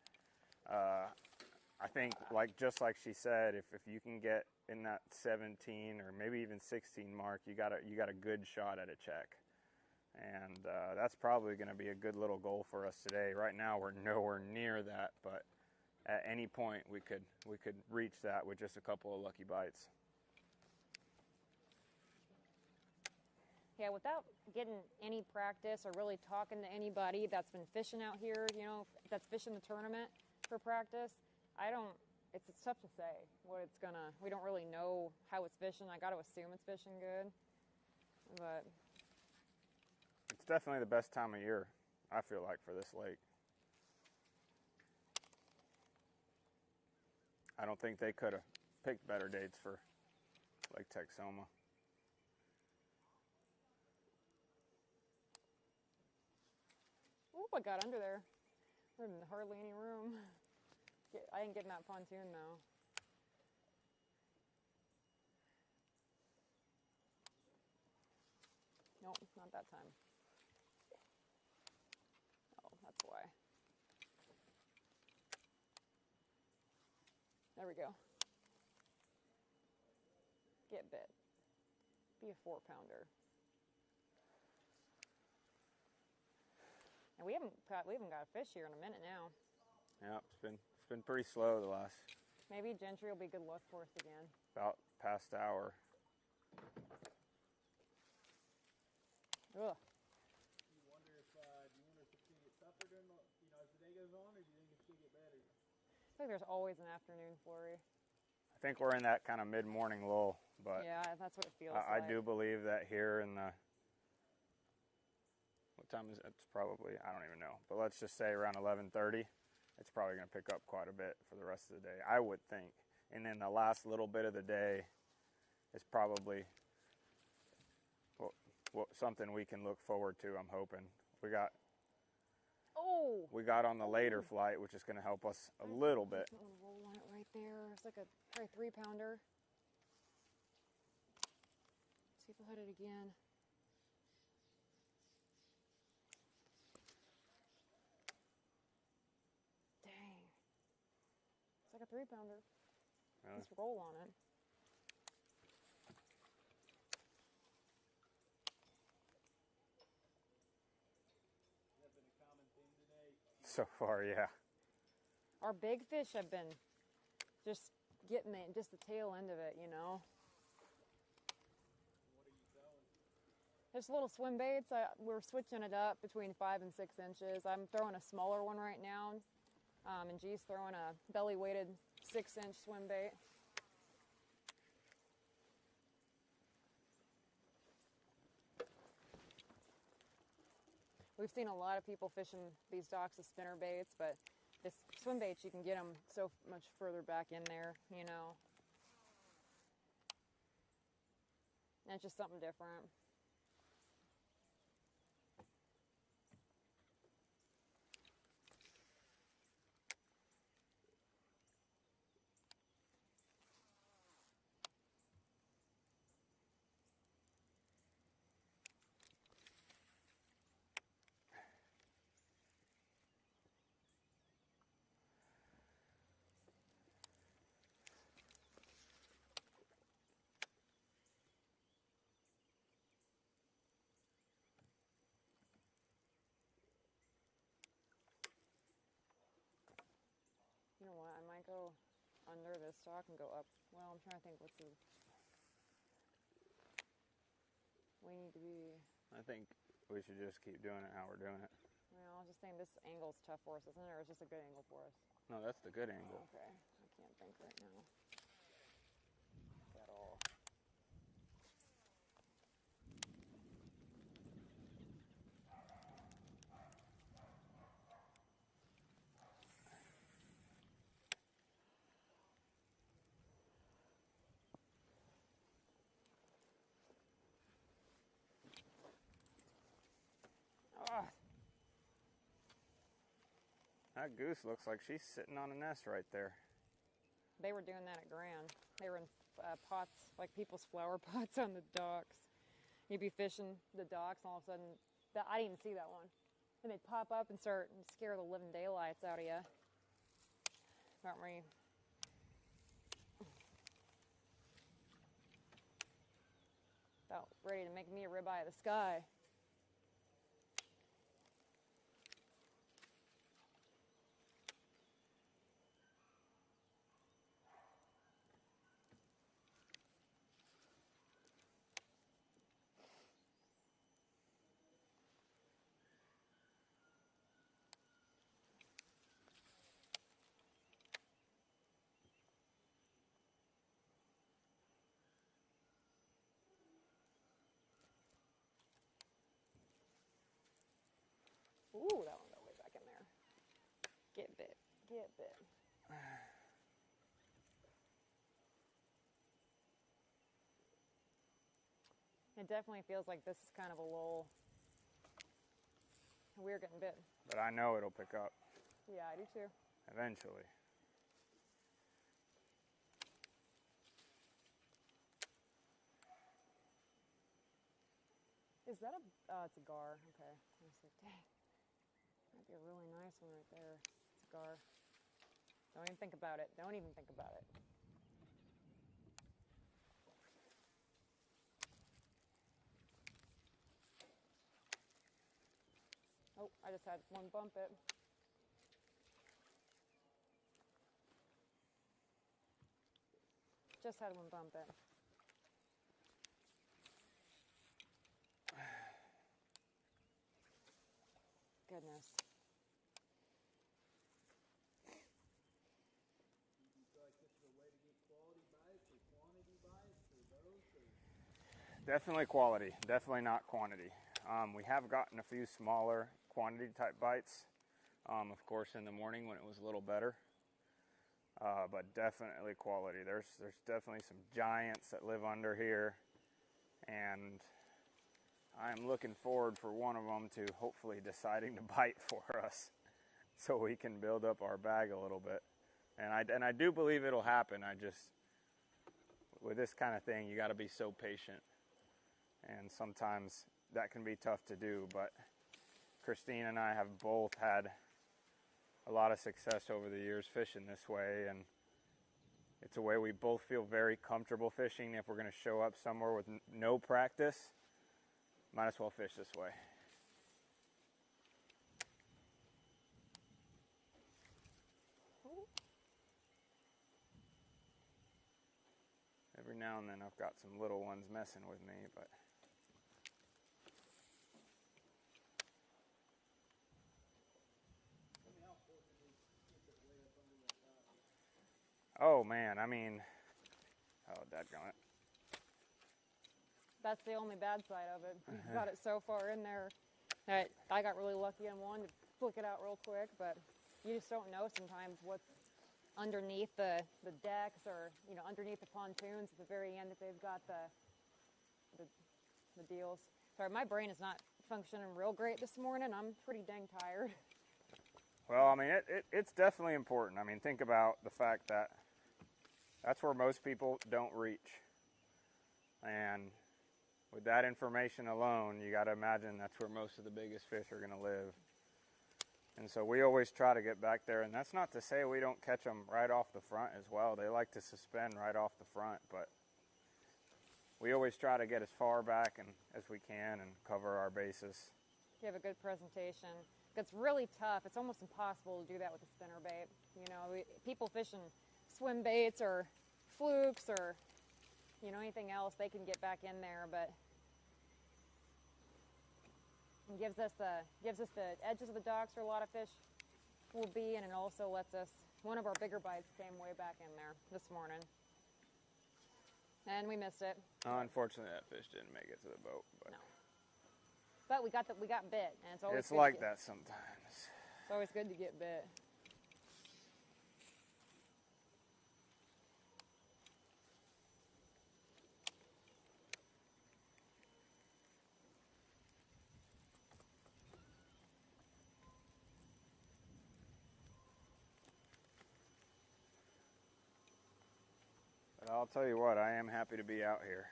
S5: I think, just like she said, if you can get in that 17 or maybe even 16 mark, you got a good shot at a check. And that's probably going to be a good little goal for us today. Right now, we're nowhere near that, but at any point we could reach that with just a couple of lucky bites.
S4: yeah, without getting any practice or really talking to anybody that's been fishing out here, that's fishing the tournament for practice, it's tough to say what it's gonna. We don't really know how it's fishing. I got to assume it's fishing good, but
S5: It's definitely the best time of year, I feel like, for this lake. I don't think they could have picked better dates for Lake Texoma.
S4: oop, I got under there. There's hardly any room. I didn't get in that pontoon though. Nope, that time. Oh, that's why. There we go. Get bit. Be a 4-pounder. And we haven't got a fish here in a minute now.
S5: Yeah, it's been pretty slow the last.
S4: Maybe Gentry will be good luck for us again.
S5: About past hour.
S4: Ugh.
S1: You wonder if it's gonna get tougher during as the day goes on, or do you think it's gonna get better?
S4: I feel like there's always an afternoon flurry.
S5: I think we're in that kind of mid-morning lull, but
S4: yeah, that's what it feels
S5: I
S4: like.
S5: do believe that here in the, what time is it? It's probably, I don't even know, but let's just say around 11:30, it's probably going to pick up quite a bit for the rest of the day, I would think. And then the last little bit of the day is probably something we can look forward to, I'm hoping. We got on the later flight, which is going to help us a little bit.
S4: I'm gonna roll on it right there. It's like a probably 3-pounder. See if I'll hit it again. Dang. It's like a 3-pounder.
S5: Really?
S4: Let's roll on it.
S1: Has that been a common theme today?
S5: So far, yeah.
S4: Our big fish have been just getting just the tail end of it,
S1: What are you throwing?
S4: Just little swim baits. We're switching it up between 5 and 6 inches. I'm throwing a smaller one right now, and G's throwing a belly-weighted 6-inch swim bait. We've seen a lot of people fishing these docks with spinner baits, but this swim baits, you can get them so much further back in there, And it's just something different. You know what? I might go under this dock and go up. Well, I'm trying to think we need to be.
S5: I think we should just keep doing it how we're doing it.
S4: Well, I was just saying this angle's tough for us, isn't it? Or it's just a good angle for us?
S5: No, that's the good angle.
S4: Okay. I can't think right now. At all. Ah.
S5: That goose looks like she's sitting on a nest right there.
S4: They were doing that at Grand. They were in pots, like people's flower pots on the docks. You'd be fishing the docks, and all of a sudden, I didn't even see that one. And they'd pop up and start and scare the living daylights out of you. Aren't we? About ready to make me a ribeye of the sky. Ooh, that one got way back in there. Get bit. Get bit. It definitely feels like this is kind of a lull. We're getting bit.
S5: But I know it'll pick up.
S4: Yeah, I do too.
S5: Eventually.
S4: Is that a, oh, it's a gar. Okay. I was like, dang. Might be a really nice one right there. It's a gar. Don't even think about it. Don't even think about it. Oh, I just had one bump it. Just had one bump it. Goodness.
S1: Do you feel like this is a way to get quality bites or quantity bites or both? Or?
S5: Definitely quality, definitely not quantity. We have gotten a few smaller quantity type bites, of course, in the morning when it was a little better. But definitely quality. There's definitely some giants that live under here, and I'm looking forward for one of them to hopefully deciding to bite for us, so we can build up our bag a little bit. And I do believe it'll happen. I just, with this kind of thing, you got to be so patient, and sometimes that can be tough to do. But Kristine and I have both had a lot of success over the years fishing this way, and it's a way we both feel very comfortable fishing. If we're going to show up somewhere with no practice, might as well fish this way. Every now and then I've got some little ones messing with me, but oh man, I mean, oh dadgummit.
S4: That's the only bad side of it. You got it so far in there that I got really lucky on one to flick it out real quick, but you just don't know sometimes what's underneath the decks or, you know, underneath the pontoons at the very end if they've got the deals. Sorry, my brain is not functioning real great this morning. I'm pretty dang tired.
S5: Well, I mean, it's definitely important. I mean, think about the fact that that's where most people don't reach. And with that information alone, you got to imagine that's where most of the biggest fish are going to live. And so we always try to get back there. And that's not to say we don't catch them right off the front as well. They like to suspend right off the front, but we always try to get as far back as we can and cover our bases.
S4: You have a good presentation. It's really tough. It's almost impossible to do that with a spinnerbait. You know, people fishing swim baits or flukes or, you know, anything else, they can get back in there, but it gives us the edges of the docks where a lot of fish will be, and it also lets us, one of our bigger bites came way back in there this morning. And we missed it.
S5: Unfortunately, that fish didn't make it to the boat. But
S4: no. But we got bit, and it's always
S5: it's like that sometimes.
S4: It's always good to get bit.
S5: But I'll tell you what, I am happy to be out here.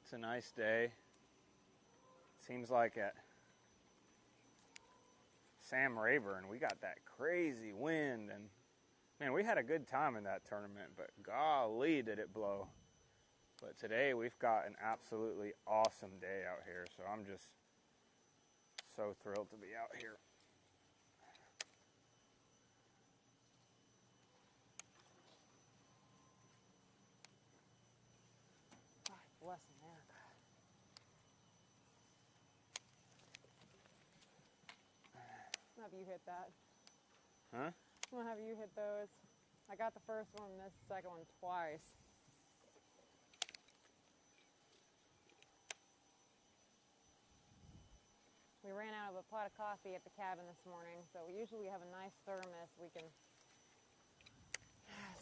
S5: It's a nice day. Seems like at Sam Rayburn, we got that crazy wind, and man, we had a good time in that tournament, but golly, did it blow. But today we've got an absolutely awesome day out here, so I'm just so thrilled to be out here.
S4: God bless America. I'm gonna have you hit that.
S5: Huh?
S4: I'm gonna have you hit those. I got the first one and missed the second one twice. We ran out of a pot of coffee at the cabin this morning, so usually we have a nice thermos we can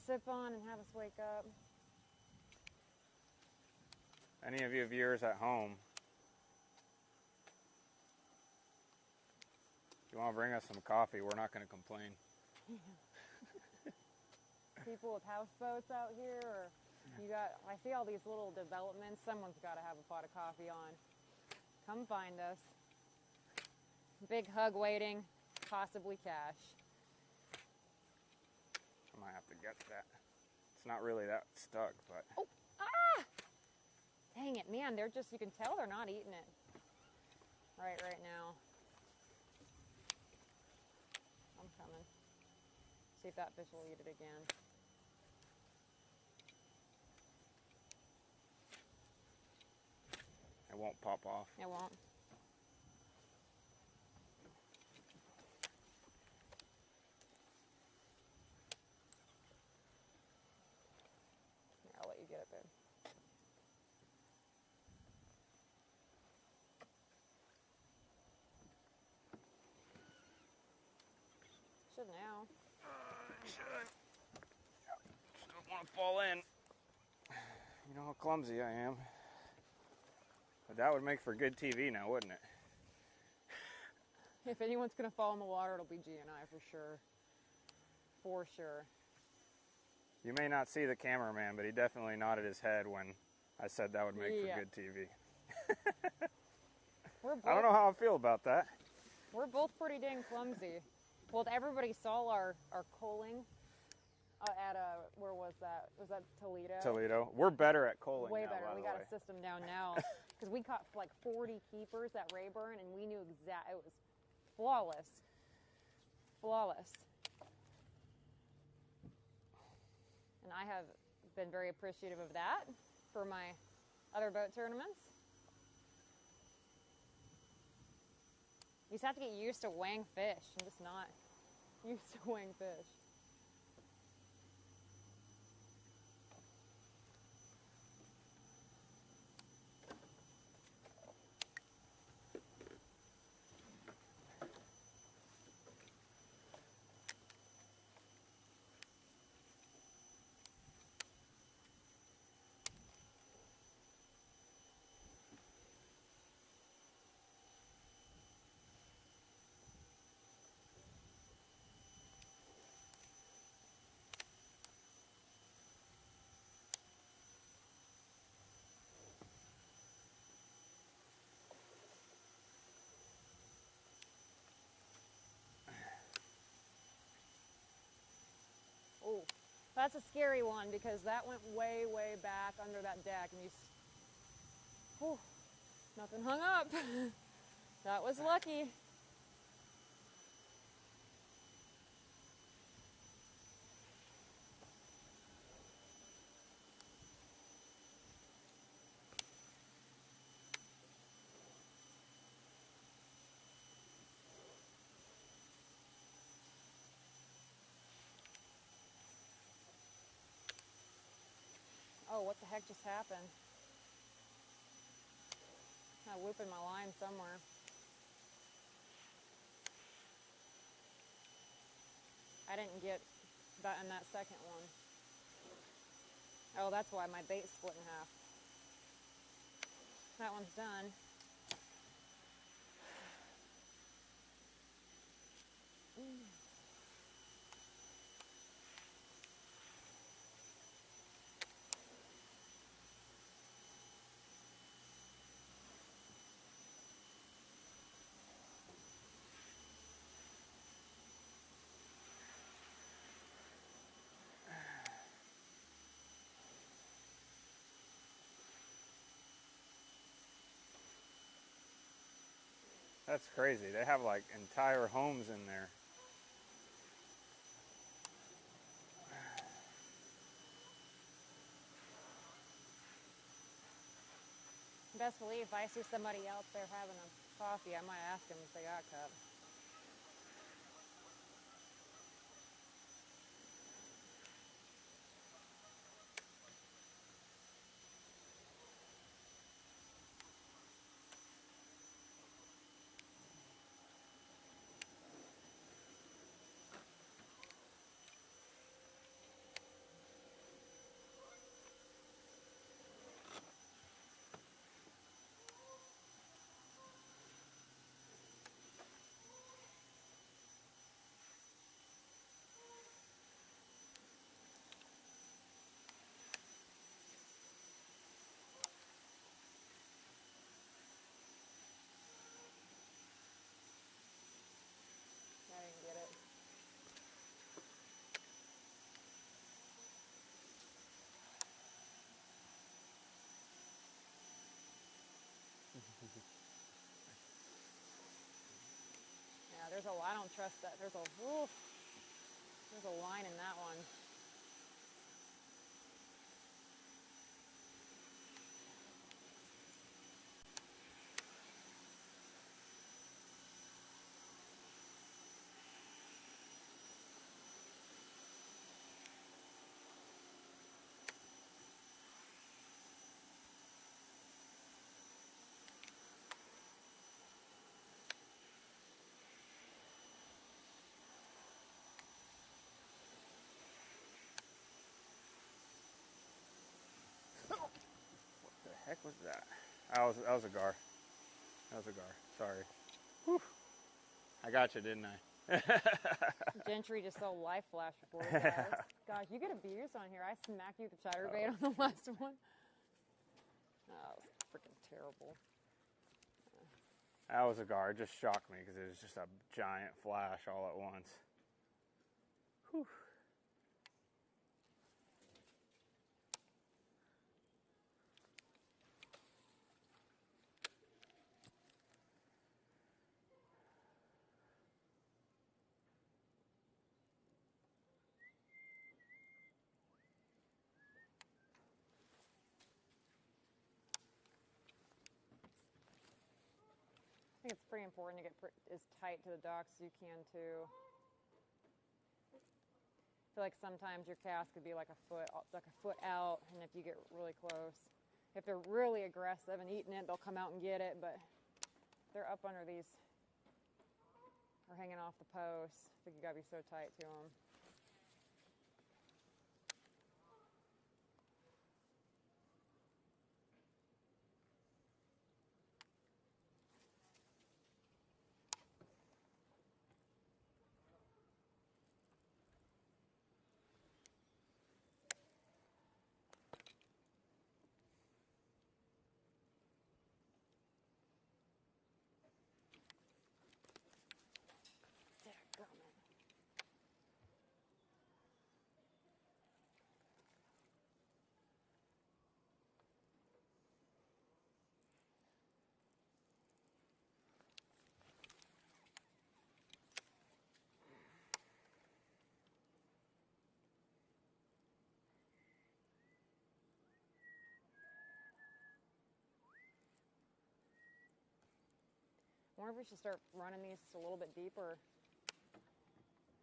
S4: sip on and have us wake up.
S5: Any of you viewers at home, if you want to bring us some coffee, we're not going to complain.
S4: People with houseboats out here, or I see all these little developments. Someone's got to have a pot of coffee on. Come find us. Big hug waiting, possibly cash.
S5: I might have to get that. It's not really that stuck, but.
S4: Oh, ah! Dang it, man, they're just, you can tell they're not eating it right now. I'm coming. See if that fish will eat it again.
S5: It won't pop off.
S4: It won't. Here, I'll let you get it, babe. Should now.
S5: Should. Just don't want to fall in. You know how clumsy I am. But that would make for good TV now, wouldn't it?
S4: If anyone's going to fall in the water, it'll be G&I for sure. For sure.
S5: You may not see the cameraman, but he definitely nodded his head when I said that would make for good TV. I don't know how I feel about that.
S4: We're both pretty dang clumsy. Well, everybody saw our coaling at where was that? Was that Toledo?
S5: Toledo. We're better at coaling
S4: Way
S5: now,
S4: better.
S5: by
S4: We
S5: the
S4: got
S5: way.
S4: a system down now because we caught like 40 keepers at Rayburn, and we knew it was flawless. Flawless. And I have been very appreciative of that for my other boat tournaments. You just have to get used to weighing fish. I'm just not used to weighing fish. Oh, that's a scary one because that went way, way back under that deck, and whew, nothing hung up. That was lucky. Oh, what the heck just happened? I'm whipping my line somewhere. I didn't get that in that second one. Oh, that's why my bait split in half. That one's done.
S5: That's crazy. They have like entire homes in there.
S4: Best believe if I see somebody else there having a coffee, I might ask them if they got a cup. I don't trust that. There's a line in that one.
S5: The heck was that? That was a gar. That was a gar. Sorry. Whew. I got you, didn't I?
S4: Gentry just saw life flash before his eyes. Gosh, you get abused on here. I smacked you with the chatterbait on the last one. Oh, that was freaking terrible.
S5: That was a gar. It just shocked me because it was just a giant flash all at once. Whew.
S4: I think it's pretty important to get as tight to the docks as you can too. I feel like sometimes your cast could be like a foot out, and if you get really close, if they're really aggressive and eating it, they'll come out and get it. But they're up under these or hanging off the posts. I think you gotta be so tight to them. I wonder if we should start running these a little bit deeper.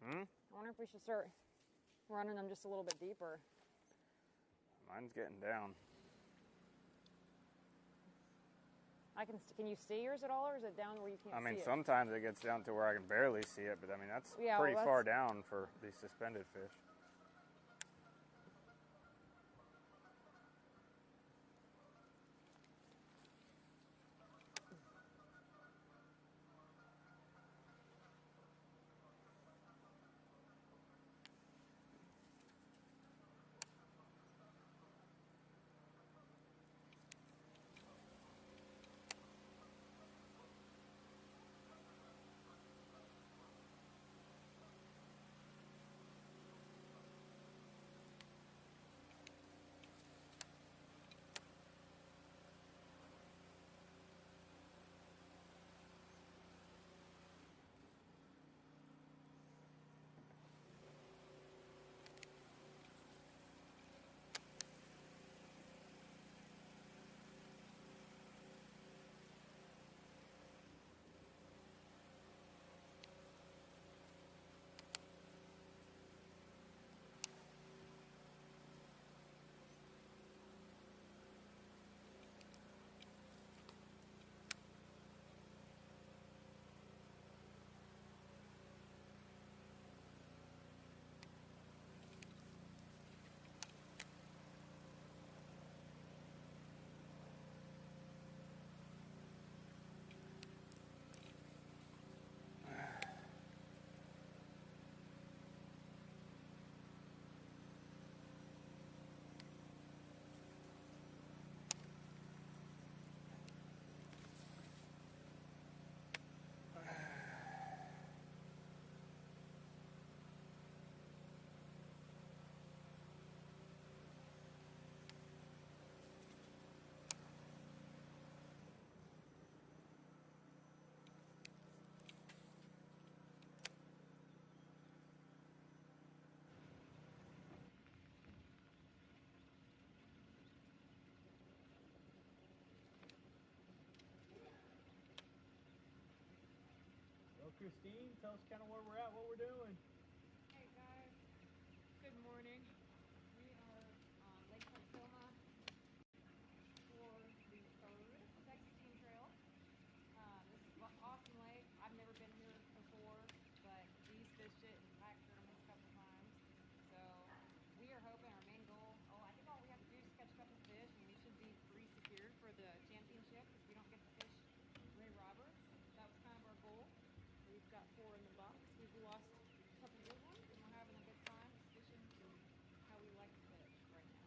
S4: I wonder if we should start running them just a little bit deeper.
S5: Mine's getting down.
S4: Can you see yours at all, or is it down where you can't see it?
S5: I mean, sometimes it gets down to where I can barely see it, but I mean, that's
S4: Yeah,
S5: pretty
S4: well,
S5: far down for these suspended fish.
S1: Well, Kristine, tell us kind of where we're at, what we're doing.
S4: Hey guys, good morning. We are on Lake Texoma for the third Texas Team Trail. This is an awesome lake. I've never been here before, but Dee's fished it and kayak tournaments a couple times. So we are hoping our main goal, I think all we have to do is catch a couple fish and we should be pretty secured for the championship if we don't get to fish Ray Roberts. That was kind of our goal. We've got 4 in the box. We've lost a couple good ones and we're having a good time fishing how we like to fish right now.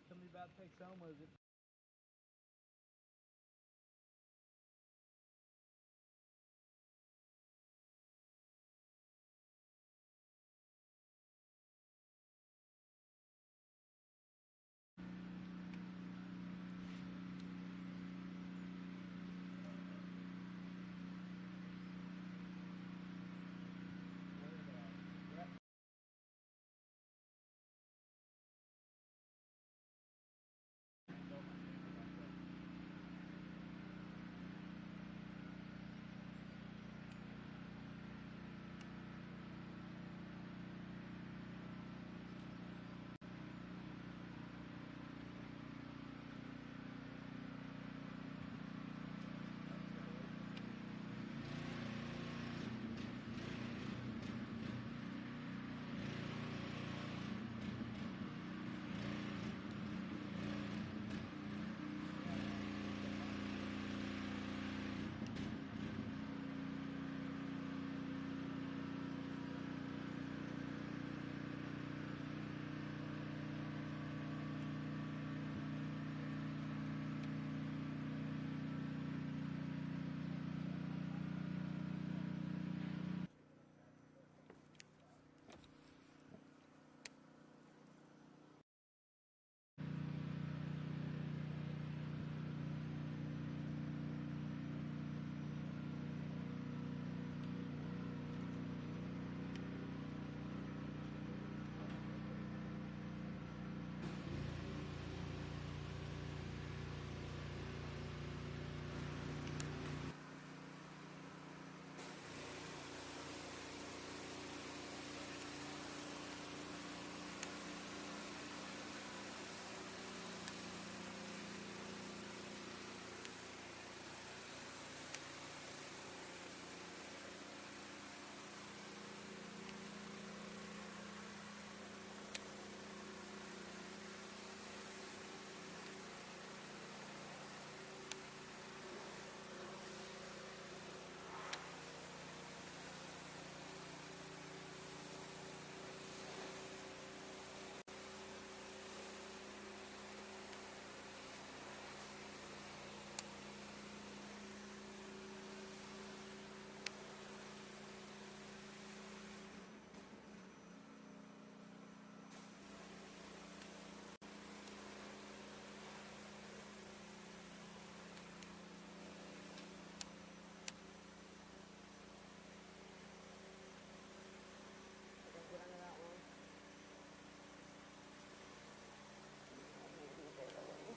S1: Tell me about Texoma. Is it
S4: Get under that one. Maybe barely.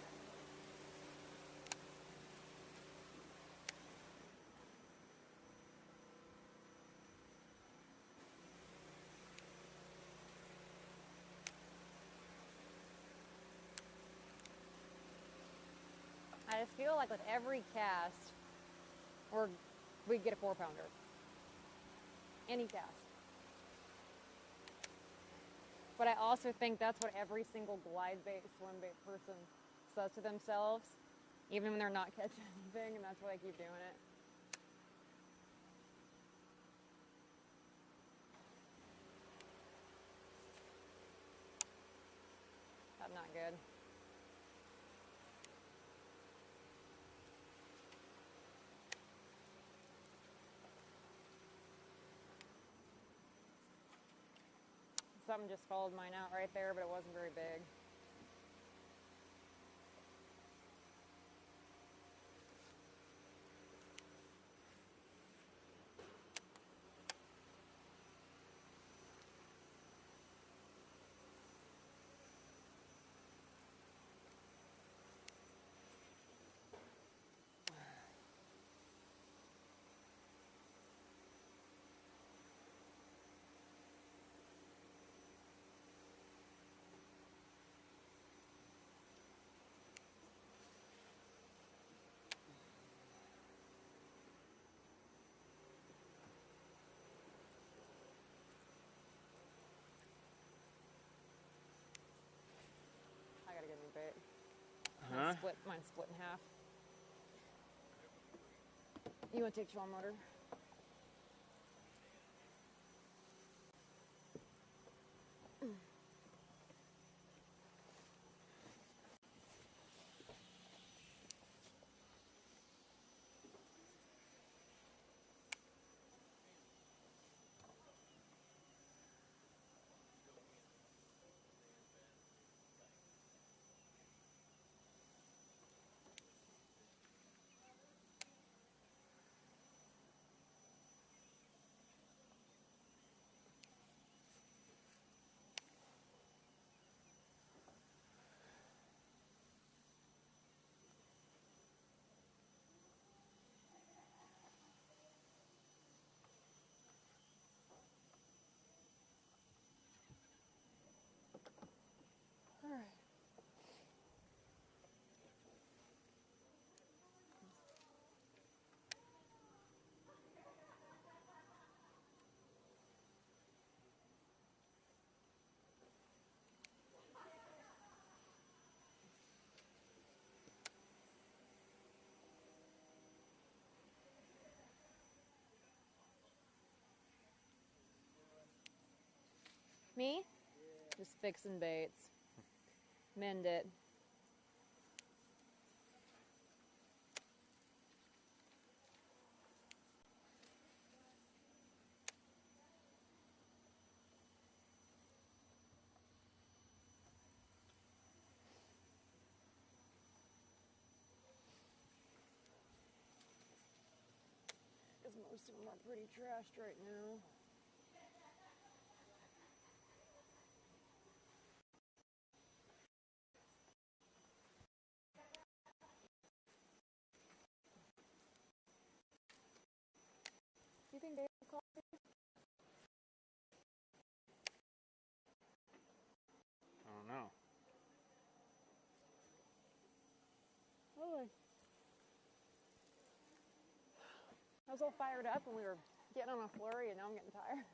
S4: I just feel like with every cast, we get a 4-pounder. Any cast. But I also think that's what every single glide bait, swim bait person says to themselves, even when they're not catching anything, and that's why they keep doing it. That's not good. Something just followed mine out right there, but it wasn't very big. Mine's split in half. You want to take trawl motor? All right. Me? Yeah. Just fixing baits. Mend it. Because most of them are pretty trashed right now. You think they have coffee?
S5: I don't know.
S4: Oh, I was all fired up when we were getting on a flurry, and now I'm getting tired.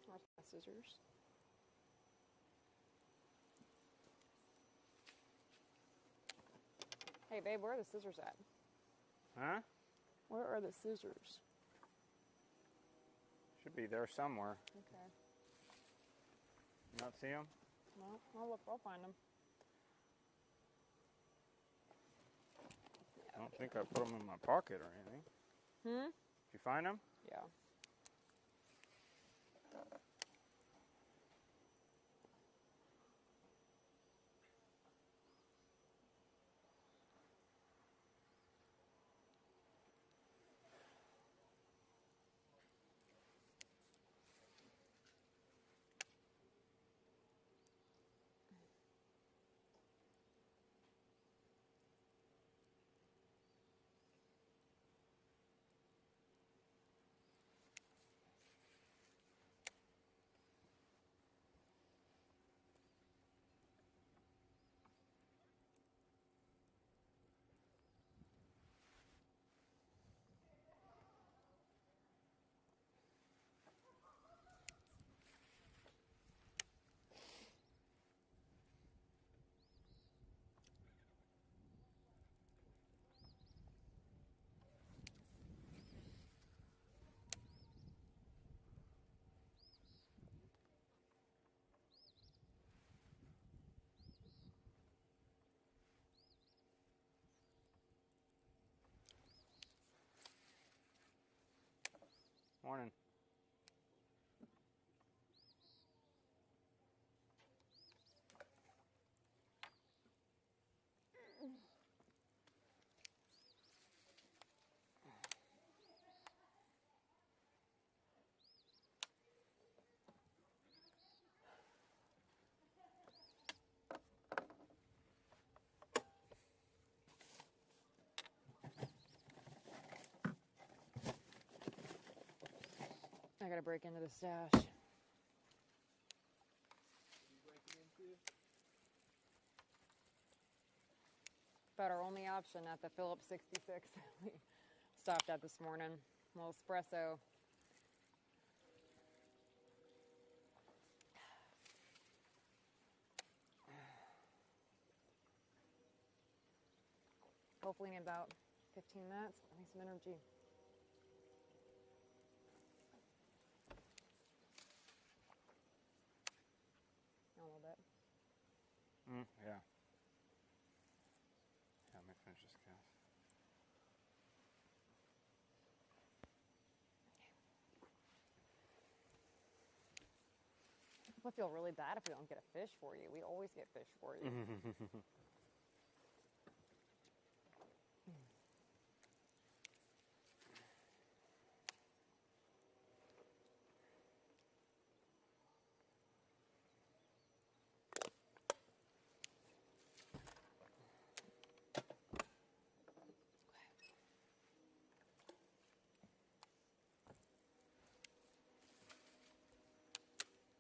S4: Where's my scissors? Hey, babe, where are the scissors at?
S5: Huh?
S4: Where are the scissors?
S5: Should be there somewhere.
S4: Okay.
S5: You not see them?
S4: Well, I'll look. I'll find them.
S5: I don't think I put them in my pocket or anything.
S4: Hmm?
S5: Did you find them?
S4: Yeah.
S5: Morning.
S4: I gotta break into the stash.
S1: What are you breaking
S4: About our only option at the Phillips 66 we stopped at this morning. A little espresso. Hopefully in about 15 minutes, I need some energy. A little bit.
S5: Yeah. Yeah, let me finish this cast.
S4: I feel really bad if we don't get a fish for you. We always get fish for you.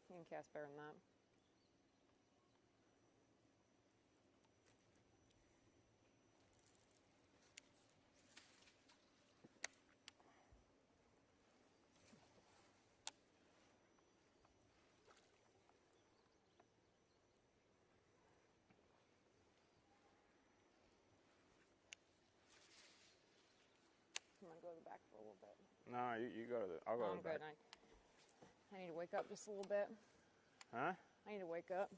S4: You can cast better than that. I'm gonna go to the back for a little bit.
S5: No, you go to the. I'll go
S4: I'm
S5: to the
S4: good.
S5: back.
S4: I need to wake up just a little bit.
S5: Huh?
S4: I need to wake up.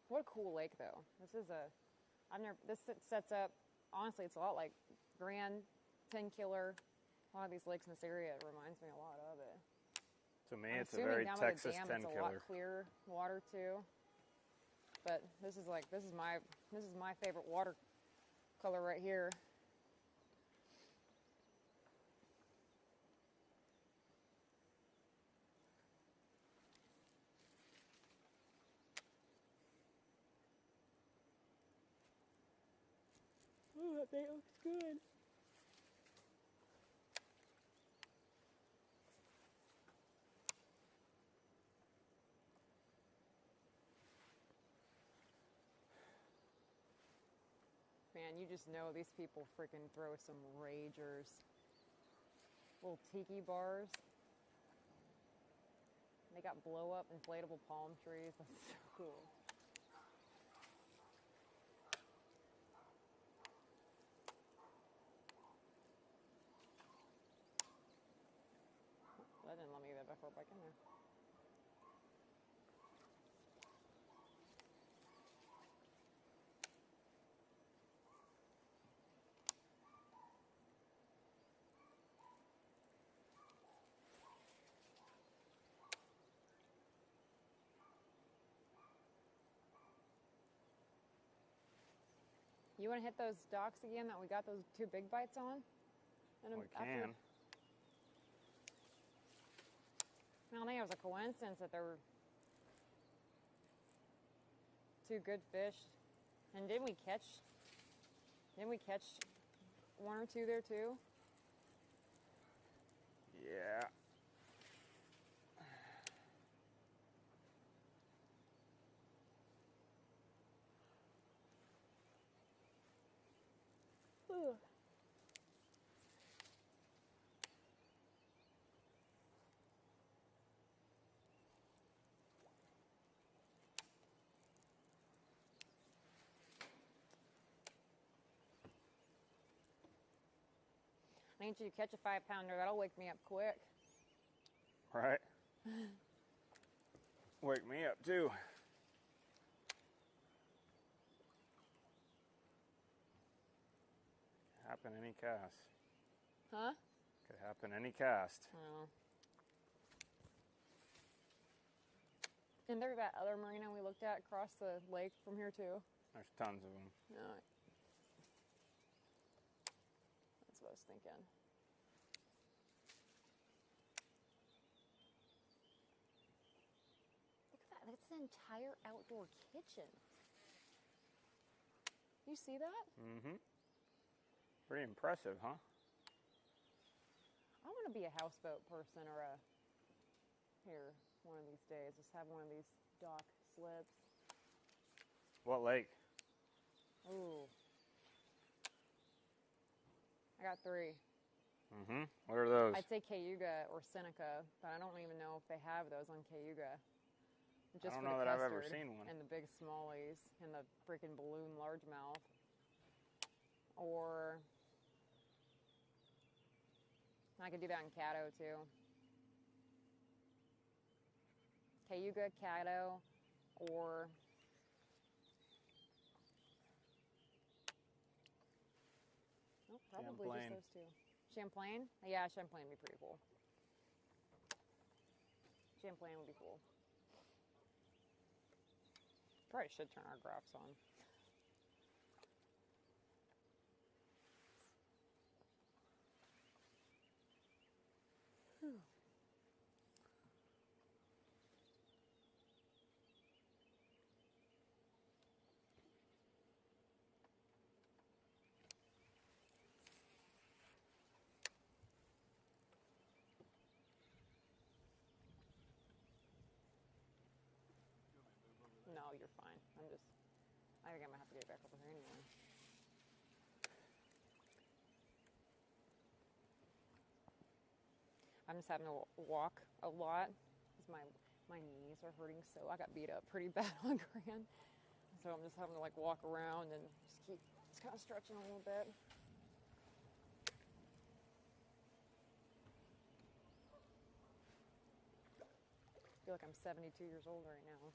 S4: What a cool lake, though. This sets up, honestly, it's a lot like Grand, 10 Killer. A lot of these lakes in this area, it reminds me a lot of it.
S5: To me,
S4: I'm
S5: it's a
S4: assuming
S5: very
S4: down
S5: Texas
S4: by the dam,
S5: 10
S4: it's a
S5: killer.
S4: lot clearer water, too. But this is my favorite water color right here. Oh, that bait looks good. Man, you just know these people freaking throw some ragers. Little tiki bars. They got blow up inflatable palm trees. That's so cool. That didn't let me get that far back in there. You want to hit those docks again that we got those 2 big bites on?
S5: We can.
S4: I don't think it was a coincidence that there were 2 good fish. And didn't we catch 1 or 2 there too?
S5: Yeah.
S4: Ugh. I need you to catch a 5-pounder. That'll wake me up quick.
S5: Right. Wake me up too. Happen any cast.
S4: Huh?
S5: Could happen any cast.
S4: Oh. And there's that other marina we looked at across the lake from here too.
S5: There's tons of them.
S4: No. That's what I was thinking. Look at that. That's the entire outdoor kitchen. You see that?
S5: Mm-hmm. Pretty impressive, huh?
S4: I want to be a houseboat person or a... Here, one of these days. Just have one of these dock slips.
S5: What lake?
S4: Ooh. I got 3.
S5: Mm-hmm. What are those?
S4: I'd say Cayuga or Seneca, but I don't even know if they have those on Cayuga. Just
S5: I don't
S4: for
S5: know
S4: the
S5: that I've ever
S4: custard
S5: seen one.
S4: and the big smallies and the freaking balloon largemouth. Or I could do that in Caddo too. Cayuga, Caddo, or oh, probably
S5: Champlain.
S4: just those 2. Champlain? Yeah, Champlain would be pretty cool. Champlain would be cool. Probably should turn our graphs on. Whew. No, you're fine. I think I'm gonna have to get back over here anyway. I'm just having to walk a lot because my knees are hurting so. I got beat up pretty bad on Grand. So I'm just having to like walk around and just kind of stretching a little bit. I feel like I'm 72 years old right now.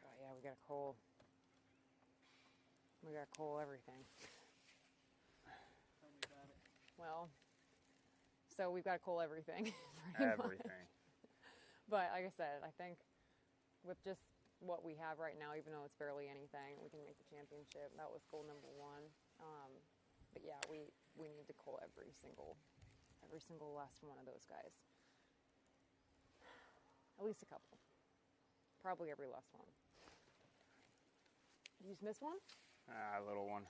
S4: Oh yeah, we got coal. We got coal everything.
S1: Tell me about it.
S4: Well, so we've got coal everything.
S5: Everything.
S4: But like I said, I think with just what we have right now, even though it's barely anything, we can make the championship. That was goal number 1. But yeah, we need to coal every single last one of those guys. At least a couple. Probably every last one. Did you just miss one?
S5: A little one.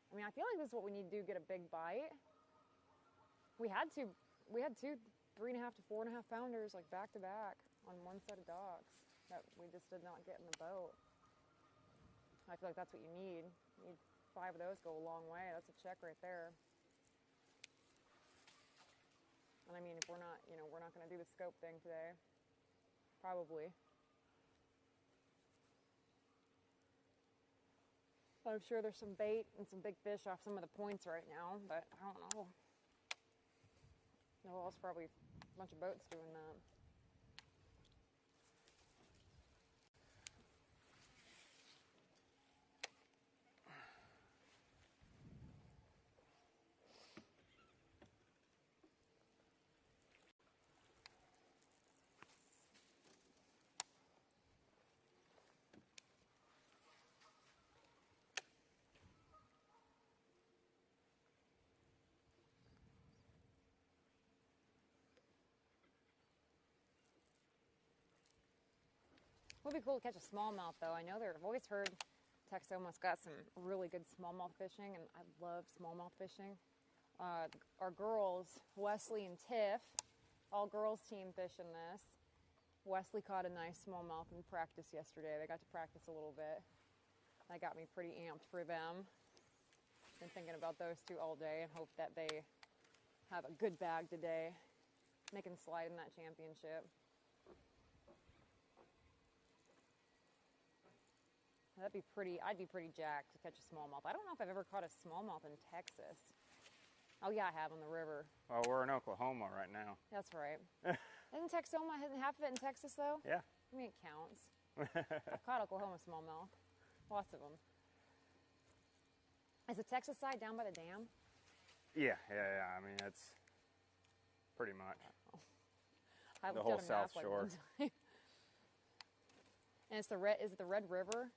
S4: I mean, I feel like this is what we need to do, get a big bite. We had two 3.5 to 4.5 pounders like back to back on one set of dogs that we just did not get in the boat. I feel like that's what you need. You need 5 of those, go a long way. That's a check right there. And I mean, if we're not going to do the scope thing today, probably. I'm sure there's some bait and some big fish off some of the points right now, but I don't know. No, there's probably a bunch of boats doing that. It would be cool to catch a smallmouth, though. I know I've always heard Texoma's got some really good smallmouth fishing, and I love smallmouth fishing. Our girls, Wesley and Tiff, all girls team fishing this. Wesley caught a nice smallmouth in practice yesterday. They got to practice a little bit. That got me pretty amped for them. Been thinking about those two all day and hope that they have a good bag today. They can slide in that championship. That'd be pretty, I'd be pretty jacked to catch a smallmouth. I don't know if I've ever caught a smallmouth in Texas. Oh yeah, I have on the river.
S5: Well, we're in Oklahoma right now.
S4: That's right. Isn't Texoma, isn't half of it in Texas though?
S5: Yeah.
S4: I mean, it counts. I've caught Oklahoma smallmouth. Lots of them. Is the Texas side down by the dam?
S5: Yeah. I mean, it's pretty much
S4: I
S5: the
S4: looked
S5: whole
S4: at a map
S5: South
S4: like
S5: Shore.
S4: one time. And it's the red. Is it the Red River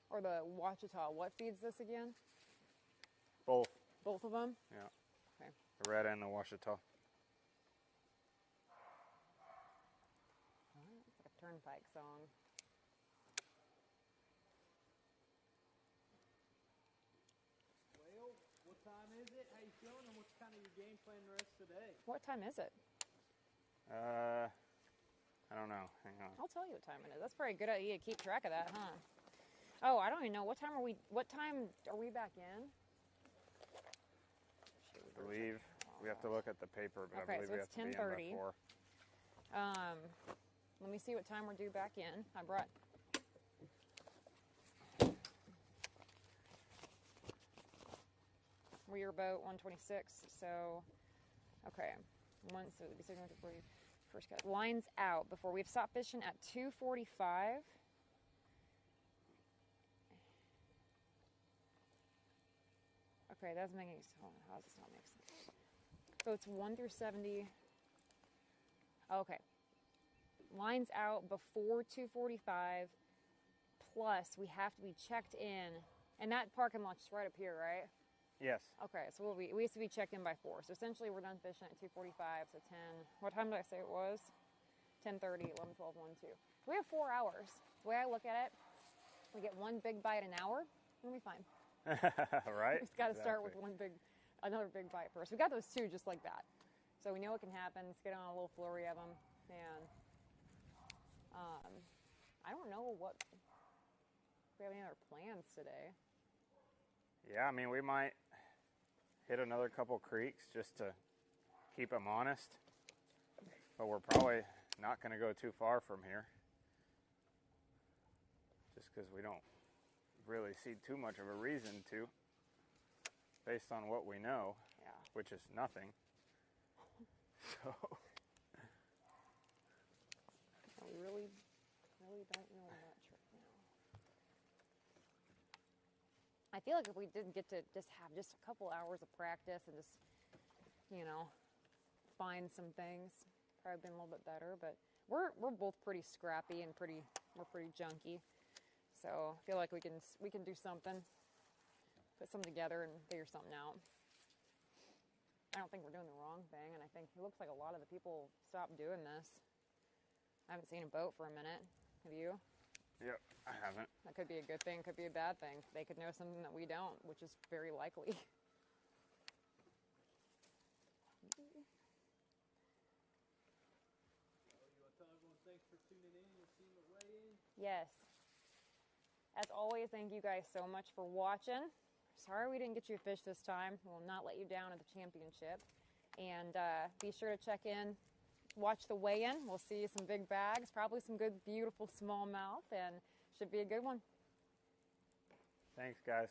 S4: or the Ouachita? What feeds this again?
S5: Both.
S4: Both of them.
S5: Yeah.
S4: Okay.
S5: The red and the Ouachita.
S4: It's like a turnpike song.
S1: Well, what time is it? How you feeling? And what's kind of your game plan the rest of the day?
S4: What time is it?
S5: I don't know. Hang on.
S4: I'll tell you what time it is. That's probably a good idea to keep track of that, huh? Oh, I don't even know. What time are we back in?
S5: I believe we have to look at the paper, but
S4: Okay,
S5: I believe
S4: so
S5: we
S4: it's
S5: have to be in
S4: 10:30.
S5: by 4.
S4: Let me see what time we're due back in. I brought. Rear boat 126. So, okay. Once so it'd be 640. First cut. Lines out before we've stopped fishing at 2:45. Okay, that's making sense. How does this not make sense? So it's 1 through 70. Okay. Lines out before 2:45. Plus, we have to be checked in, and that parking lot's right up here, right?
S5: Yes.
S4: Okay, so we have to be checked in by 4. So essentially, we're done fishing at 2:45. So 10. What time did I say it was? 10:30, 11, 12, 1, 2. So we have 4 hours. The way I look at it, we get one big bite an hour, we'll be fine.
S5: Right?
S4: We just got to start with another big bite first. We got those two just like that. So we know it can happen. Let's get on a little flurry of them. And I don't know if we have any other plans today.
S5: Yeah, I mean, we might hit another couple creeks just to keep them honest. But we're probably not going to go too far from here. Just because we don't really see too much of a reason to, based on what we know,
S4: Yeah.
S5: which is nothing. So
S4: We really don't know much right now. I feel like if we did get to just have just a couple hours of practice and just, find some things, probably been a little bit better. But we're both pretty scrappy and we're pretty junky. So I feel like we can do something, put something together and figure something out. I don't think we're doing the wrong thing, and I think it looks like a lot of the people stopped doing this. I haven't seen a boat for a minute. Have you?
S5: yep, I haven't.
S4: That could be a good thing, could be a bad thing. They could know something that we don't, which is very likely.
S1: You want to tell everyone thanks for tuning in and seeing the weigh in?
S4: Yes. As always, thank you guys so much for watching. Sorry we didn't get you a fish this time. We'll not let you down at the championship. And be sure to check in, watch the weigh-in. We'll see some big bags, probably some good, beautiful smallmouth, and should be a good one.
S5: Thanks, guys.